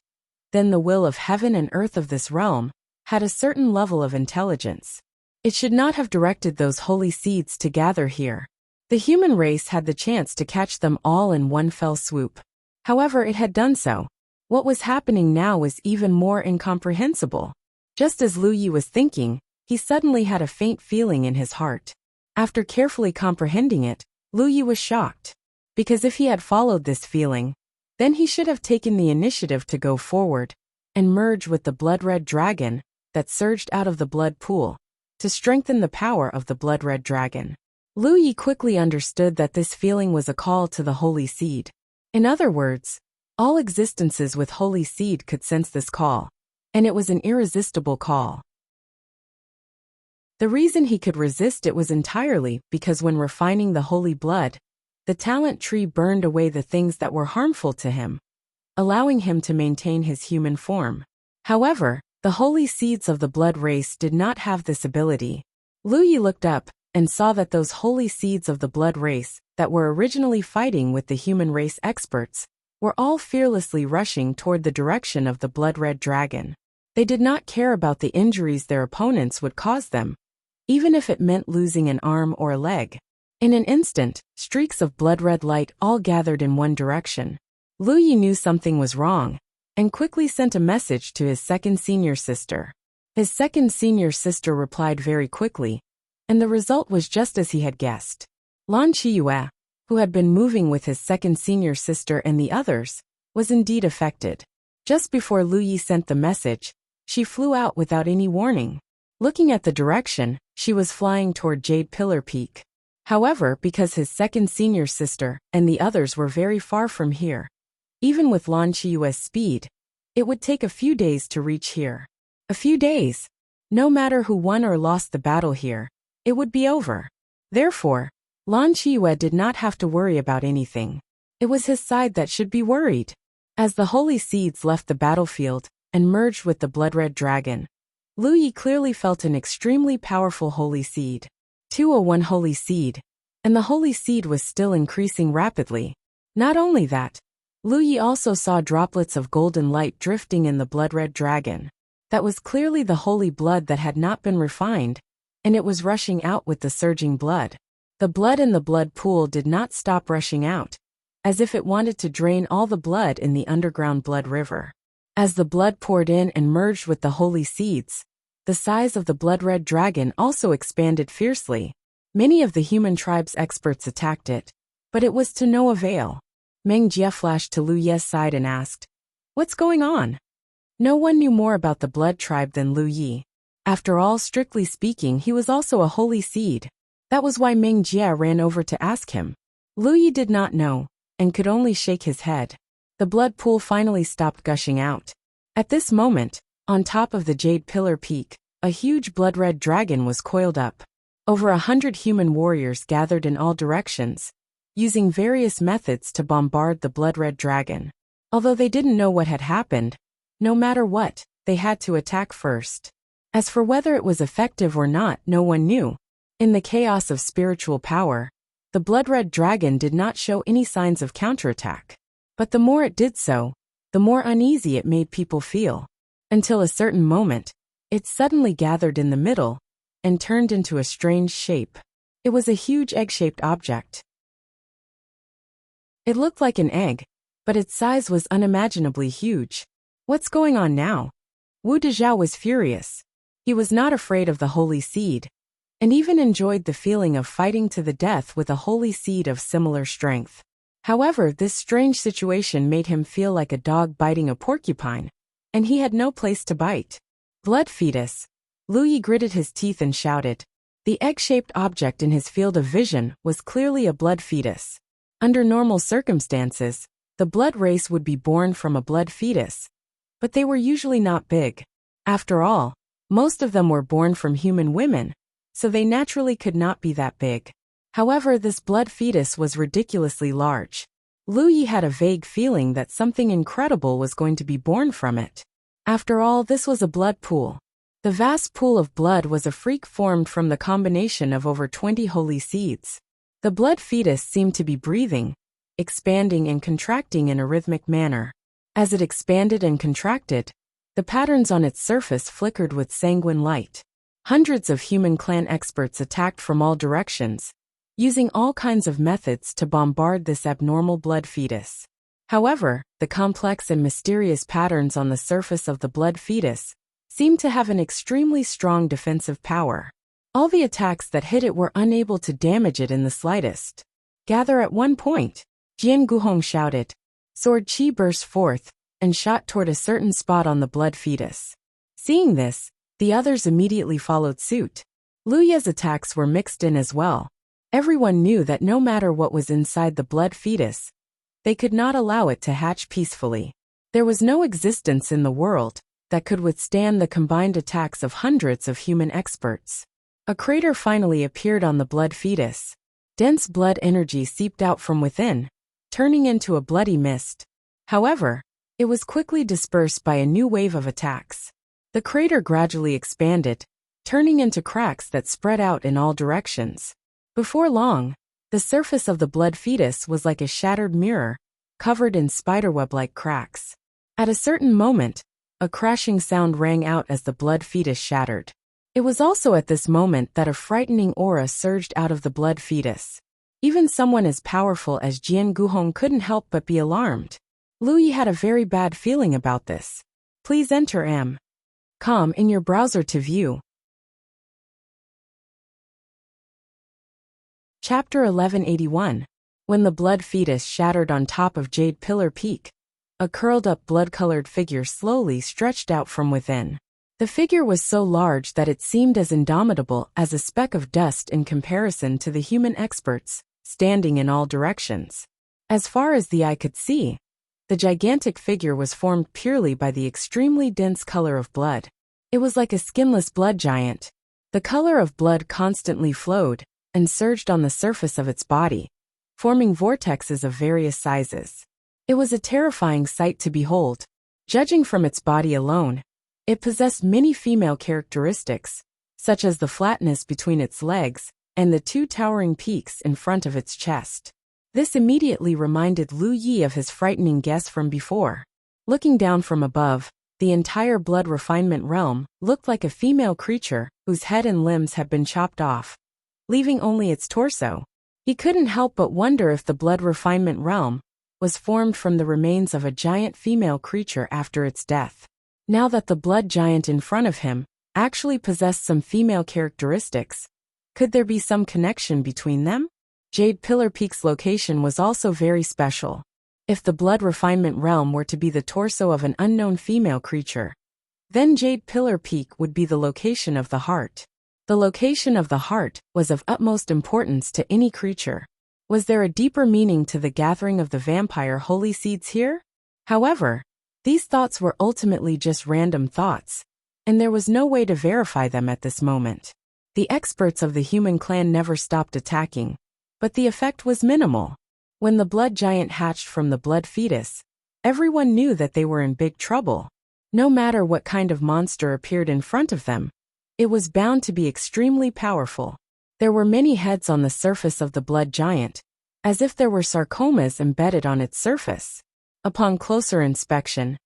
then the will of heaven and earth of this realm had a certain level of intelligence. It should not have directed those holy seeds to gather here. The human race had the chance to catch them all in one fell swoop. However, it had done so. What was happening now was even more incomprehensible. Just as Lu Yi was thinking, he suddenly had a faint feeling in his heart. After carefully comprehending it, Lu Yi was shocked. Because if he had followed this feeling, then he should have taken the initiative to go forward and merge with the blood-red dragon that surged out of the blood pool to strengthen the power of the blood-red dragon. Lu Yi quickly understood that this feeling was a call to the holy seed. In other words, all existences with holy seed could sense this call, and it was an irresistible call. The reason he could resist it was entirely because when refining the holy blood, the talent tree burned away the things that were harmful to him, allowing him to maintain his human form. However, the holy seeds of the blood race did not have this ability. Lu Yi looked up and saw that those holy seeds of the blood race that were originally fighting with the human race experts were all fearlessly rushing toward the direction of the blood-red dragon. They did not care about the injuries their opponents would cause them, even if it meant losing an arm or a leg. In an instant, streaks of blood-red light all gathered in one direction. Lu Yi knew something was wrong, and quickly sent a message to his second senior sister. His second senior sister replied very quickly, and the result was just as he had guessed. Lan Qiyue, who had been moving with his second senior sister and the others, was indeed affected. Just before Lu Yi sent the message, she flew out without any warning. Looking at the direction, she was flying toward Jade Pillar Peak. However, because his second senior sister and the others were very far from here, even with Lan Qiyue's speed, it would take a few days to reach here. A few days. No matter who won or lost the battle here, it would be over. Therefore, Lan Qiyue did not have to worry about anything. It was his side that should be worried. As the holy seeds left the battlefield and merged with the blood-red dragon, Lu Yi clearly felt an extremely powerful holy seed. 201 holy seed, and the holy seed was still increasing rapidly. Not only that, Lu Yi also saw droplets of golden light drifting in the blood-red dragon. That was clearly the holy blood that had not been refined, and it was rushing out with the surging blood. The blood in the blood pool did not stop rushing out, as if it wanted to drain all the blood in the underground blood river. As the blood poured in and merged with the holy seeds, the size of the blood-red dragon also expanded fiercely. Many of the human tribe's experts attacked it, but it was to no avail. Meng Jie flashed to Lu Ye's side and asked, "What's going on?" No one knew more about the blood tribe than Lu Yi. After all, strictly speaking, he was also a holy seed. That was why Meng Jie ran over to ask him. Lu Yi did not know, and could only shake his head. The blood pool finally stopped gushing out. At this moment, on top of the Jade Pillar Peak, a huge blood-red dragon was coiled up. Over 100 human warriors gathered in all directions, using various methods to bombard the blood-red dragon. Although they didn't know what had happened, no matter what, they had to attack first. As for whether it was effective or not, no one knew. In the chaos of spiritual power, the blood-red dragon did not show any signs of counterattack. But the more it did so, the more uneasy it made people feel. until a certain moment, it suddenly gathered in the middle and turned into a strange shape. It was a huge egg-shaped object. It looked like an egg, but its size was unimaginably huge. What's going on now? Wu Dezhao was furious. He was not afraid of the holy seed, and even enjoyed the feeling of fighting to the death with a holy seed of similar strength. However, this strange situation made him feel like a dog biting a porcupine, and he had no place to bite. Blood fetus. Lu Yi gritted his teeth and shouted. The egg-shaped object in his field of vision was clearly a blood fetus. Under normal circumstances, the blood race would be born from a blood fetus, but they were usually not big. After all, most of them were born from human women, so they naturally could not be that big. However, this blood fetus was ridiculously large. Lu Yi had a vague feeling that something incredible was going to be born from it. After all, this was a blood pool. The vast pool of blood was a freak formed from the combination of over 20 holy seeds. The blood fetus seemed to be breathing, expanding and contracting in a rhythmic manner. As it expanded and contracted, the patterns on its surface flickered with sanguine light. Hundreds of human clan experts attacked from all directions, using all kinds of methods to bombard this abnormal blood fetus. However, the complex and mysterious patterns on the surface of the blood fetus seemed to have an extremely strong defensive power. All the attacks that hit it were unable to damage it in the slightest. Gather at one point, Jian Guhong shouted. Sword Qi burst forth and shot toward a certain spot on the blood fetus. Seeing this, the others immediately followed suit. Lu Ye's attacks were mixed in as well. Everyone knew that no matter what was inside the blood fetus, they could not allow it to hatch peacefully. There was no existence in the world that could withstand the combined attacks of hundreds of human experts. A crater finally appeared on the blood fetus. Dense blood energy seeped out from within, turning into a bloody mist. However, it was quickly dispersed by a new wave of attacks. The crater gradually expanded, turning into cracks that spread out in all directions. Before long, the surface of the blood fetus was like a shattered mirror, covered in spiderweb-like cracks. At a certain moment, a crashing sound rang out as the blood fetus shattered. It was also at this moment that a frightening aura surged out of the blood fetus. Even someone as powerful as Jian Guhong couldn't help but be alarmed. Lu Yi had a very bad feeling about this. Please enter embark in your browser to view. Chapter 1181. When the blood fetus shattered on top of Jade Pillar Peak, a curled-up blood-colored figure slowly stretched out from within. The figure was so large that it seemed as indomitable as a speck of dust in comparison to the human experts, standing in all directions. As far as the eye could see, the gigantic figure was formed purely by the extremely dense color of blood. It was like a skinless blood giant. The color of blood constantly flowed and surged on the surface of its body, forming vortexes of various sizes. It was a terrifying sight to behold. Judging from its body alone, it possessed many female characteristics, such as the flatness between its legs and the two towering peaks in front of its chest. This immediately reminded Lu Yi of his frightening guess from before. Looking down from above, the entire blood refinement realm looked like a female creature whose head and limbs had been chopped off, leaving only its torso. He couldn't help but wonder if the blood refinement realm was formed from the remains of a giant female creature after its death. Now that the blood giant in front of him actually possessed some female characteristics, could there be some connection between them? Jade Pillar Peak's location was also very special. If the blood refinement realm were to be the torso of an unknown female creature, then Jade Pillar Peak would be the location of the heart. The location of the heart was of utmost importance to any creature. Was there a deeper meaning to the gathering of the vampire holy seeds here? However, these thoughts were ultimately just random thoughts, and there was no way to verify them at this moment. The experts of the human clan never stopped attacking, but the effect was minimal. When the blood giant hatched from the blood fetus, everyone knew that they were in big trouble. No matter what kind of monster appeared in front of them, it was bound to be extremely powerful. There were many heads on the surface of the blood giant, as if there were sarcomas embedded on its surface. Upon closer inspection,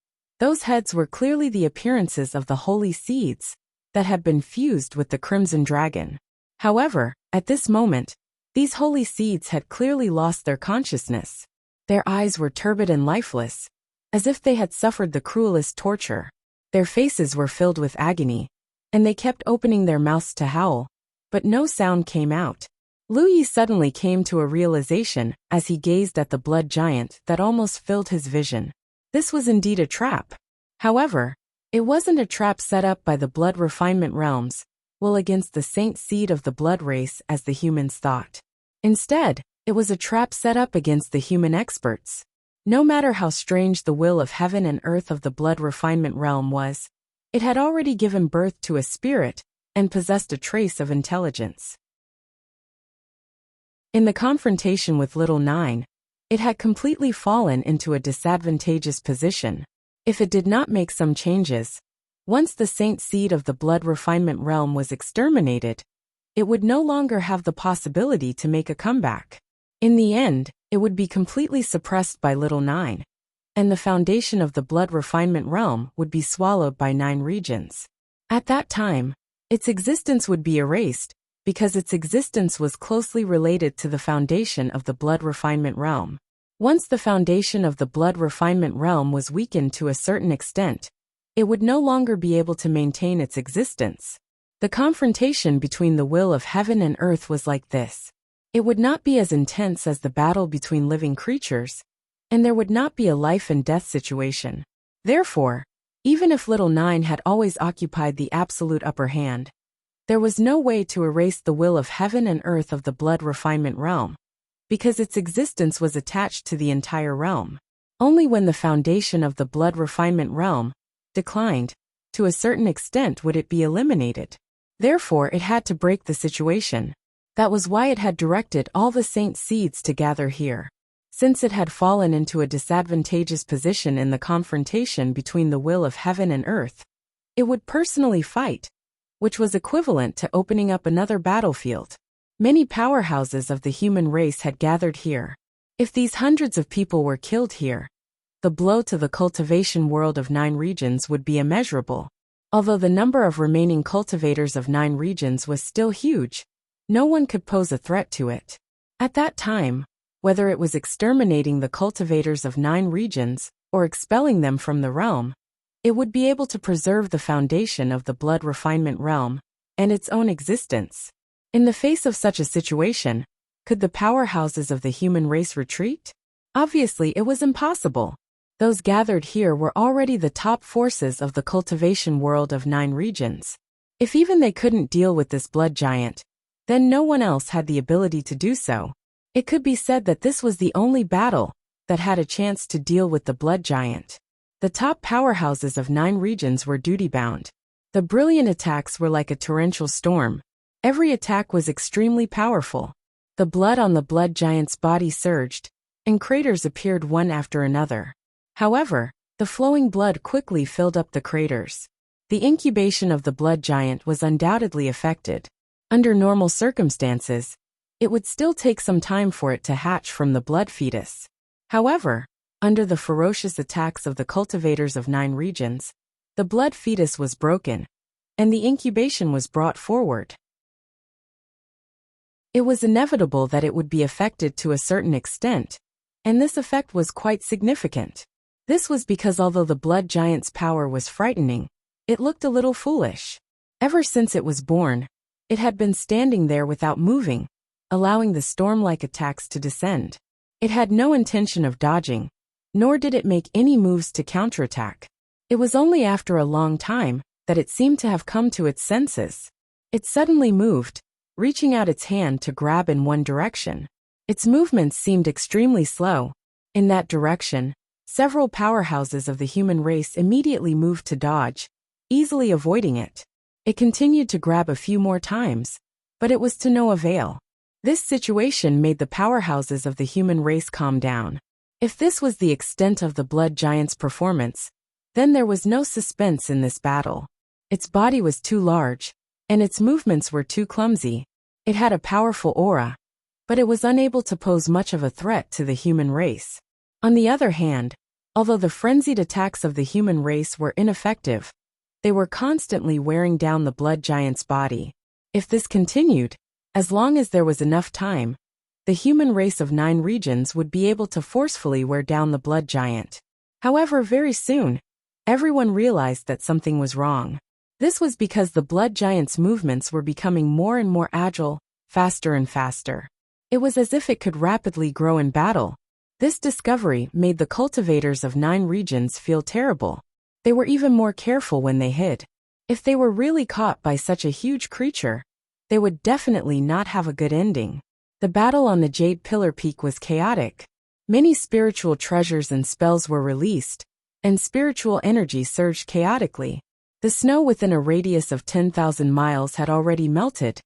Those heads were clearly the appearances of the holy seeds that had been fused with the crimson dragon. However, at this moment, these holy seeds had clearly lost their consciousness. Their eyes were turbid and lifeless, as if they had suffered the cruelest torture. Their faces were filled with agony, and they kept opening their mouths to howl, but no sound came out. Lu Yi suddenly came to a realization as he gazed at the blood giant that almost filled his vision. This was indeed a trap. However, it wasn't a trap set up by the blood refinement realms, well against the saint seed of the blood race as the humans thought. Instead, it was a trap set up against the human experts. No matter how strange the will of heaven and earth of the blood refinement realm was, it had already given birth to a spirit and possessed a trace of intelligence. In the confrontation with Little Nine, it had completely fallen into a disadvantageous position. If it did not make some changes, once the saint seed of the blood refinement realm was exterminated, it would no longer have the possibility to make a comeback. In the end, it would be completely suppressed by Little Nine, and the foundation of the blood refinement realm would be swallowed by 9 regions. At that time, its existence would be erased, because its existence was closely related to the foundation of the blood refinement realm. Once the foundation of the blood refinement realm was weakened to a certain extent, it would no longer be able to maintain its existence. The confrontation between the will of heaven and earth was like this. It would not be as intense as the battle between living creatures, and there would not be a life and death situation. Therefore, even if Little Nine had always occupied the absolute upper hand, there was no way to erase the will of heaven and earth of the blood refinement realm, because its existence was attached to the entire realm. Only when the foundation of the blood refinement realm declined, to a certain extent would it be eliminated. Therefore it had to break the situation. That was why it had directed all the saint seeds to gather here. Since it had fallen into a disadvantageous position in the confrontation between the will of heaven and earth, it would personally fight, which was equivalent to opening up another battlefield. Many powerhouses of the human race had gathered here. If these hundreds of people were killed here, the blow to the cultivation world of 9 regions would be immeasurable. Although the number of remaining cultivators of 9 regions was still huge, no one could pose a threat to it. At that time, whether it was exterminating the cultivators of 9 regions or expelling them from the realm, it would be able to preserve the foundation of the blood refinement realm and its own existence. In the face of such a situation, could the powerhouses of the human race retreat? Obviously, it was impossible. Those gathered here were already the top forces of the cultivation world of 9 regions. If even they couldn't deal with this blood giant, then no one else had the ability to do so. It could be said that this was the only battle that had a chance to deal with the blood giant. The top powerhouses of 9 regions were duty-bound. The brilliant attacks were like a torrential storm. Every attack was extremely powerful. The blood on the blood giant's body surged, and craters appeared one after another. However, the flowing blood quickly filled up the craters. The incubation of the blood giant was undoubtedly affected. Under normal circumstances, it would still take some time for it to hatch from the blood fetus. However, under the ferocious attacks of the cultivators of 9 regions, the blood fetus was broken, and the incubation was brought forward. It was inevitable that it would be affected to a certain extent, and this effect was quite significant. This was because although the blood giant's power was frightening, it looked a little foolish. Ever since it was born, it had been standing there without moving, allowing the storm-like attacks to descend. It had no intention of dodging, nor did it make any moves to counterattack. It was only after a long time that it seemed to have come to its senses. It suddenly moved, reaching out its hand to grab in one direction. Its movements seemed extremely slow. In that direction, several powerhouses of the human race immediately moved to dodge, easily avoiding it. It continued to grab a few more times, but it was to no avail. This situation made the powerhouses of the human race calm down. If this was the extent of the blood giant's performance, then there was no suspense in this battle. Its body was too large, and its movements were too clumsy. It had a powerful aura, but it was unable to pose much of a threat to the human race. On the other hand, Although the frenzied attacks of the human race were ineffective, they were constantly wearing down the blood giant's body. If this continued, as long as there was enough time, the human race of 9 regions would be able to forcefully wear down the blood giant. However, very soon, everyone realized that something was wrong. This was because the blood giant's movements were becoming more and more agile, faster and faster. It was as if it could rapidly grow in battle. This discovery made the cultivators of 9 regions feel terrible. They were even more careful when they hid. If they were really caught by such a huge creature, they would definitely not have a good ending. The battle on the Jade Pillar Peak was chaotic. Many spiritual treasures and spells were released, and spiritual energy surged chaotically. The snow within a radius of 10,000 miles had already melted,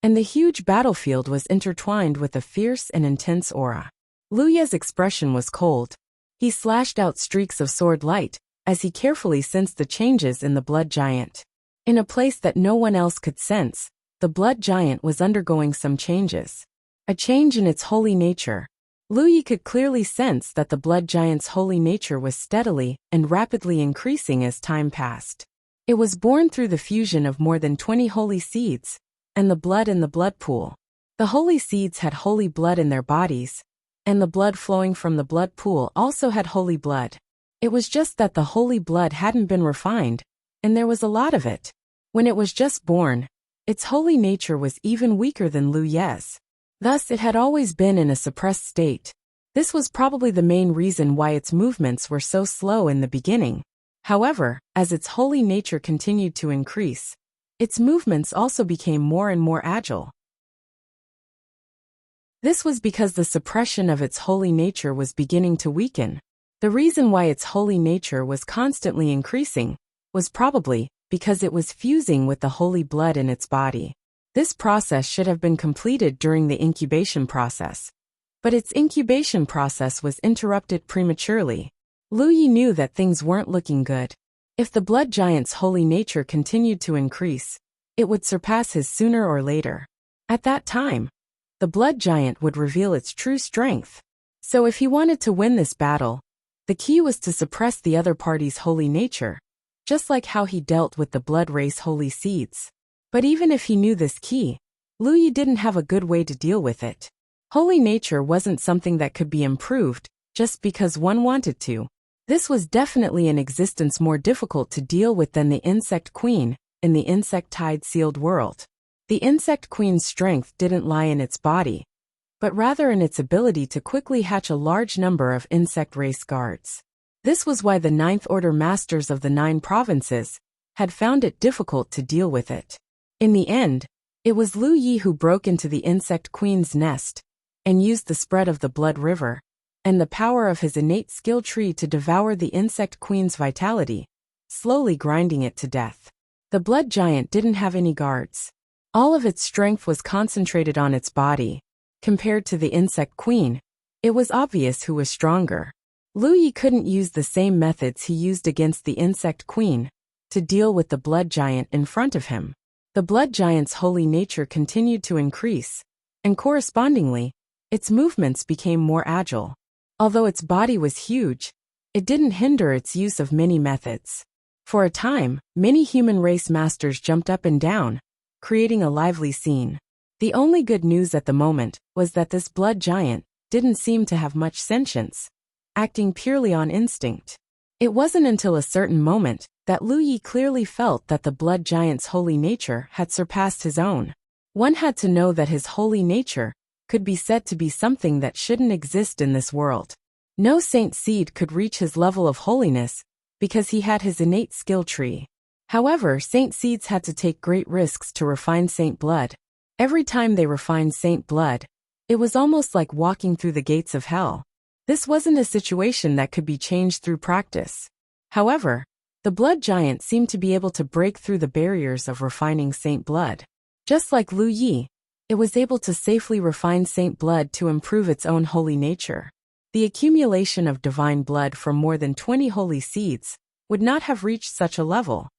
and the huge battlefield was intertwined with a fierce and intense aura. Luya's expression was cold. He slashed out streaks of sword light, as he carefully sensed the changes in the blood giant. In a place that no one else could sense, the blood giant was undergoing some changes. A change in its holy nature. Luyi could clearly sense that the blood giant's holy nature was steadily and rapidly increasing as time passed. It was born through the fusion of more than 20 holy seeds, and the blood in the blood pool. The holy seeds had holy blood in their bodies, and the blood flowing from the blood pool also had holy blood. It was just that the holy blood hadn't been refined, and there was a lot of it. When it was just born, its holy nature was even weaker than Lu Ye's. Thus it had always been in a suppressed state. This was probably the main reason why its movements were so slow in the beginning. However, as its holy nature continued to increase, its movements also became more and more agile. This was because the suppression of its holy nature was beginning to weaken. The reason why its holy nature was constantly increasing was probably because it was fusing with the holy blood in its body. This process should have been completed during the incubation process, but its incubation process was interrupted prematurely. Luyi knew that things weren't looking good. If the blood giant's holy nature continued to increase, it would surpass his sooner or later. At that time, the blood giant would reveal its true strength. So if he wanted to win this battle, the key was to suppress the other party's holy nature, just like how he dealt with the blood race holy seeds. But even if he knew this key, Luyi didn't have a good way to deal with it. Holy nature wasn't something that could be improved just because one wanted to. This was definitely an existence more difficult to deal with than the insect queen in the insect-tide sealed world. The insect queen's strength didn't lie in its body, but rather in its ability to quickly hatch a large number of insect race guards. This was why the Ninth Order Masters of the 9 provinces had found it difficult to deal with it. In the end, it was Lu Yi who broke into the insect queen's nest and used the spread of the blood river and the power of his innate skill tree to devour the insect queen's vitality, slowly grinding it to death. The blood giant didn't have any guards. All of its strength was concentrated on its body. Compared to the insect queen, it was obvious who was stronger. Lu Yi couldn't use the same methods he used against the insect queen to deal with the blood giant in front of him. The blood giant's holy nature continued to increase, and correspondingly, its movements became more agile. Although its body was huge, it didn't hinder its use of many methods. For a time, many human race masters jumped up and down, creating a lively scene. The only good news at the moment was that this blood giant didn't seem to have much sentience, acting purely on instinct. It wasn't until a certain moment that Lu Yi clearly felt that the blood giant's holy nature had surpassed his own. One had to know that his holy nature could be said to be something that shouldn't exist in this world. No saint seed could reach his level of holiness because he had his innate skill tree. However, saint seeds had to take great risks to refine saint blood. Every time they refined saint blood, it was almost like walking through the gates of hell. This wasn't a situation that could be changed through practice. However, the blood giant seemed to be able to break through the barriers of refining saint blood. Just like Lu Yi, it was able to safely refine saint blood to improve its own holy nature. The accumulation of divine blood from more than 20 holy seeds would not have reached such a level.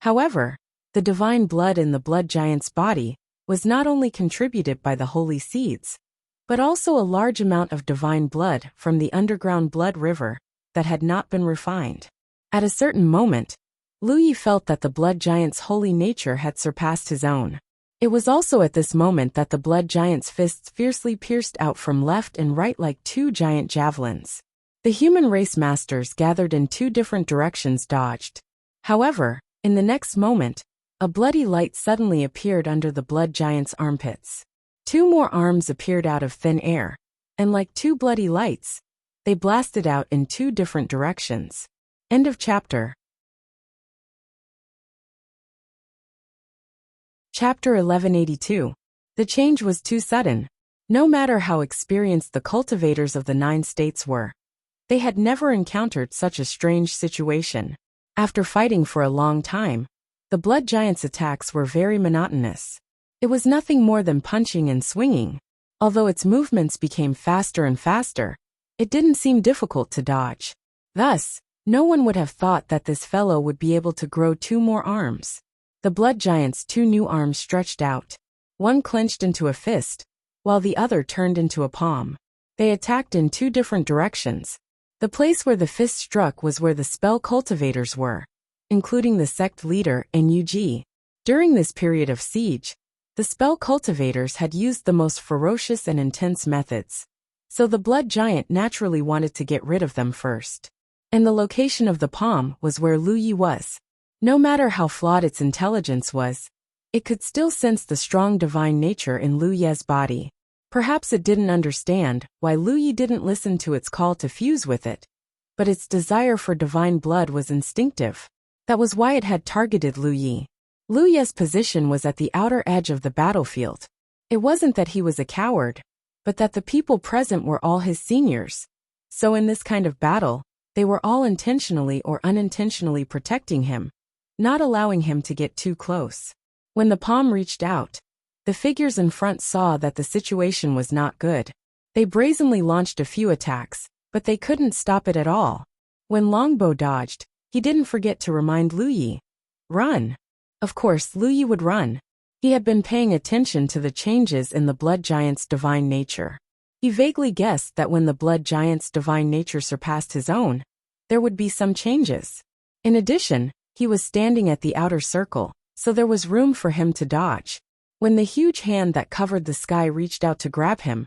However, the divine blood in the blood giant's body was not only contributed by the holy seeds, but also a large amount of divine blood from the underground blood river that had not been refined. At a certain moment, Lu Yi felt that the blood giant's holy nature had surpassed his own. It was also at this moment that the blood giant's fists fiercely pierced out from left and right like two giant javelins. The human race masters gathered in two different directions dodged. However, in the next moment, a bloody light suddenly appeared under the blood giant's armpits. Two more arms appeared out of thin air, and like two bloody lights, they blasted out in two different directions. End of chapter. Chapter 1182. The change was too sudden. No matter how experienced the cultivators of the 9 states were, they had never encountered such a strange situation. After fighting for a long time, the blood giant's attacks were very monotonous. It was nothing more than punching and swinging. Although its movements became faster and faster, it didn't seem difficult to dodge. Thus, no one would have thought that this fellow would be able to grow 2 more arms. The blood giant's 2 new arms stretched out. One clenched into a fist, while the other turned into a palm. They attacked in 2 different directions. The place where the fist struck was where the spell cultivators were, including the sect leader and Yuji. During this period of siege, the spell cultivators had used the most ferocious and intense methods, so the blood giant naturally wanted to get rid of them first. And the location of the palm was where Lu Yi was. No matter how flawed its intelligence was, it could still sense the strong divine nature in Lu Ye's body. Perhaps it didn't understand why Lu Yi didn't listen to its call to fuse with it, but its desire for divine blood was instinctive. That was why it had targeted Lu Yi. Lu Ye's position was at the outer edge of the battlefield. It wasn't that he was a coward, but that the people present were all his seniors. So in this kind of battle, they were all intentionally or unintentionally protecting him, not allowing him to get too close. When the palm reached out, the figures in front saw that the situation was not good. They brazenly launched a few attacks, but they couldn't stop it at all. When Longbow dodged, he didn't forget to remind Lu Yi. Run! Of course, Lu Yi would run. He had been paying attention to the changes in the blood giant's divine nature. He vaguely guessed that when the blood giant's divine nature surpassed his own, there would be some changes. In addition, he was standing at the outer circle, so there was room for him to dodge. When the huge hand that covered the sky reached out to grab him,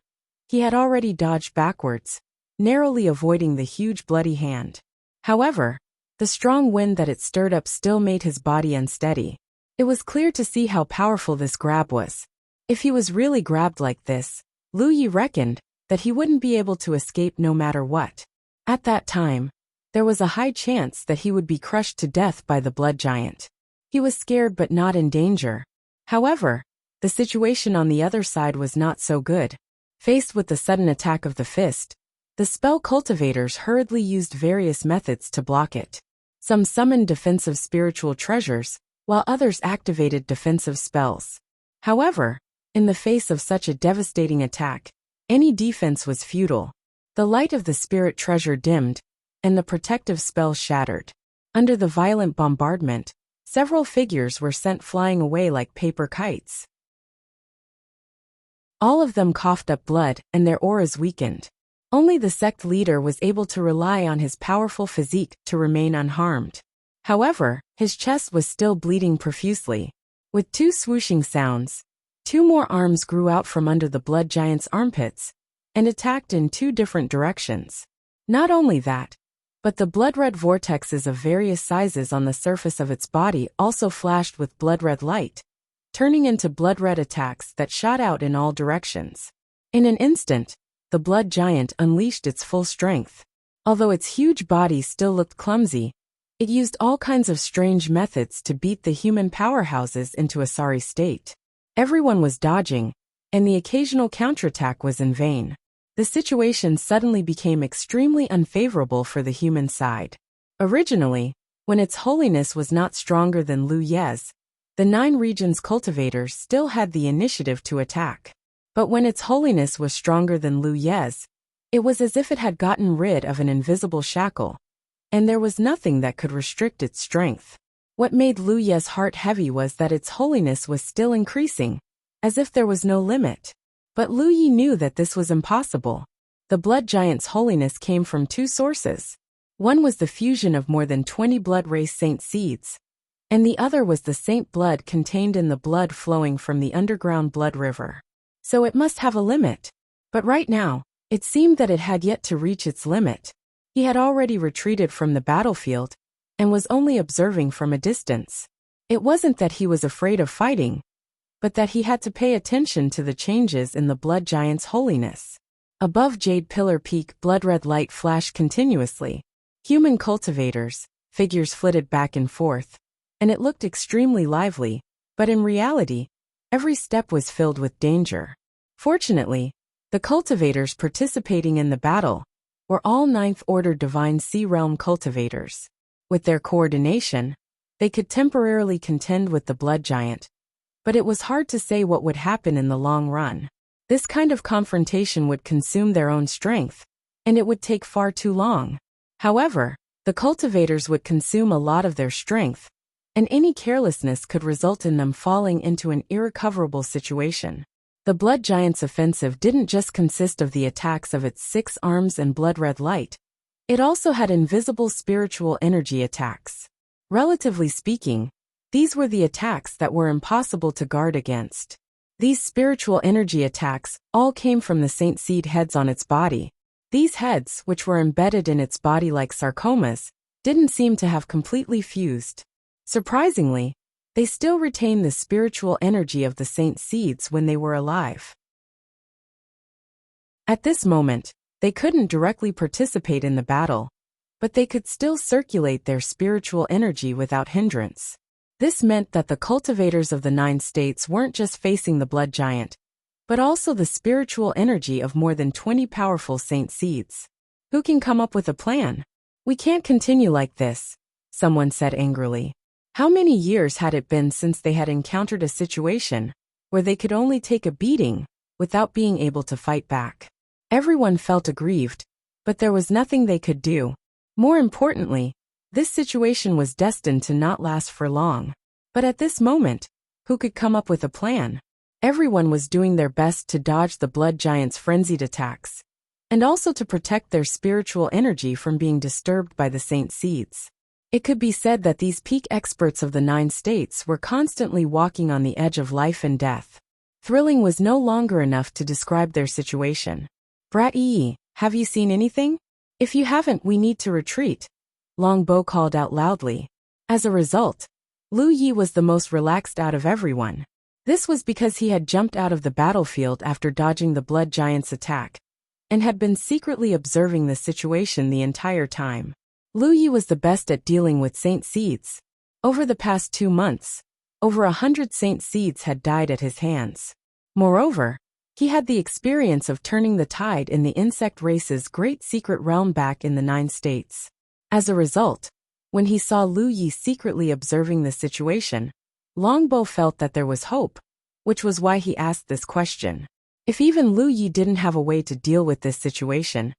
he had already dodged backwards, narrowly avoiding the huge bloody hand. However, the strong wind that it stirred up still made his body unsteady. It was clear to see how powerful this grab was. If he was really grabbed like this, Lu Yi reckoned that he wouldn't be able to escape no matter what. At that time, there was a high chance that he would be crushed to death by the blood giant. He was scared but not in danger. However, the situation on the other side was not so good. Faced with the sudden attack of the fist, the spell cultivators hurriedly used various methods to block it. Some summoned defensive spiritual treasures, while others activated defensive spells. However, in the face of such a devastating attack, any defense was futile. The light of the spirit treasure dimmed, and the protective spell shattered. Under the violent bombardment, several figures were sent flying away like paper kites. All of them coughed up blood, and their auras weakened. Only the sect leader was able to rely on his powerful physique to remain unharmed. However, his chest was still bleeding profusely. With 2 swooshing sounds, 2 more arms grew out from under the blood giant's armpits and attacked in 2 different directions. Not only that, but the blood-red vortexes of various sizes on the surface of its body also flashed with blood-red light, turning into blood-red attacks that shot out in all directions. In an instant, the blood giant unleashed its full strength. Although its huge body still looked clumsy, it used all kinds of strange methods to beat the human powerhouses into a sorry state. Everyone was dodging, and the occasional counterattack was in vain. The situation suddenly became extremely unfavorable for the human side. Originally, when its holiness was not stronger than Lu Ye's, the 9 regions cultivators still had the initiative to attack. But when its holiness was stronger than Lu Ye's, it was as if it had gotten rid of an invisible shackle, and there was nothing that could restrict its strength. What made Lu Ye's heart heavy was that its holiness was still increasing, as if there was no limit. But Lu Yi knew that this was impossible. The blood giant's holiness came from two sources. One was the fusion of more than 20 blood race saint seeds, and the other was the saint blood contained in the blood flowing from the underground blood river. So it must have a limit. But right now, it seemed that it had yet to reach its limit. He had already retreated from the battlefield and was only observing from a distance. It wasn't that he was afraid of fighting, but that he had to pay attention to the changes in the blood giant's holiness. Above Jade Pillar Peak, blood-red light flashed continuously. Human cultivators, figures flitted back and forth, and it looked extremely lively, but in reality, every step was filled with danger. Fortunately, the cultivators participating in the battle were all Ninth Order Divine Sea Realm cultivators. With their coordination, they could temporarily contend with the blood giant, but it was hard to say what would happen in the long run. This kind of confrontation would consume their own strength, and it would take far too long. However, the cultivators would consume a lot of their strength, and any carelessness could result in them falling into an irrecoverable situation. The blood giant's offensive didn't just consist of the attacks of its 6 arms and blood-red light. It also had invisible spiritual energy attacks. Relatively speaking, these were the attacks that were impossible to guard against. These spiritual energy attacks all came from the saint seed heads on its body. These heads, which were embedded in its body like sarcomas, didn't seem to have completely fused. Surprisingly, they still retained the spiritual energy of the saint seeds when they were alive. At this moment, they couldn't directly participate in the battle, but they could still circulate their spiritual energy without hindrance. This meant that the cultivators of the 9 states weren't just facing the blood giant, but also the spiritual energy of more than 20 powerful saint seeds. Who can come up with a plan? We can't continue like this, someone said angrily. How many years had it been since they had encountered a situation where they could only take a beating without being able to fight back? Everyone felt aggrieved, but there was nothing they could do. More importantly, this situation was destined to not last for long. But at this moment, who could come up with a plan? Everyone was doing their best to dodge the blood giant's frenzied attacks, and also to protect their spiritual energy from being disturbed by the saint seeds. It could be said that these peak experts of the 9 states were constantly walking on the edge of life and death. Thrilling was no longer enough to describe their situation. Brat Yi, have you seen anything? If you haven't, we need to retreat, Longbow called out loudly. As a result, Lu Yi was the most relaxed out of everyone. This was because he had jumped out of the battlefield after dodging the blood giant's attack, and had been secretly observing the situation the entire time. Lu Yi was the best at dealing with saint seeds. Over the past 2 months, over 100 saint seeds had died at his hands. Moreover, he had the experience of turning the tide in the insect race's great secret realm back in the 9 states. As a result, when he saw Lu Yi secretly observing the situation, Longbow felt that there was hope, which was why he asked this question. If even Lu Yi didn't have a way to deal with this situation,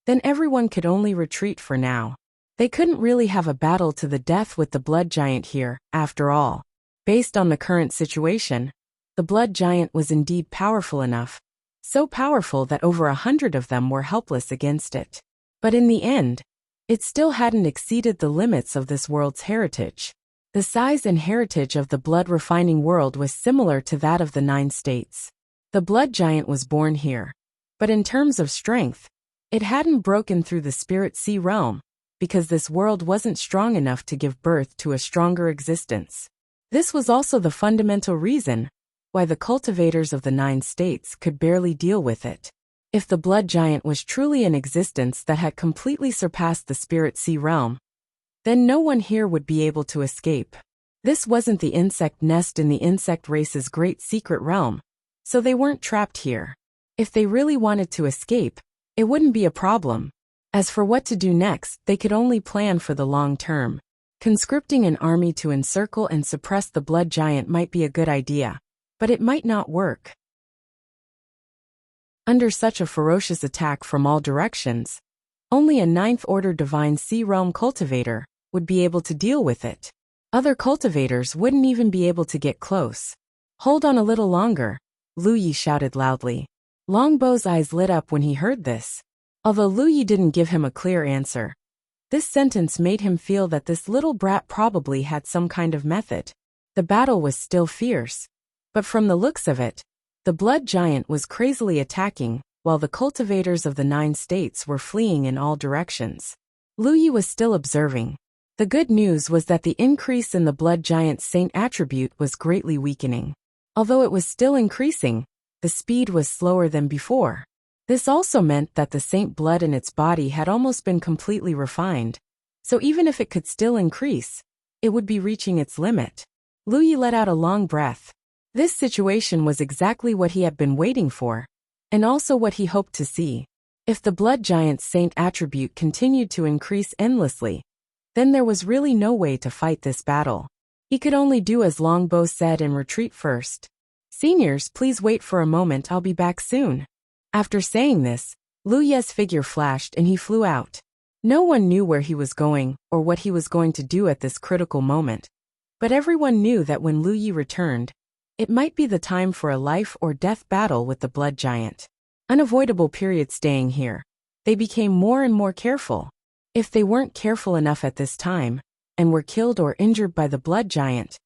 then everyone could only retreat for now. They couldn't really have a battle to the death with the blood giant here, after all. Based on the current situation, the blood giant was indeed powerful enough, so powerful that over 100 of them were helpless against it. But in the end, it still hadn't exceeded the limits of this world's heritage. The size and heritage of the blood-refining world was similar to that of the 9 states. The blood giant was born here, but in terms of strength, it hadn't broken through the spirit sea realm, because this world wasn't strong enough to give birth to a stronger existence. This was also the fundamental reason why the cultivators of the 9 states could barely deal with it. If the blood giant was truly an existence that had completely surpassed the spirit sea realm, then no one here would be able to escape. This wasn't the insect nest in the insect race's great secret realm, so they weren't trapped here. If they really wanted to escape, it wouldn't be a problem. As for what to do next, they could only plan for the long term. Conscripting an army to encircle and suppress the blood giant might be a good idea, but it might not work. Under such a ferocious attack from all directions, only a 9th Order Divine Sea Realm cultivator would be able to deal with it. Other cultivators wouldn't even be able to get close. Hold on a little longer, Lu Yi shouted loudly. Longbow's eyes lit up when he heard this. Although Lu Yi didn't give him a clear answer, this sentence made him feel that this little brat probably had some kind of method. The battle was still fierce, but from the looks of it, the blood giant was crazily attacking, while the cultivators of the 9 states were fleeing in all directions. Lu Yi was still observing. The good news was that the increase in the blood giant's saint attribute was greatly weakening. Although it was still increasing, the speed was slower than before. This also meant that the saint blood in its body had almost been completely refined, so even if it could still increase, it would be reaching its limit. Lu Yi let out a long breath. This situation was exactly what he had been waiting for, and also what he hoped to see. If the blood giant's saint attribute continued to increase endlessly, then there was really no way to fight this battle. He could only do as Longbow said and retreat first. Seniors, please wait for a moment, I'll be back soon. After saying this, Lu Ye's figure flashed and he flew out. No one knew where he was going or what he was going to do at this critical moment, but everyone knew that when Lu Yi returned, it might be the time for a life or death battle with the blood giant. Unavoidable period staying here. They became more and more careful. If they weren't careful enough at this time, and were killed or injured by the blood giant,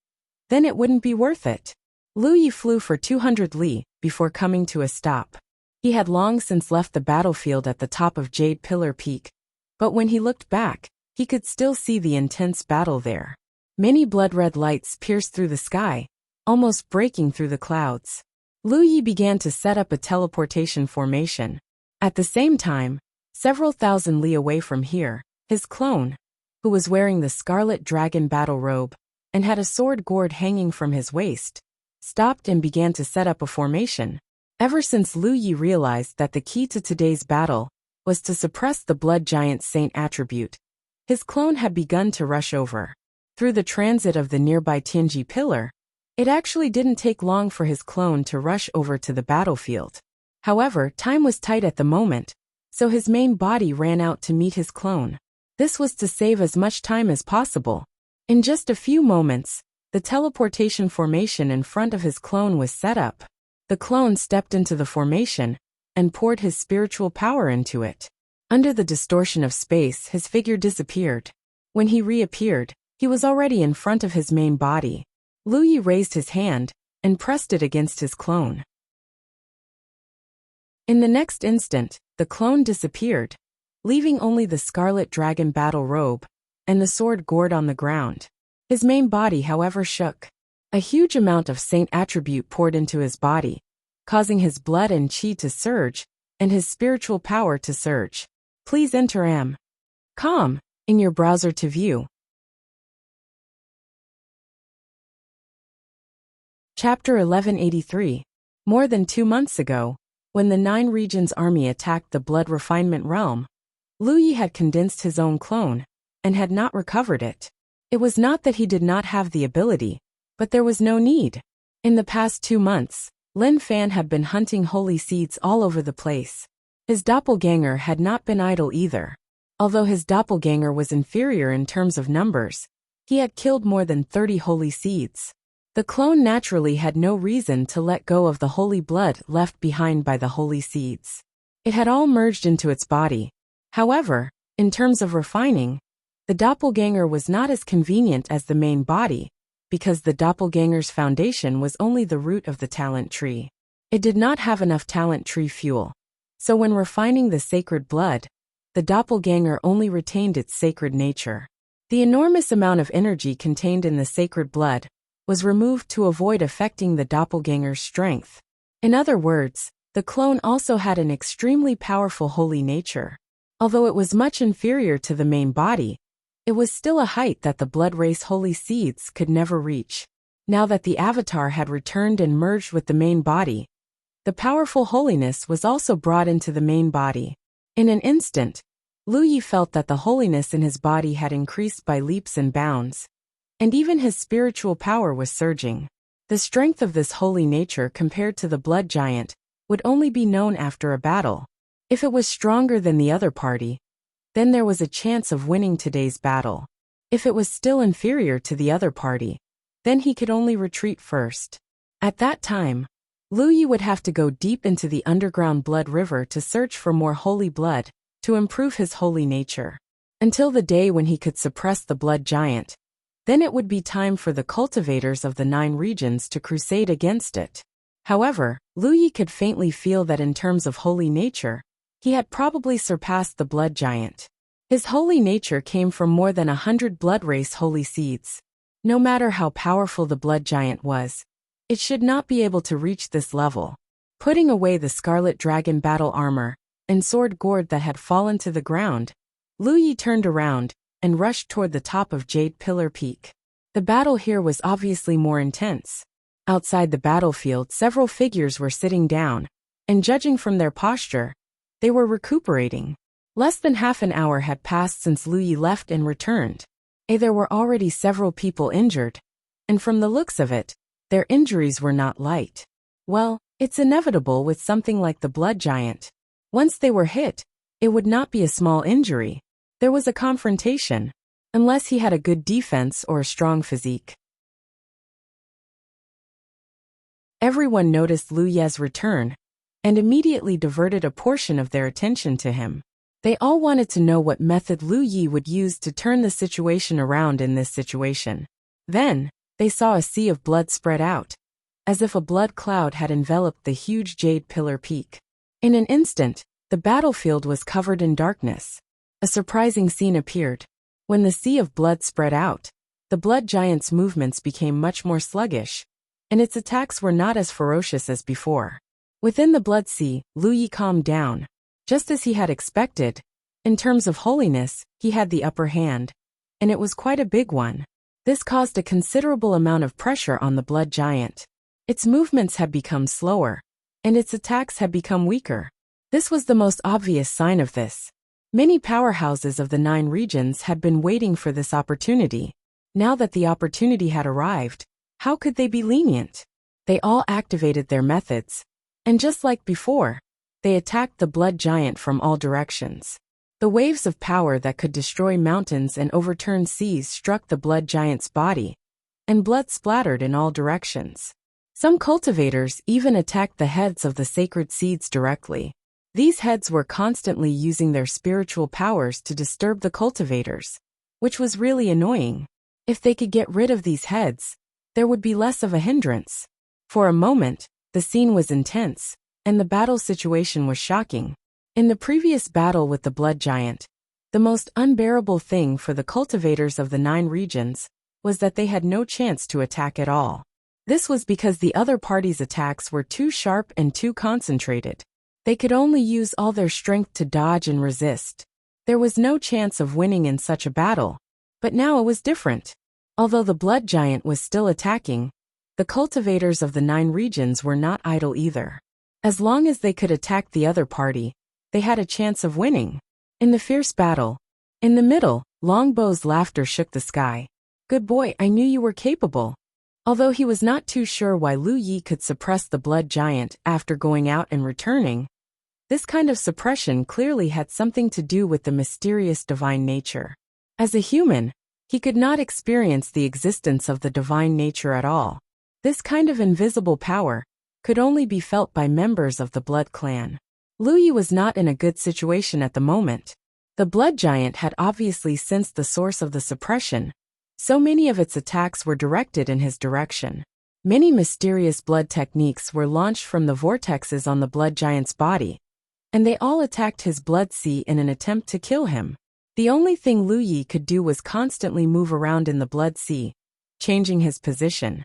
then it wouldn't be worth it. Lu Yi flew for 200 li before coming to a stop. He had long since left the battlefield at the top of Jade Pillar Peak, but when he looked back, he could still see the intense battle there. Many blood-red lights pierced through the sky, almost breaking through the clouds. Lu Yi began to set up a teleportation formation. At the same time, several thousand li away from here, his clone, who was wearing the Scarlet Dragon battle robe and had a sword gourd hanging from his waist, stopped and began to set up a formation. Ever since Lu Yi realized that the key to today's battle was to suppress the blood giant's saint attribute, his clone had begun to rush over. Through the transit of the nearby Tianji pillar, it actually didn't take long for his clone to rush over to the battlefield. However, time was tight at the moment, so his main body ran out to meet his clone. This was to save as much time as possible. In just a few moments, the teleportation formation in front of his clone was set up. The clone stepped into the formation and poured his spiritual power into it. Under the distortion of space, his figure disappeared. When he reappeared, he was already in front of his main body. Lu Yi raised his hand and pressed it against his clone. In the next instant, the clone disappeared, leaving only the Scarlet Dragon battle robe and the sword gourd on the ground. His main body, however, shook. A huge amount of saint attribute poured into his body, causing his blood and chi to surge and his spiritual power to surge. Please enter embark in your browser to view. Chapter 1183. More than 2 months ago, when the 9 Regions army attacked the Blood Refinement Realm, Lu Yi had condensed his own clone and had not recovered it. It was not that he did not have the ability, but there was no need. In the past 2 months, Lin Fan had been hunting holy seeds all over the place. His doppelganger had not been idle either. Although his doppelganger was inferior in terms of numbers, he had killed more than 30 holy seeds. The clone naturally had no reason to let go of the holy blood left behind by the holy seeds. It had all merged into its body. However, in terms of refining, the doppelganger was not as convenient as the main body, because the doppelganger's foundation was only the root of the talent tree. It did not have enough talent tree fuel. So when refining the sacred blood, the doppelganger only retained its sacred nature. The enormous amount of energy contained in the sacred blood was removed to avoid affecting the doppelganger's strength. In other words, the clone also had an extremely powerful holy nature. Although it was much inferior to the main body, it was still a height that the blood race holy seeds could never reach. Now that the avatar had returned and merged with the main body, the powerful holiness was also brought into the main body. In an instant, Lu Yi felt that the holiness in his body had increased by leaps and bounds, and even his spiritual power was surging. The strength of this holy nature compared to the blood giant would only be known after a battle. If it was stronger than the other party, then there was a chance of winning today's battle. If it was still inferior to the other party, then he could only retreat first. At that time, Lu Yi would have to go deep into the underground blood river to search for more holy blood, to improve his holy nature. Until the day when he could suppress the blood giant. Then it would be time for the cultivators of the 9 regions to crusade against it. However, Lu Yi could faintly feel that in terms of holy nature, he had probably surpassed the blood giant. His holy nature came from more than 100 blood race holy seeds. No matter how powerful the blood giant was, it should not be able to reach this level. Putting away the scarlet dragon battle armor and sword gourd that had fallen to the ground, Lu Yi turned around and rushed toward the top of Jade Pillar Peak. The battle here was obviously more intense. Outside the battlefield, several figures were sitting down, and judging from their posture, they were recuperating. Less than half an hour had passed since Lu Yi left and returned. There were already several people injured, and from the looks of it, their injuries were not light. Well, it's inevitable with something like the blood giant. Once they were hit, it would not be a small injury. There was a confrontation, unless he had a good defense or a strong physique. Everyone noticed Lu Ye's return, and immediately diverted a portion of their attention to him. They all wanted to know what method Lu Yi would use to turn the situation around in this situation. Then, they saw a sea of blood spread out, as if a blood cloud had enveloped the huge Jade Pillar Peak. In an instant, the battlefield was covered in darkness. A surprising scene appeared. When the sea of blood spread out, the blood giant's movements became much more sluggish, and its attacks were not as ferocious as before. Within the blood sea, Lu Yi calmed down. Just as he had expected, in terms of holiness, he had the upper hand, and it was quite a big one. This caused a considerable amount of pressure on the blood giant. Its movements had become slower, and its attacks had become weaker. This was the most obvious sign of this. Many powerhouses of the 9 regions had been waiting for this opportunity. Now that the opportunity had arrived, how could they be lenient? They all activated their methods, and just like before, they attacked the blood giant from all directions. The waves of power that could destroy mountains and overturn seas struck the blood giant's body, and blood splattered in all directions. Some cultivators even attacked the heads of the sacred seeds directly. These heads were constantly using their spiritual powers to disturb the cultivators, which was really annoying. If they could get rid of these heads, there would be less of a hindrance. For a moment, the scene was intense, and the battle situation was shocking. In the previous battle with the blood giant, the most unbearable thing for the cultivators of the 9 regions was that they had no chance to attack at all. This was because the other party's attacks were too sharp and too concentrated. They could only use all their strength to dodge and resist. There was no chance of winning in such a battle. But now it was different. Although the blood giant was still attacking, the cultivators of the 9 regions were not idle either. As long as they could attack the other party, they had a chance of winning. In the fierce battle, in the middle, Longbow's laughter shook the sky. Good boy, I knew you were capable. Although he was not too sure why Lu Yi could suppress the blood giant after going out and returning, this kind of suppression clearly had something to do with the mysterious divine nature. As a human, he could not experience the existence of the divine nature at all. This kind of invisible power could only be felt by members of the blood clan. Lu Yi was not in a good situation at the moment. The blood giant had obviously sensed the source of the suppression, so many of its attacks were directed in his direction. Many mysterious blood techniques were launched from the vortexes on the blood giant's body, and they all attacked his blood sea in an attempt to kill him. The only thing Lu Yi could do was constantly move around in the blood sea, changing his position.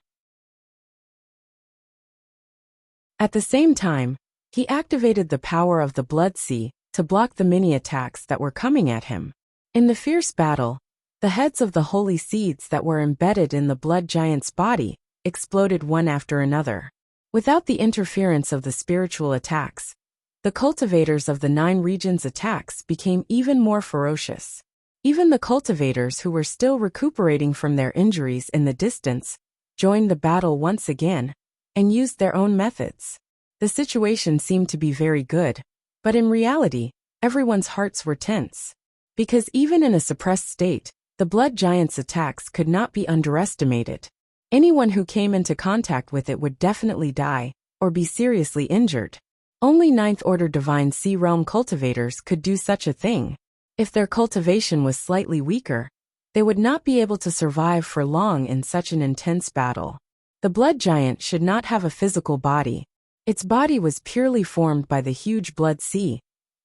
At the same time, he activated the power of the blood sea to block the mini attacks that were coming at him. In the fierce battle, the heads of the holy seeds that were embedded in the blood giant's body exploded one after another. Without the interference of the spiritual attacks, the cultivators of the 9 regions' attacks became even more ferocious. Even the cultivators who were still recuperating from their injuries in the distance joined the battle once again and used their own methods. The situation seemed to be very good, but in reality, everyone's hearts were tense. Because even in a suppressed state, the blood giant's attacks could not be underestimated. Anyone who came into contact with it would definitely die, or be seriously injured. Only ninth-order Divine Sea Realm cultivators could do such a thing. If their cultivation was slightly weaker, they would not be able to survive for long in such an intense battle. The blood giant should not have a physical body. Its body was purely formed by the huge blood sea.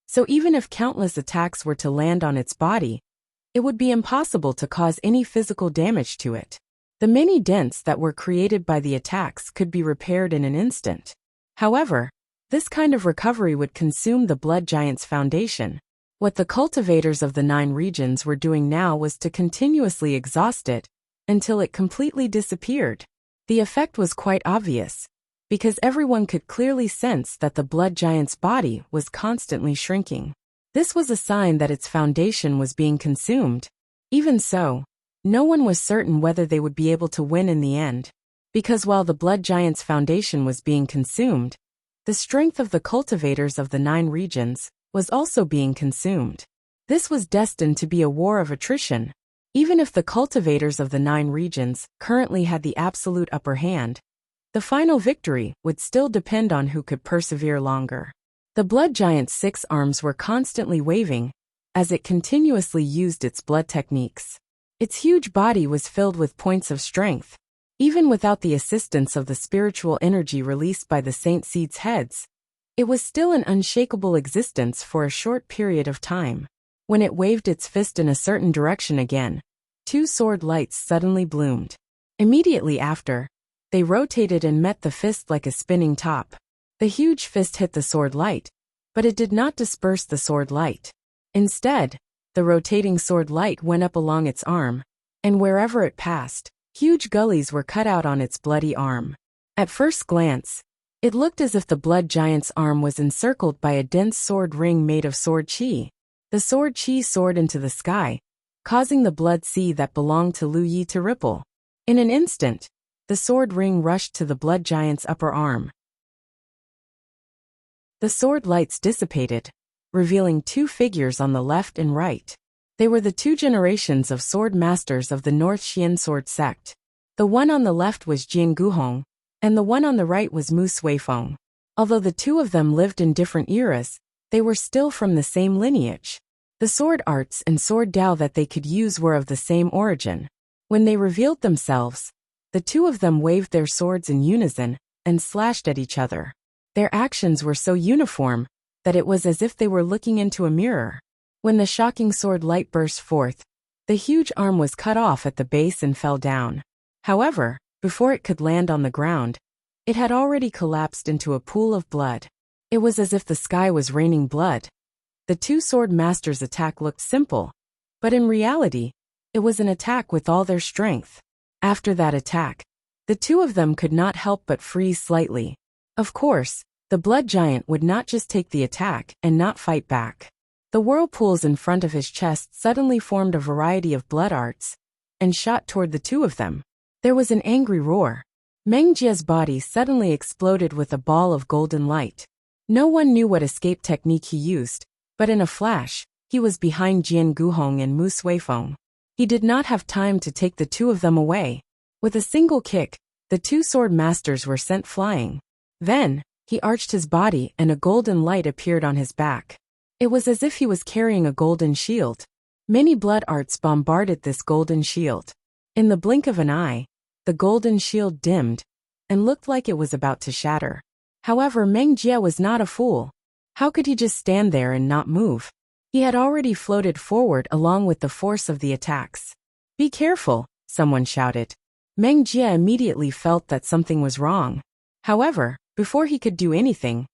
So even if countless attacks were to land on its body, it would be impossible to cause any physical damage to it. The many dents that were created by the attacks could be repaired in an instant. However, this kind of recovery would consume the blood giant's foundation. What the cultivators of the 9 regions were doing now was to continuously exhaust it until it completely disappeared. The effect was quite obvious, because everyone could clearly sense that the blood giant's body was constantly shrinking. This was a sign that its foundation was being consumed. Even so, no one was certain whether they would be able to win in the end, because while the blood giant's foundation was being consumed, the strength of the cultivators of the 9 regions was also being consumed. This was destined to be a war of attrition. Even if the cultivators of the 9 regions currently had the absolute upper hand, the final victory would still depend on who could persevere longer. The blood giant's 6 arms were constantly waving as it continuously used its blood techniques. Its huge body was filled with points of strength. Even without the assistance of the spiritual energy released by the Saint Seed's heads, it was still an unshakable existence for a short period of time. When it waved its fist in a certain direction again, 2 sword lights suddenly bloomed. Immediately after, they rotated and met the fist like a spinning top. The huge fist hit the sword light, but it did not disperse the sword light. Instead, the rotating sword light went up along its arm, and wherever it passed, huge gullies were cut out on its bloody arm. At first glance, it looked as if the blood giant's arm was encircled by a dense sword ring made of sword chi. The sword chi soared into the sky, causing the blood sea that belonged to Lu Yi to ripple. In an instant, the sword ring rushed to the blood giant's upper arm. The sword lights dissipated, revealing 2 figures on the left and right. They were the 2 generations of sword masters of the North Xian sword sect. The one on the left was Jian Guhong, and the one on the right was Mu Suifeng. Although the 2 of them lived in different eras, they were still from the same lineage. The sword arts and sword Dao that they could use were of the same origin. When they revealed themselves, the 2 of them waved their swords in unison and slashed at each other. Their actions were so uniform that it was as if they were looking into a mirror. When the shocking sword light burst forth, the huge arm was cut off at the base and fell down. However, before it could land on the ground, it had already collapsed into a pool of blood. It was as if the sky was raining blood. The 2 sword masters' attack looked simple, but in reality, it was an attack with all their strength. After that attack, the 2 of them could not help but freeze slightly. Of course, the blood giant would not just take the attack and not fight back. The whirlpools in front of his chest suddenly formed a variety of blood arts and shot toward the 2 of them. There was an angry roar. Meng Jie's body suddenly exploded with a ball of golden light. No one knew what escape technique he used, but in a flash, he was behind Jian Guhong and Mu Suifeng. He did not have time to take the 2 of them away. With a single kick, the 2 sword masters were sent flying. Then, he arched his body and a golden light appeared on his back. It was as if he was carrying a golden shield. Many blood arts bombarded this golden shield. In the blink of an eye, the golden shield dimmed and looked like it was about to shatter. However, Meng Jie was not a fool. How could he just stand there and not move? He had already floated forward along with the force of the attacks. "Be careful," someone shouted. Meng Jie immediately felt that something was wrong. However, before he could do anything,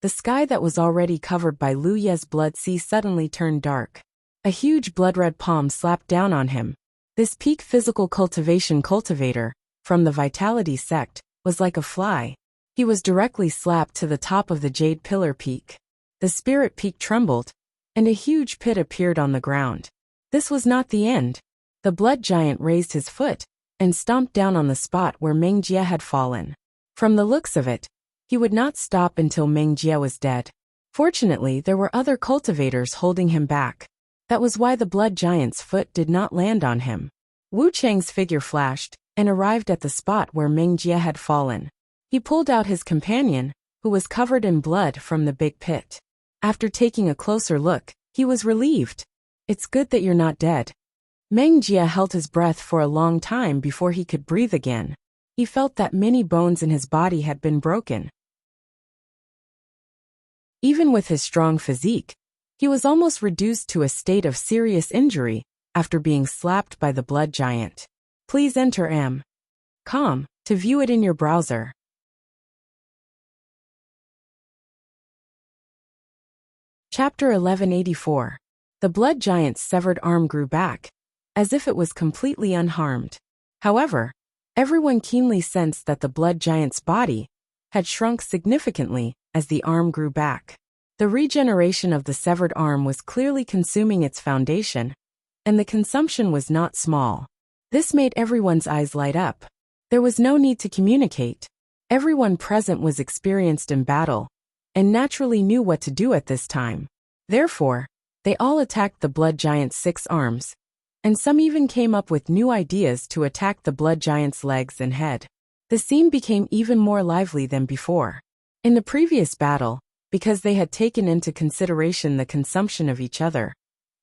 the sky that was already covered by Lu Ye's blood sea suddenly turned dark. A huge blood-red palm slapped down on him. This peak physical cultivation cultivator, from the Vitality sect, was like a fly. He was directly slapped to the top of the Jade Pillar Peak. The Spirit Peak trembled, and a huge pit appeared on the ground. This was not the end. The blood giant raised his foot and stomped down on the spot where Meng Jie had fallen. From the looks of it, he would not stop until Meng Jie was dead. Fortunately, there were other cultivators holding him back. That was why the blood giant's foot did not land on him. Wu Cheng's figure flashed and arrived at the spot where Meng Jie had fallen. He pulled out his companion, who was covered in blood from the big pit. After taking a closer look, he was relieved. It's good that you're not dead. Meng Jia held his breath for a long time before he could breathe again. He felt that many bones in his body had been broken. Even with his strong physique, he was almost reduced to a state of serious injury after being slapped by the blood giant. Please enter embark to view it in your browser. Chapter 1184. The blood giant's severed arm grew back, as if it was completely unharmed. However, everyone keenly sensed that the blood giant's body had shrunk significantly as the arm grew back. The regeneration of the severed arm was clearly consuming its foundation, and the consumption was not small. This made everyone's eyes light up. There was no need to communicate. Everyone present was experienced in battle, and naturally knew what to do at this time. Therefore, they all attacked the blood giant's 6 arms, and some even came up with new ideas to attack the blood giant's legs and head. The scene became even more lively than before. In the previous battle, because they had taken into consideration the consumption of each other,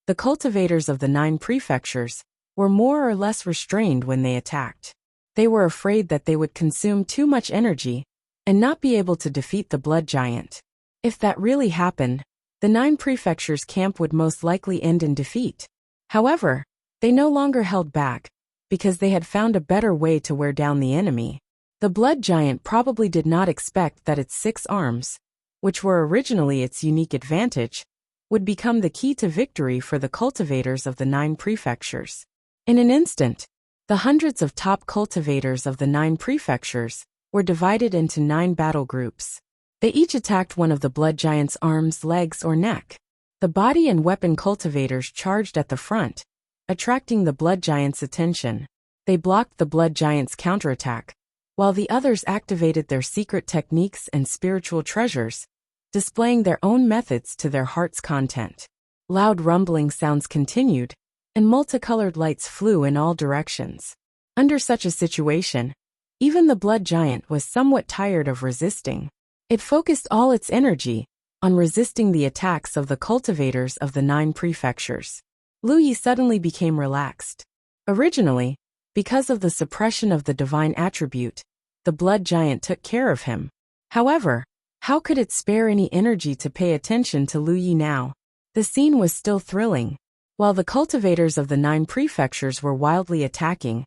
the cultivators of the 9 prefectures were more or less restrained when they attacked. They were afraid that they would consume too much energy and not be able to defeat the blood giant. If that really happened, the 9 prefectures' camp would most likely end in defeat. However, they no longer held back, because they had found a better way to wear down the enemy. The blood giant probably did not expect that its 6 arms, which were originally its unique advantage, would become the key to victory for the cultivators of the 9 prefectures. In an instant, the hundreds of top cultivators of the 9 prefectures were divided into 9 battle groups. They each attacked one of the blood giant's arms, legs, or neck. The body and weapon cultivators charged at the front, attracting the blood giant's attention. They blocked the blood giant's counterattack, while the others activated their secret techniques and spiritual treasures, displaying their own methods to their heart's content. Loud rumbling sounds continued, and multicolored lights flew in all directions. Under such a situation, even the blood giant was somewhat tired of resisting. It focused all its energy on resisting the attacks of the cultivators of the 9 prefectures. Lu Yi suddenly became relaxed. Originally, because of the suppression of the divine attribute, the blood giant took care of him. However, how could it spare any energy to pay attention to Lu Yi now? The scene was still thrilling. While the cultivators of the 9 prefectures were wildly attacking,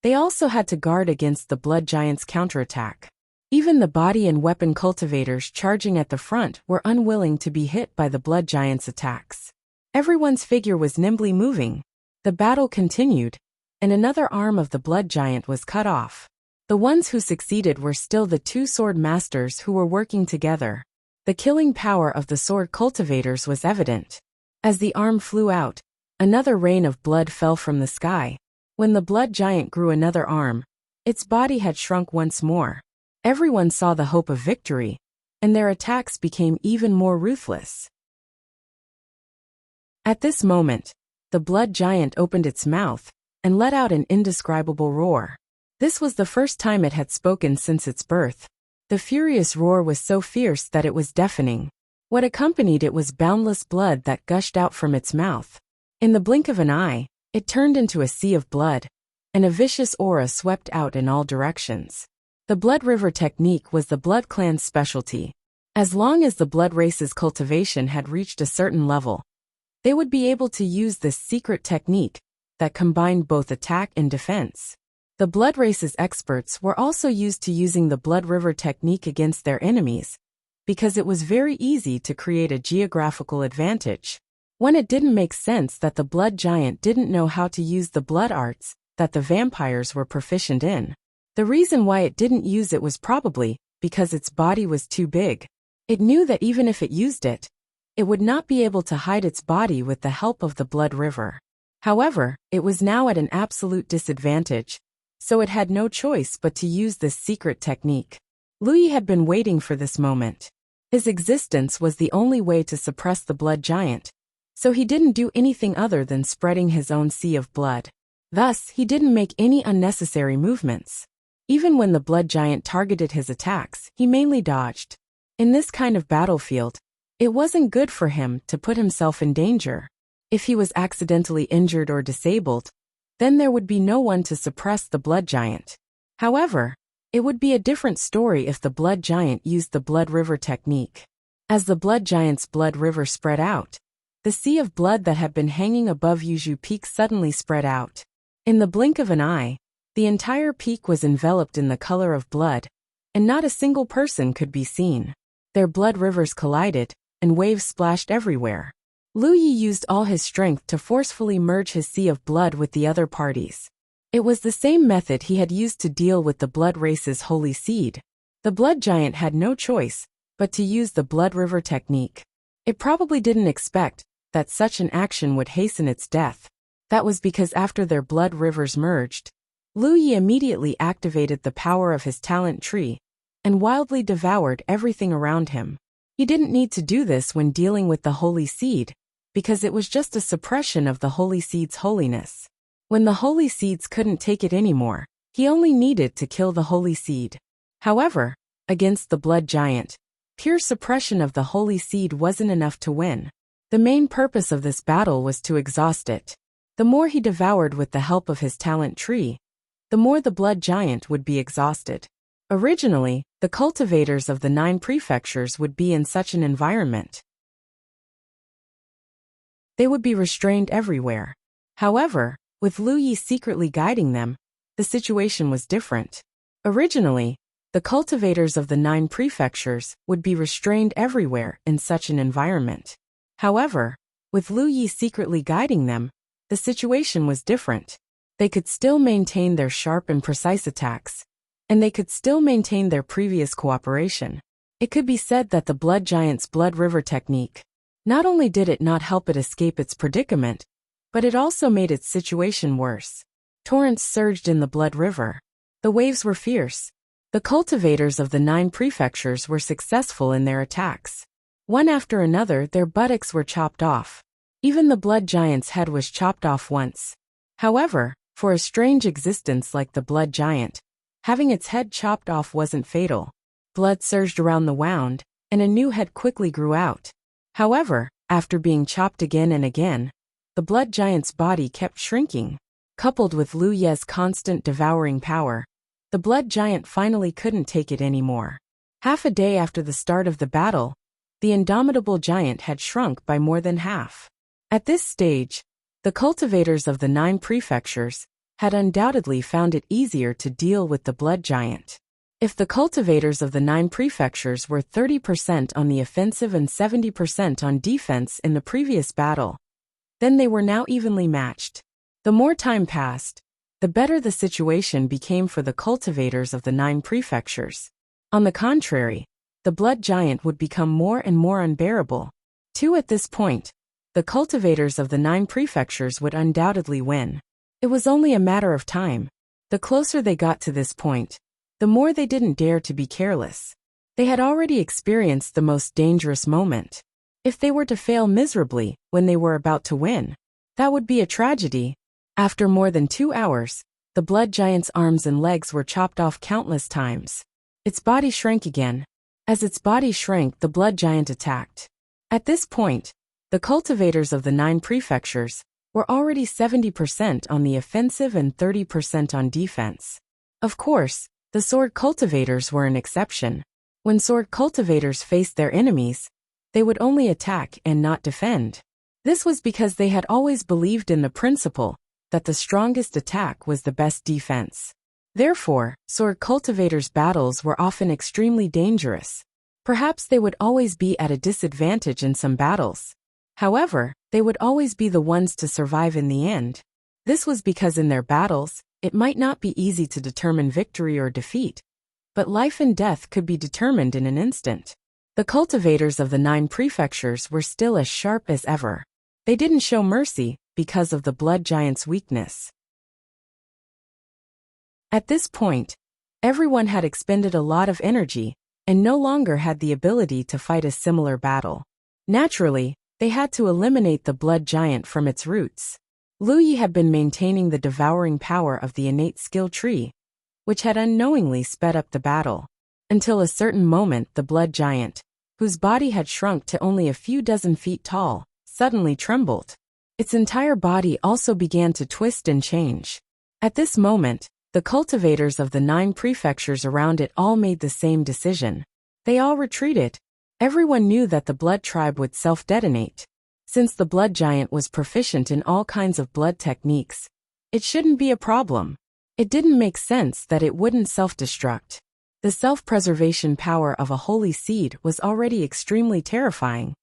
they also had to guard against the blood giant's counterattack. Even the body and weapon cultivators charging at the front were unwilling to be hit by the blood giant's attacks. Everyone's figure was nimbly moving. The battle continued, and another arm of the blood giant was cut off. The ones who succeeded were still the 2 sword masters who were working together. The killing power of the sword cultivators was evident. As the arm flew out, another rain of blood fell from the sky. When the blood giant grew another arm, its body had shrunk once more. Everyone saw the hope of victory, and their attacks became even more ruthless. At this moment, the blood giant opened its mouth and let out an indescribable roar. This was the first time it had spoken since its birth. The furious roar was so fierce that it was deafening. What accompanied it was boundless blood that gushed out from its mouth. In the blink of an eye, it turned into a sea of blood, and a vicious aura swept out in all directions. The blood river technique was the blood clan's specialty. As long as the blood race's cultivation had reached a certain level, they would be able to use this secret technique that combined both attack and defense. The blood race's experts were also used to using the blood river technique against their enemies, because it was very easy to create a geographical advantage. When it didn't make sense that the blood giant didn't know how to use the blood arts that the vampires were proficient in. The reason why it didn't use it was probably because its body was too big. It knew that even if it used it, it would not be able to hide its body with the help of the blood river. However, it was now at an absolute disadvantage, so it had no choice but to use this secret technique. Lu Yi had been waiting for this moment. His existence was the only way to suppress the blood giant, so he didn't do anything other than spreading his own sea of blood. Thus, he didn't make any unnecessary movements. Even when the blood giant targeted his attacks, he mainly dodged. In this kind of battlefield, it wasn't good for him to put himself in danger. If he was accidentally injured or disabled, then there would be no one to suppress the blood giant. However, it would be a different story if the blood giant used the blood river technique. As the blood giant's blood river spread out, the sea of blood that had been hanging above Yuzhu Peak suddenly spread out. In the blink of an eye, the entire peak was enveloped in the color of blood, and not a single person could be seen. Their blood rivers collided, and waves splashed everywhere. Lu Yi used all his strength to forcefully merge his sea of blood with the other parties. It was the same method he had used to deal with the blood race's holy seed. The blood giant had no choice but to use the blood river technique. It probably didn't expect that such an action would hasten its death. That was because after their blood rivers merged, Lu Yi immediately activated the power of his talent tree and wildly devoured everything around him. He didn't need to do this when dealing with the holy seed, because it was just a suppression of the holy seed's holiness. When the holy seeds couldn't take it anymore, he only needed to kill the holy seed. However, against the blood giant, pure suppression of the holy seed wasn't enough to win. The main purpose of this battle was to exhaust it. The more he devoured with the help of his talent tree, the more the blood giant would be exhausted. Originally, the cultivators of the 9 prefectures would be in such an environment. They would be restrained everywhere. However, with Lu Yi secretly guiding them, the situation was different. Originally, the cultivators of the 9 prefectures would be restrained everywhere in such an environment. However, with Lu Yi secretly guiding them, the situation was different. They could still maintain their sharp and precise attacks, and they could still maintain their previous cooperation. It could be said that the blood giant's blood river technique, not only did it not help it escape its predicament, but it also made its situation worse. Torrents surged in the blood river. The waves were fierce. The cultivators of the 9 prefectures were successful in their attacks. One after another, their buttocks were chopped off. Even the blood giant's head was chopped off once. However, for a strange existence like the blood giant, having its head chopped off wasn't fatal. Blood surged around the wound, and a new head quickly grew out. However, after being chopped again and again, the blood giant's body kept shrinking. Coupled with Lu Ye's constant devouring power, the blood giant finally couldn't take it anymore. Half a day after the start of the battle, the indomitable giant had shrunk by more than half. At this stage, the cultivators of the 9 prefectures had undoubtedly found it easier to deal with the blood giant. If the cultivators of the 9 prefectures were 30% on the offensive and 70% on defense in the previous battle, then they were now evenly matched. The more time passed, the better the situation became for the cultivators of the 9 prefectures. On the contrary, the blood giant would become more and more unbearable. At this point, the cultivators of the 9 prefectures would undoubtedly win. It was only a matter of time. The closer they got to this point, the more they didn't dare to be careless. They had already experienced the most dangerous moment. If they were to fail miserably when they were about to win, that would be a tragedy. After more than 2 hours, the blood giant's arms and legs were chopped off countless times. Its body shrank again. As its body shrank, the blood giant attacked. At this point, the cultivators of the 9 prefectures were already 70% on the offensive and 30% on defense. Of course, the sword cultivators were an exception. When sword cultivators faced their enemies, they would only attack and not defend. This was because they had always believed in the principle that the strongest attack was the best defense. Therefore, sword cultivators' battles were often extremely dangerous. Perhaps they would always be at a disadvantage in some battles. However, they would always be the ones to survive in the end. This was because in their battles, it might not be easy to determine victory or defeat, but life and death could be determined in an instant. The cultivators of the 9 prefectures were still as sharp as ever. They didn't show mercy because of the blood giant's weakness. At this point, everyone had expended a lot of energy and no longer had the ability to fight a similar battle. Naturally, they had to eliminate the blood giant from its roots. Lu Yi had been maintaining the devouring power of the innate skill tree, which had unknowingly sped up the battle. Until a certain moment the blood giant, whose body had shrunk to only a few dozen feet tall, suddenly trembled. Its entire body also began to twist and change. At this moment, the cultivators of the 9 prefectures around it all made the same decision. They all retreated. Everyone knew that the blood tribe would self-detonate. Since the blood giant was proficient in all kinds of blood techniques, it shouldn't be a problem. It didn't make sense that it wouldn't self-destruct. The self-preservation power of a holy seed was already extremely terrifying,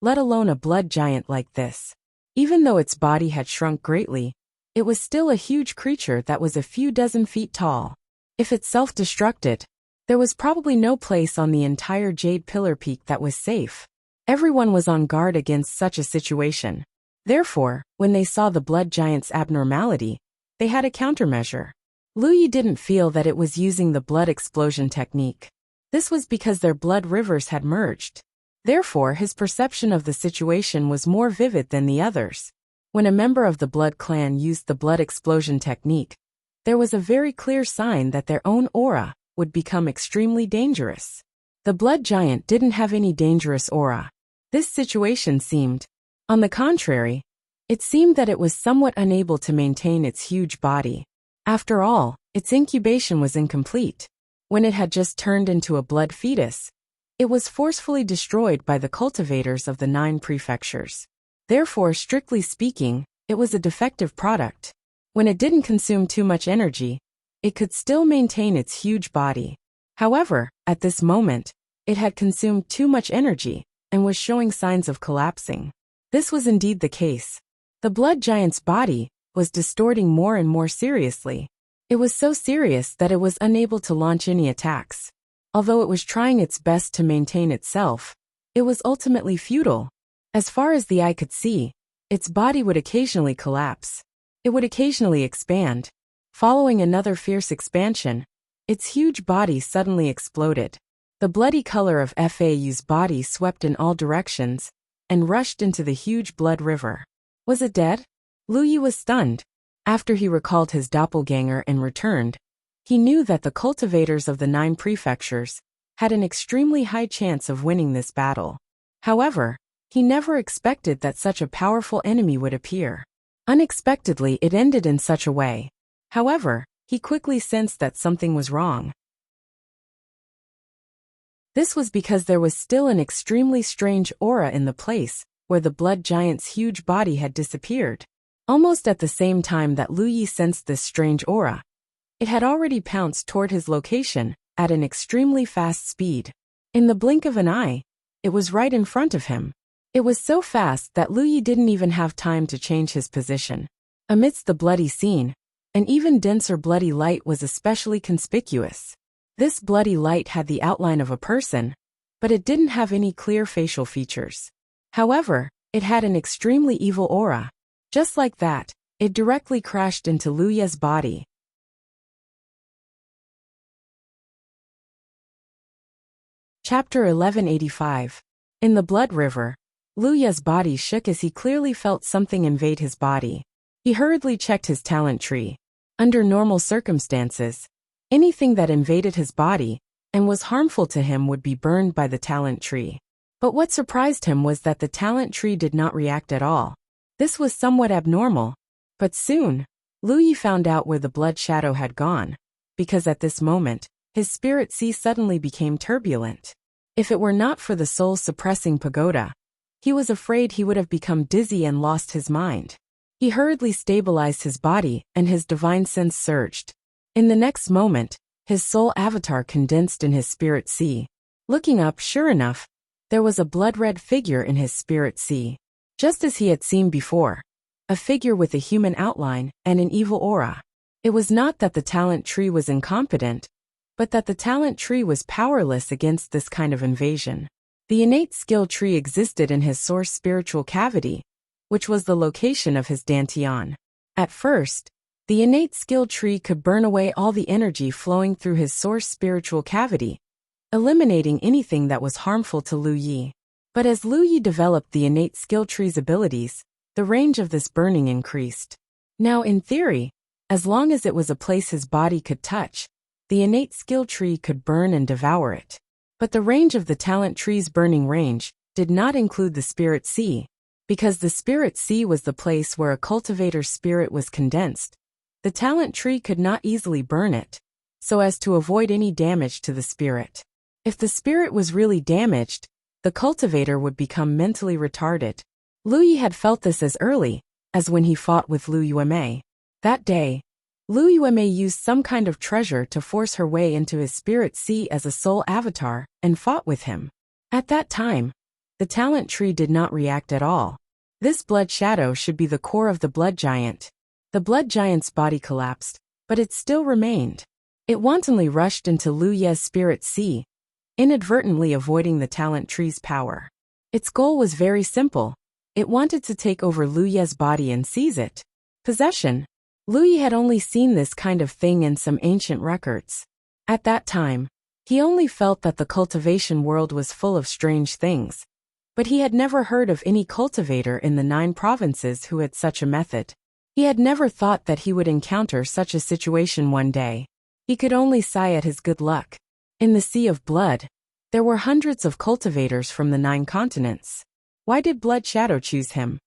let alone a blood giant like this. Even though its body had shrunk greatly, it was still a huge creature that was a few dozen feet tall. If it self-destructed, there was probably no place on the entire Jade Pillar Peak that was safe. Everyone was on guard against such a situation. Therefore, when they saw the blood giant's abnormality, they had a countermeasure. Lu Yi didn't feel that it was using the blood explosion technique. This was because their blood rivers had merged. Therefore, his perception of the situation was more vivid than the others. When a member of the blood clan used the blood explosion technique, there was a very clear sign that their own aura would become extremely dangerous. The blood giant didn't have any dangerous aura. This situation seemed, on the contrary, it seemed that it was somewhat unable to maintain its huge body. After all, its incubation was incomplete. When it had just turned into a blood fetus, it was forcefully destroyed by the cultivators of the 9 prefectures. Therefore, strictly speaking, it was a defective product. When it didn't consume too much energy, it could still maintain its huge body. However, at this moment, it had consumed too much energy and was showing signs of collapsing. This was indeed the case. The blood giant's body was distorting more and more seriously. It was so serious that it was unable to launch any attacks. Although it was trying its best to maintain itself, it was ultimately futile. As far as the eye could see, its body would occasionally collapse. It would occasionally expand. Following another fierce expansion, its huge body suddenly exploded. The bloody color of FAU's body swept in all directions and rushed into the huge blood river. Was it dead? Lu Yi was stunned. After he recalled his doppelganger and returned, he knew that the cultivators of the 9 prefectures had an extremely high chance of winning this battle. However, he never expected that such a powerful enemy would appear. Unexpectedly, it ended in such a way. However, he quickly sensed that something was wrong. This was because there was still an extremely strange aura in the place where the blood giant's huge body had disappeared. Almost at the same time that Lu Yi sensed this strange aura, it had already pounced toward his location at an extremely fast speed. In the blink of an eye, it was right in front of him. It was so fast that Lu Yi didn't even have time to change his position. Amidst the bloody scene, an even denser bloody light was especially conspicuous. This bloody light had the outline of a person, but it didn't have any clear facial features. However, it had an extremely evil aura. Just like that, it directly crashed into Lu Yi's body. Chapter 1185. In the blood river, Lu Yi's body shook as he clearly felt something invade his body. He hurriedly checked his talent tree. Under normal circumstances, anything that invaded his body and was harmful to him would be burned by the talent tree. But what surprised him was that the talent tree did not react at all. This was somewhat abnormal, but soon, Lu Yi found out where the blood shadow had gone, because at this moment, his spirit sea suddenly became turbulent. If it were not for the soul-suppressing pagoda, he was afraid he would have become dizzy and lost his mind. He hurriedly stabilized his body and his divine sense surged. In the next moment, his soul avatar condensed in his spirit sea. Looking up, sure enough, there was a blood-red figure in his spirit sea. Just as he had seen before, a figure with a human outline and an evil aura. It was not that the talent tree was incompetent, but that the talent tree was powerless against this kind of invasion. The innate skill tree existed in his source spiritual cavity, which was the location of his dantian. At first, the innate skill tree could burn away all the energy flowing through his source spiritual cavity, eliminating anything that was harmful to Lu Yi. But as Lu Yi developed the innate skill tree's abilities, the range of this burning increased. Now, in theory, as long as it was a place his body could touch, the innate skill tree could burn and devour it. But the range of the talent tree's burning range did not include the spirit sea. Because the spirit sea was the place where a cultivator's spirit was condensed, the talent tree could not easily burn it, so as to avoid any damage to the spirit. If the spirit was really damaged, the cultivator would become mentally retarded. Lu Yi had felt this as early as when he fought with Lu Yuemei. That day, Lu Yuemei used some kind of treasure to force her way into his spirit sea as a soul avatar and fought with him. At that time, the talent tree did not react at all. This blood shadow should be the core of the blood giant. The blood giant's body collapsed, but it still remained. It wantonly rushed into Lu Ye's spirit sea, inadvertently avoiding the talent tree's power. Its goal was very simple. It wanted to take over Lu Ye's body and seize it. Possession. Lu Yi had only seen this kind of thing in some ancient records. At that time, he only felt that the cultivation world was full of strange things. But he had never heard of any cultivator in the 9 provinces who had such a method. He had never thought that he would encounter such a situation one day. He could only sigh at his good luck. In the Sea of Blood, there were hundreds of cultivators from the 9 continents. Why did Blood Shadow choose him?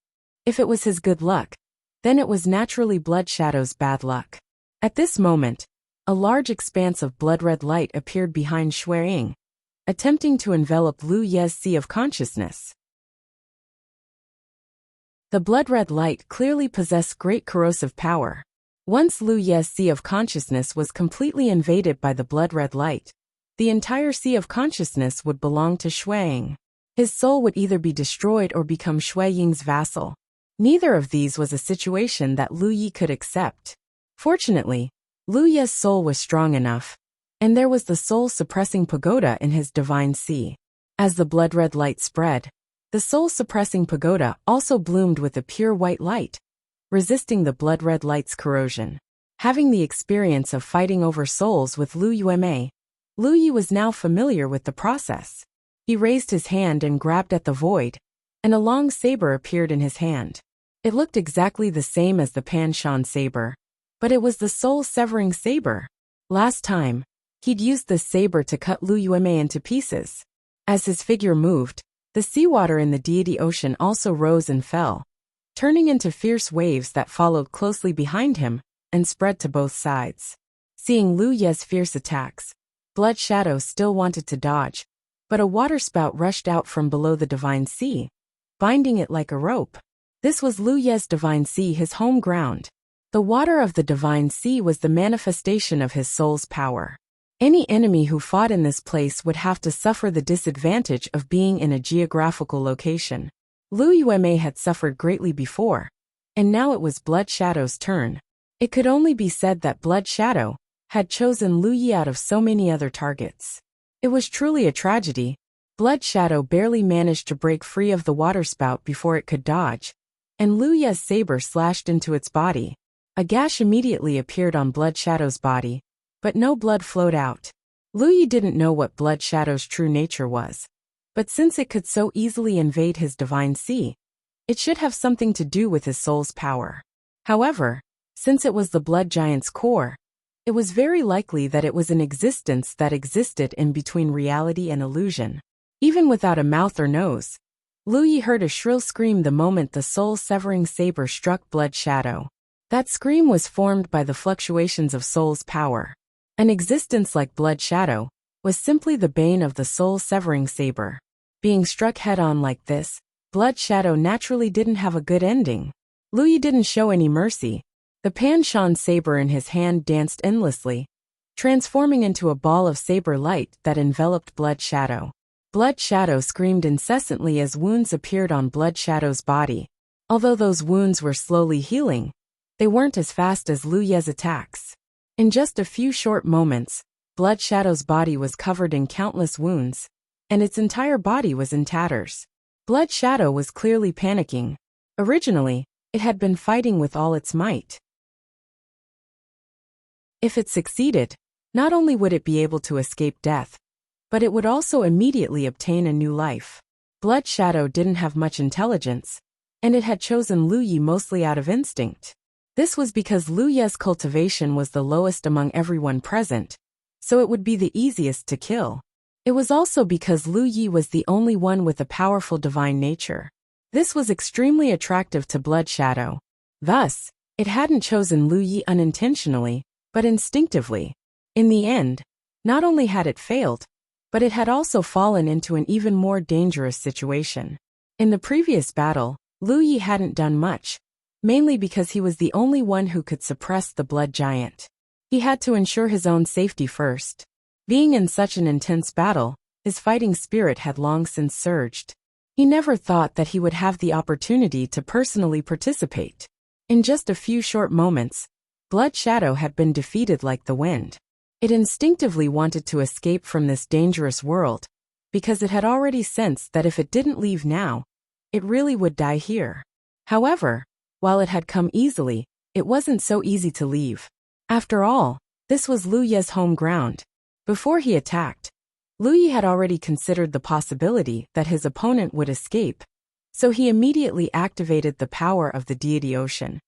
If it was his good luck, then it was naturally Blood Shadow's bad luck. At this moment, a large expanse of blood-red light appeared behind Shui Ying, attempting to envelop Lu Ye's sea of consciousness. The blood-red light clearly possessed great corrosive power. Once Lu Ye's sea of consciousness was completely invaded by the blood-red light, the entire sea of consciousness would belong to Shui Ying. His soul would either be destroyed or become Shui Ying's vassal. Neither of these was a situation that Lu Yi could accept. Fortunately, Lu Ye's soul was strong enough, and there was the soul-suppressing pagoda in his divine sea. As the blood-red light spread, the soul-suppressing pagoda also bloomed with a pure white light, resisting the blood-red light's corrosion. Having the experience of fighting over souls with Lu Yuemei, Lu Yi was now familiar with the process. He raised his hand and grabbed at the void, and a long saber appeared in his hand. It looked exactly the same as the Pan Shan saber, but it was the soul-severing saber. Last time, he'd used this saber to cut Lu Yuemei into pieces. As his figure moved, the seawater in the deity ocean also rose and fell, turning into fierce waves that followed closely behind him and spread to both sides. Seeing Lu Ye's fierce attacks, Blood Shadow still wanted to dodge, but a waterspout rushed out from below the divine sea, binding it like a rope. This was Lu Ye's divine sea, his home ground. The water of the divine sea was the manifestation of his soul's power. Any enemy who fought in this place would have to suffer the disadvantage of being in a geographical location. Lu Yuemei had suffered greatly before, and now it was Blood Shadow's turn. It could only be said that Blood Shadow had chosen Lu Yi out of so many other targets. It was truly a tragedy. Blood Shadow barely managed to break free of the waterspout before it could dodge, and Lu Ye's saber slashed into its body. A gash immediately appeared on Blood Shadow's body, but no blood flowed out. Lu Yi didn't know what Blood Shadow's true nature was, but since it could so easily invade his divine sea, it should have something to do with his soul's power. However, since it was the blood giant's core, it was very likely that it was an existence that existed in between reality and illusion. Even without a mouth or nose, Lu Yi heard a shrill scream the moment the soul-severing saber struck Blood Shadow. That scream was formed by the fluctuations of soul's power. An existence like Blood Shadow was simply the bane of the soul-severing saber. Being struck head-on like this, Blood Shadow naturally didn't have a good ending. Lu Yi didn't show any mercy. The Pan Shan saber in his hand danced endlessly, transforming into a ball of saber light that enveloped Blood Shadow. Blood Shadow screamed incessantly as wounds appeared on Blood Shadow's body. Although those wounds were slowly healing, they weren't as fast as Lu Ye's attacks. In just a few short moments, Blood Shadow's body was covered in countless wounds, and its entire body was in tatters. Blood Shadow was clearly panicking. Originally, it had been fighting with all its might. If it succeeded, not only would it be able to escape death, but it would also immediately obtain a new life. Blood Shadow didn't have much intelligence, and it had chosen Lu Yi mostly out of instinct. This was because Lu Ye's cultivation was the lowest among everyone present, so it would be the easiest to kill. It was also because Lu Yi was the only one with a powerful divine nature. This was extremely attractive to Blood Shadow. Thus, it hadn't chosen Lu Yi unintentionally, but instinctively. In the end, not only had it failed, but it had also fallen into an even more dangerous situation. In the previous battle, Lu Yi hadn't done much, mainly because he was the only one who could suppress the blood giant. He had to ensure his own safety first. Being in such an intense battle, his fighting spirit had long since surged. He never thought that he would have the opportunity to personally participate. In just a few short moments, Blood Shadow had been defeated like the wind. It instinctively wanted to escape from this dangerous world, because it had already sensed that if it didn't leave now, it really would die here. However, while it had come easily, it wasn't so easy to leave. After all, this was Lu Ye's home ground. Before he attacked, Lu Yi had already considered the possibility that his opponent would escape, so he immediately activated the power of the deity ocean,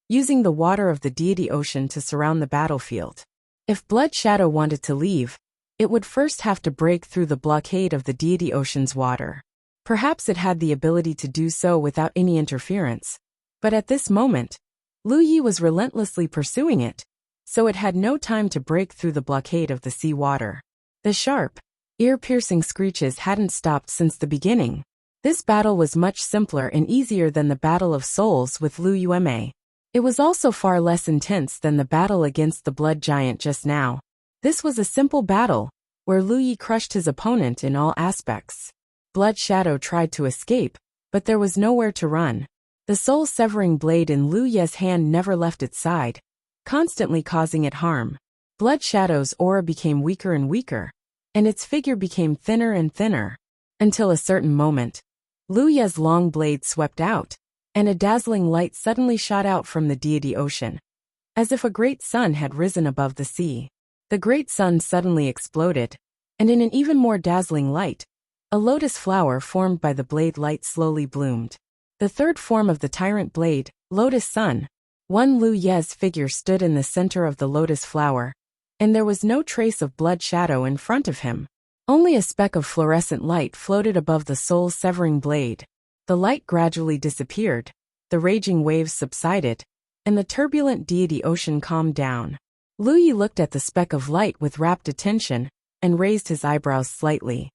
using the water of the deity ocean to surround the battlefield. If Blood Shadow wanted to leave, it would first have to break through the blockade of the deity ocean's water. Perhaps it had the ability to do so without any interference, but at this moment, Lu Yi was relentlessly pursuing it, so it had no time to break through the blockade of the sea water. The sharp, ear-piercing screeches hadn't stopped since the beginning. This battle was much simpler and easier than the Battle of Souls with Lu Yueme. It was also far less intense than the battle against the blood giant just now. This was a simple battle, where Lu Yi crushed his opponent in all aspects. Blood Shadow tried to escape, but there was nowhere to run. The soul-severing blade in Lu Ye's hand never left its side, constantly causing it harm. Blood Shadow's aura became weaker and weaker, and its figure became thinner and thinner, until a certain moment, Lu Ye's long blade swept out, and a dazzling light suddenly shot out from the deity ocean, as if a great sun had risen above the sea. The great sun suddenly exploded, and in an even more dazzling light, a lotus flower formed by the blade light slowly bloomed. The third form of the tyrant blade, Lotus Sun. One Lu Ye's figure stood in the center of the lotus flower, and there was no trace of Blood Shadow in front of him. Only a speck of fluorescent light floated above the soul-severing blade. The light gradually disappeared, the raging waves subsided, and the turbulent deity ocean calmed down. Lu Yi looked at the speck of light with rapt attention, and raised his eyebrows slightly.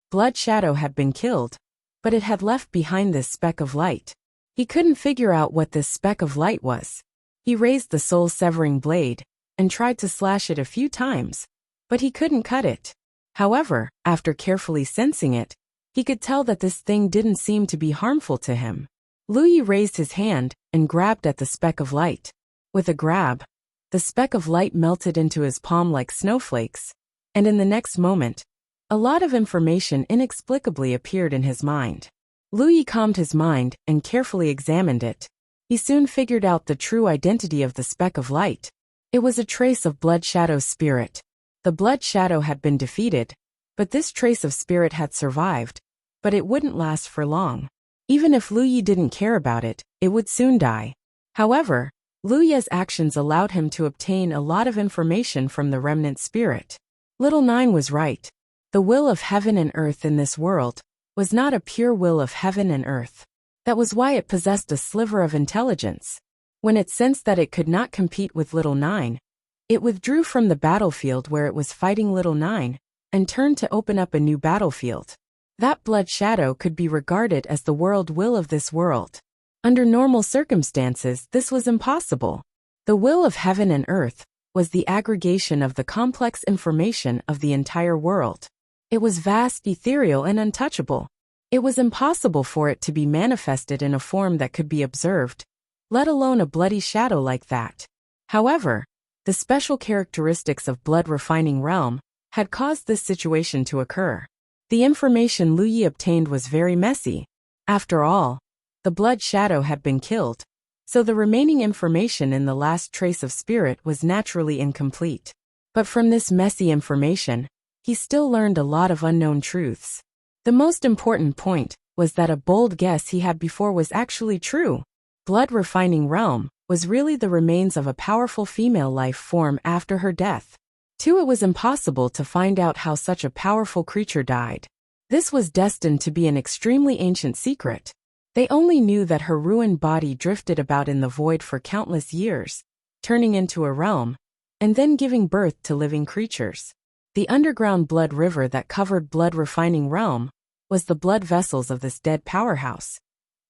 Blood Shadow had been killed, but it had left behind this speck of light. He couldn't figure out what this speck of light was. He raised the soul-severing blade, and tried to slash it a few times, but he couldn't cut it. However, after carefully sensing it, he could tell that this thing didn't seem to be harmful to him. Lu Yi raised his hand, and grabbed at the speck of light. With a grab, the speck of light melted into his palm like snowflakes, and in the next moment, a lot of information inexplicably appeared in his mind. Lu Yi calmed his mind and carefully examined it. He soon figured out the true identity of the speck of light. It was a trace of Blood Shadow's spirit. The Blood Shadow had been defeated, but this trace of spirit had survived, but it wouldn't last for long. Even if Lu Yi didn't care about it, it would soon die. However, Lu Ye's actions allowed him to obtain a lot of information from the remnant spirit. Little Nine was right. The will of heaven and earth in this world was not a pure will of heaven and earth. That was why it possessed a sliver of intelligence. When it sensed that it could not compete with Little Nine, it withdrew from the battlefield where it was fighting Little Nine, and turned to open up a new battlefield. That Blood Shadow could be regarded as the world will of this world. Under normal circumstances, this was impossible. The will of heaven and earth was the aggregation of the complex information of the entire world. It was vast, ethereal, and untouchable. It was impossible for it to be manifested in a form that could be observed, let alone a bloody shadow like that. However, the special characteristics of Blood Refining Realm had caused this situation to occur. The information Lu Yi obtained was very messy. After all, the Blood Shadow had been killed, so the remaining information in the last trace of spirit was naturally incomplete. But from this messy information, he still learned a lot of unknown truths. The most important point was that a bold guess he had before was actually true. Blood Refining Realm was really the remains of a powerful female life form after her death. 2. It was impossible to find out how such a powerful creature died. This was destined to be an extremely ancient secret. They only knew that her ruined body drifted about in the void for countless years, turning into a realm, and then giving birth to living creatures. The underground blood river that covered blood refining realm was the blood vessels of this dead powerhouse,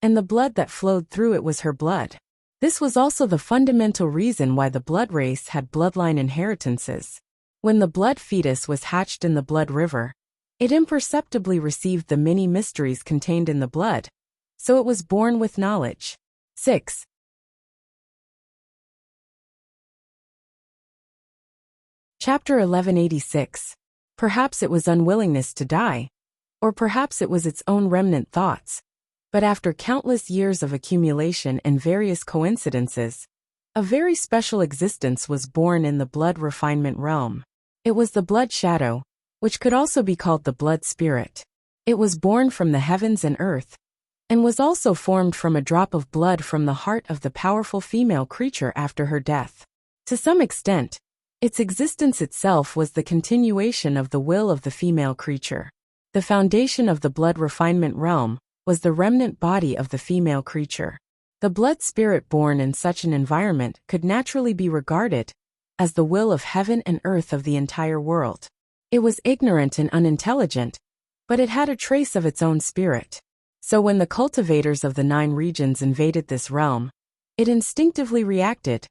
and the blood that flowed through it was her blood. This was also the fundamental reason why the blood race had bloodline inheritances. When the blood fetus was hatched in the blood river, it imperceptibly received the many mysteries contained in the blood, so it was born with knowledge. 6. Chapter 1186. Perhaps it was unwillingness to die, or perhaps it was its own remnant thoughts. But after countless years of accumulation and various coincidences, a very special existence was born in the blood refinement realm. It was the blood shadow, which could also be called the blood spirit. It was born from the heavens and earth, and was also formed from a drop of blood from the heart of the powerful female creature after her death. To some extent, its existence itself was the continuation of the will of the female creature. The foundation of the blood refinement realm was the remnant body of the female creature. The blood spirit born in such an environment could naturally be regarded as the will of heaven and earth of the entire world. It was ignorant and unintelligent, but it had a trace of its own spirit. So when the cultivators of the 9 regions invaded this realm, it instinctively reacted,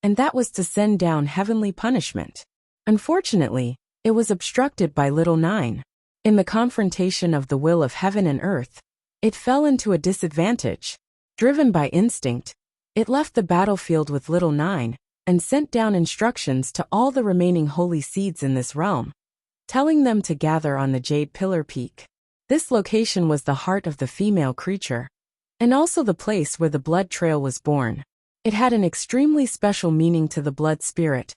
and that was to send down heavenly punishment. Unfortunately, it was obstructed by Little 9. In the confrontation of the will of heaven and earth, it fell into a disadvantage. Driven by instinct, it left the battlefield with Little 9 and sent down instructions to all the remaining holy seeds in this realm, telling them to gather on the Jade Pillar Peak. This location was the heart of the female creature, and also the place where the blood trail was born. It had an extremely special meaning to the blood spirit,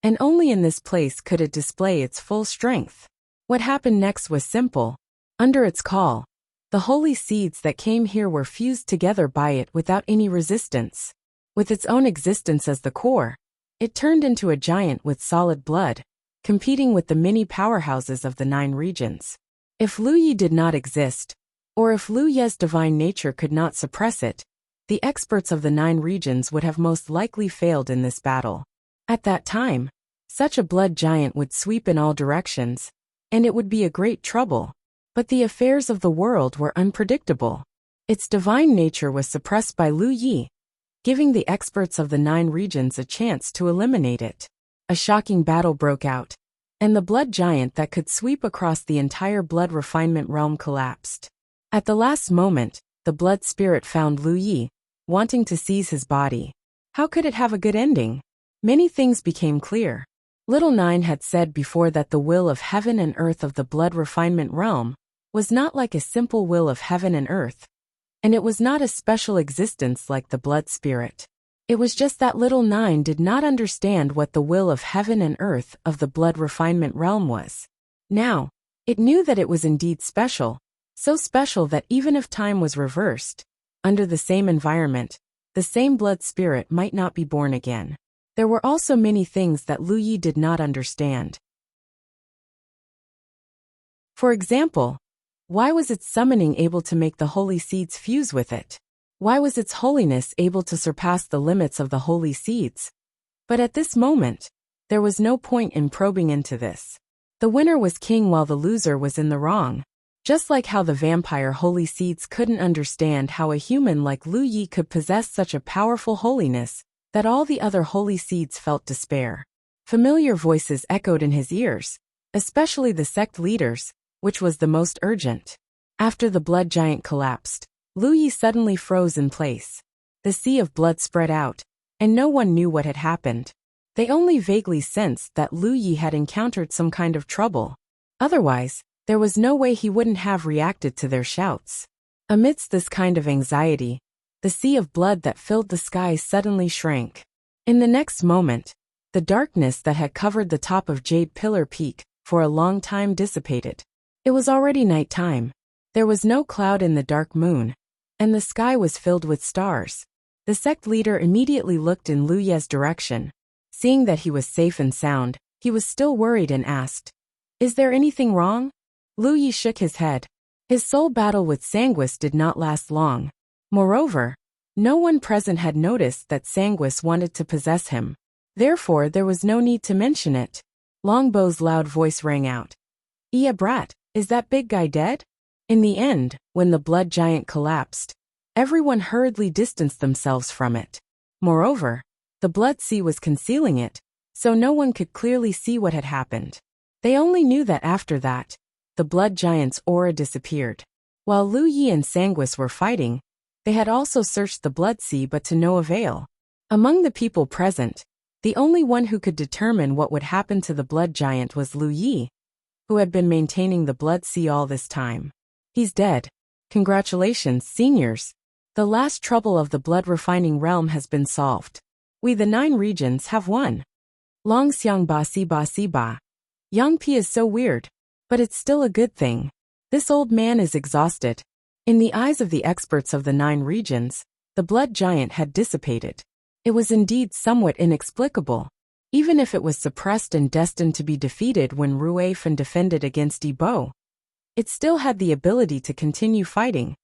and only in this place could it display its full strength. What happened next was simple. Under its call, the holy seeds that came here were fused together by it without any resistance. With its own existence as the core, it turned into a giant with solid blood, competing with the many powerhouses of the 9 regions. If Lu Yi did not exist, or if Lu Ye's divine nature could not suppress it, the experts of the 9 regions would have most likely failed in this battle. At that time, such a blood giant would sweep in all directions, and it would be a great trouble. But the affairs of the world were unpredictable. Its divine nature was suppressed by Lu Yi, giving the experts of the 9 regions a chance to eliminate it. A shocking battle broke out, and the blood giant that could sweep across the entire blood refinement realm collapsed. At the last moment, the blood spirit found Lu Yi, wanting to seize his body. How could it have a good ending? Many things became clear. Little 9 had said before that the will of heaven and earth of the blood refinement realm was not like a simple will of heaven and earth, and it was not a special existence like the blood spirit. It was just that Little 9 did not understand what the will of heaven and earth of the blood refinement realm was. Now, it knew that it was indeed special, so special that even if time was reversed, under the same environment, the same blood spirit might not be born again. There were also many things that Lu Yi did not understand. For example, why was its summoning able to make the holy seeds fuse with it? Why was its holiness able to surpass the limits of the holy seeds? But at this moment, there was no point in probing into this. The winner was king while the loser was in the wrong. Just like how the vampire holy seeds couldn't understand how a human like Lu Yi could possess such a powerful holiness, that all the other holy seeds felt despair. Familiar voices echoed in his ears, especially the sect leaders, which was the most urgent. After the blood giant collapsed, Lu Yi suddenly froze in place. The sea of blood spread out, and no one knew what had happened. They only vaguely sensed that Lu Yi had encountered some kind of trouble. Otherwise, there was no way he wouldn't have reacted to their shouts. Amidst this kind of anxiety, the sea of blood that filled the sky suddenly shrank. In the next moment, the darkness that had covered the top of Jade Pillar Peak for a long time dissipated. It was already nighttime. There was no cloud in the dark moon, and the sky was filled with stars. The sect leader immediately looked in Lu Ye's direction. Seeing that he was safe and sound, he was still worried and asked, "Is there anything wrong?" Lu Yi shook his head. His soul battle with Sanguis did not last long. Moreover, no one present had noticed that Sanguis wanted to possess him. Therefore, there was no need to mention it. Longbow's loud voice rang out. "Yeah, brat, is that big guy dead?" In the end, when the blood giant collapsed, everyone hurriedly distanced themselves from it. Moreover, the blood sea was concealing it, so no one could clearly see what had happened. They only knew that after that, the blood giant's aura disappeared. While Lu Yi and Sanguis were fighting, they had also searched the blood sea but to no avail. Among the people present, the only one who could determine what would happen to the blood giant was Lu Yi, who had been maintaining the blood sea all this time. "He's dead. Congratulations, seniors. The last trouble of the blood refining realm has been solved. We the 9 regions have won." Long Xiang ba si ba si ba. Yang Pi is so weird. But it's still a good thing. This old man is exhausted. In the eyes of the experts of the 9 regions, the blood giant had dissipated. It was indeed somewhat inexplicable. Even if it was suppressed and destined to be defeated when Ruefen defended against Yi Bo, it still had the ability to continue fighting.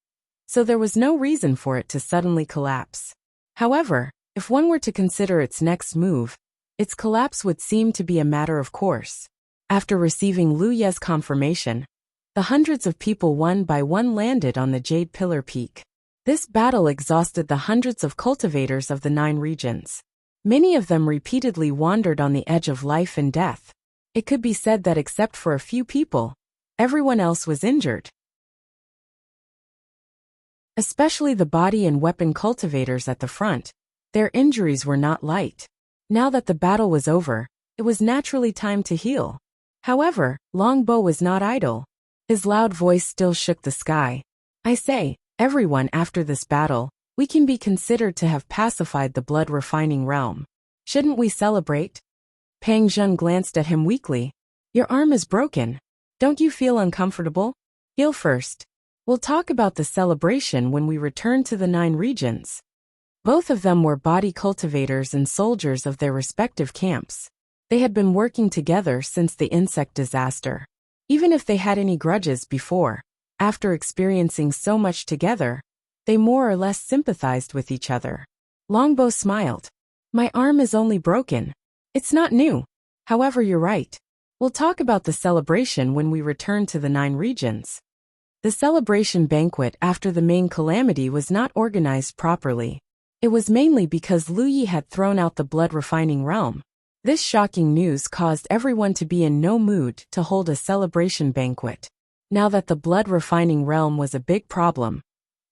So there was no reason for it to suddenly collapse. However, if one were to consider its next move, its collapse would seem to be a matter of course. After receiving Lu Ye's confirmation, the hundreds of people one by one landed on the Jade Pillar Peak. This battle exhausted the hundreds of cultivators of the 9 regions. Many of them repeatedly wandered on the edge of life and death. It could be said that except for a few people, everyone else was injured. Especially the body and weapon cultivators at the front, their injuries were not light. Now that the battle was over, it was naturally time to heal. However, Longbow was not idle. His loud voice still shook the sky. "I say, everyone, after this battle, we can be considered to have pacified the blood-refining realm. Shouldn't we celebrate?" Pang Zheng glanced at him weakly. "Your arm is broken. Don't you feel uncomfortable? Heal first. We'll talk about the celebration when we return to the 9 regions." Both of them were body cultivators and soldiers of their respective camps. They had been working together since the insect disaster. Even if they had any grudges before, after experiencing so much together, they more or less sympathized with each other. Longbow smiled. "My arm is only broken. It's not new. However, you're right. We'll talk about the celebration when we return to the 9 regions." The celebration banquet after the main calamity was not organized properly. It was mainly because Lu Yi had thrown out the blood-refining realm. This shocking news caused everyone to be in no mood to hold a celebration banquet. Now that the blood-refining realm was a big problem,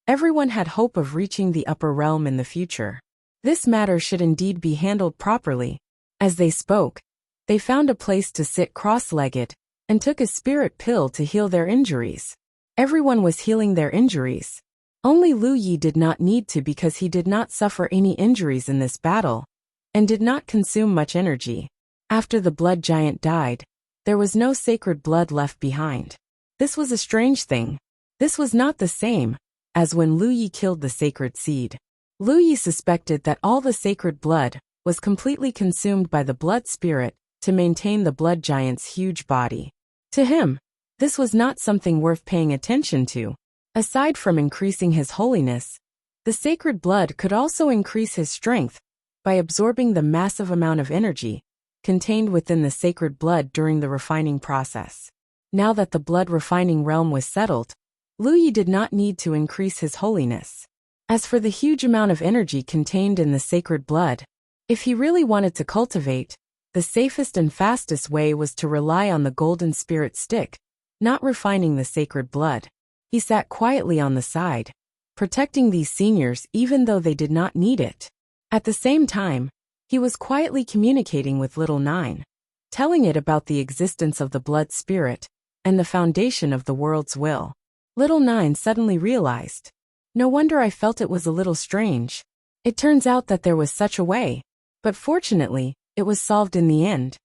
everyone had hope of reaching the upper realm in the future. This matter should indeed be handled properly. As they spoke, they found a place to sit cross-legged and took a spirit pill to heal their injuries. Everyone was healing their injuries. Only Lu Yi did not need to because he did not suffer any injuries in this battle and did not consume much energy. After the blood giant died, there was no sacred blood left behind. This was a strange thing. This was not the same as when Lu Yi killed the sacred seed. Lu Yi suspected that all the sacred blood was completely consumed by the blood spirit to maintain the blood giant's huge body. To him, this was not something worth paying attention to. Aside from increasing his holiness, the sacred blood could also increase his strength by absorbing the massive amount of energy contained within the sacred blood during the refining process. Now that the blood refining realm was settled, Lu Yi did not need to increase his holiness. As for the huge amount of energy contained in the sacred blood, if he really wanted to cultivate, the safest and fastest way was to rely on the golden spirit stick, not refining the sacred blood. He sat quietly on the side, protecting these seniors even though they did not need it. At the same time, he was quietly communicating with Little Nine, telling it about the existence of the blood spirit and the foundation of the world's will. Little Nine suddenly realized, "No wonder I felt it was a little strange. It turns out that there was such a way, but fortunately, it was solved in the end."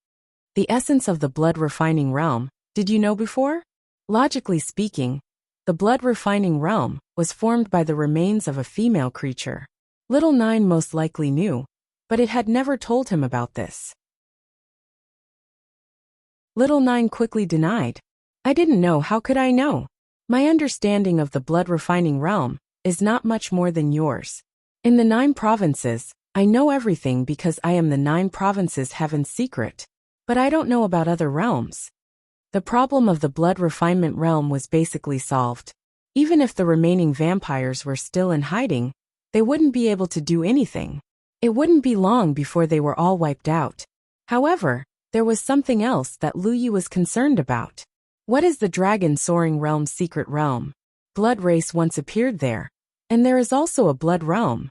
The essence of the blood refining realm, did you know before? Logically speaking, the blood refining realm was formed by the remains of a female creature. Little Nine most likely knew, but it had never told him about this. Little Nine quickly denied. I didn't know, how could I know? My understanding of the blood refining realm is not much more than yours. In the 9 provinces, I know everything because I am the 9 provinces' heaven's secret. But I don't know about other realms. The problem of the blood refinement realm was basically solved. Even if the remaining vampires were still in hiding, they wouldn't be able to do anything. It wouldn't be long before they were all wiped out. However, there was something else that Lu Yi was concerned about. What is the Dragon Soaring Realm's secret realm? Blood race once appeared there, and there is also a blood realm.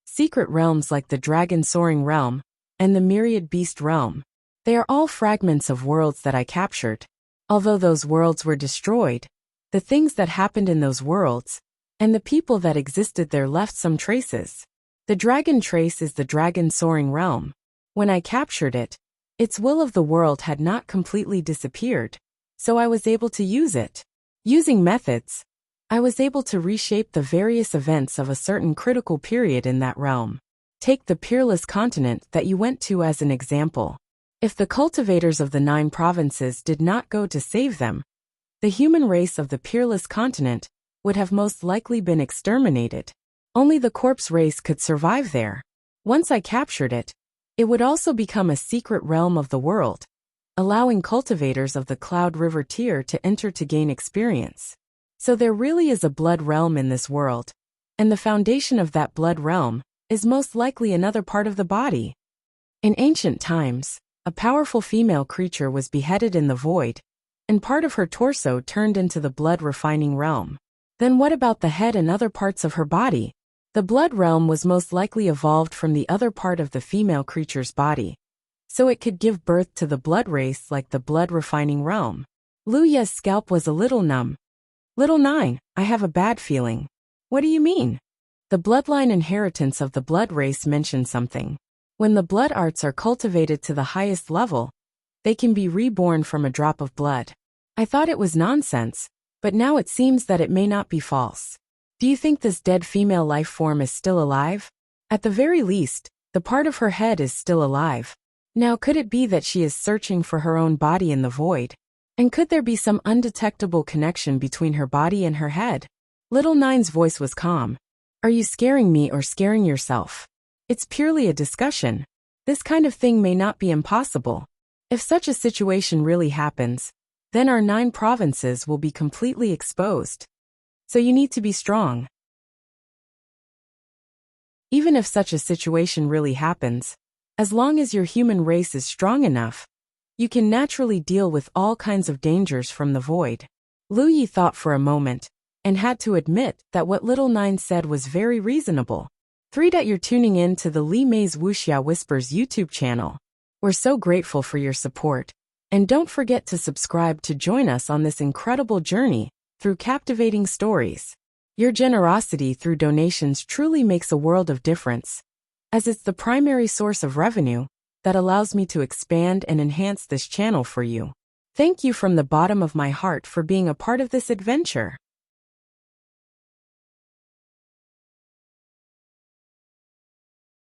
Secret realms like the Dragon Soaring Realm and the Myriad Beast Realm, they are all fragments of worlds that I captured. Although those worlds were destroyed, the things that happened in those worlds and the people that existed there left some traces. The dragon trace is the Dragon Soaring Realm. When I captured it, its will of the world had not completely disappeared, so I was able to use it. Using methods, I was able to reshape the various events of a certain critical period in that realm. Take the Peerless Continent that you went to as an example. If the cultivators of the 9 provinces did not go to save them, the human race of the Peerless Continent would have most likely been exterminated. Only the corpse race could survive there. Once I captured it, it would also become a secret realm of the world, allowing cultivators of the Cloud River tier to enter to gain experience. So there really is a blood realm in this world, and the foundation of that blood realm is most likely another part of the body. In ancient times, a powerful female creature was beheaded in the void, and part of her torso turned into the blood refining realm. Then what about the head and other parts of her body? The blood realm was most likely evolved from the other part of the female creature's body, so it could give birth to the blood race like the blood refining realm. Lu Ye's scalp was a little numb. Little Nine, I have a bad feeling. What do you mean? The bloodline inheritance of the blood race mentioned something. When the blood arts are cultivated to the highest level, they can be reborn from a drop of blood. I thought it was nonsense, but now it seems that it may not be false. Do you think this dead female life form is still alive? At the very least, the part of her head is still alive. Now could it be that she is searching for her own body in the void? And could there be some undetectable connection between her body and her head? Little Nine's voice was calm. Are you scaring me or scaring yourself? It's purely a discussion. This kind of thing may not be impossible. If such a situation really happens, then our 9 provinces will be completely exposed. So you need to be strong. Even if such a situation really happens, as long as your human race is strong enough, you can naturally deal with all kinds of dangers from the void. Lu Yi thought for a moment, and had to admit that what Little Nine said was very reasonable. 3. You're tuning in to the Li Mei's Wuxia Whispers YouTube channel. We're so grateful for your support, and don't forget to subscribe to join us on this incredible journey through captivating stories. Your generosity through donations truly makes a world of difference, as it's the primary source of revenue that allows me to expand and enhance this channel for you. Thank you from the bottom of my heart for being a part of this adventure.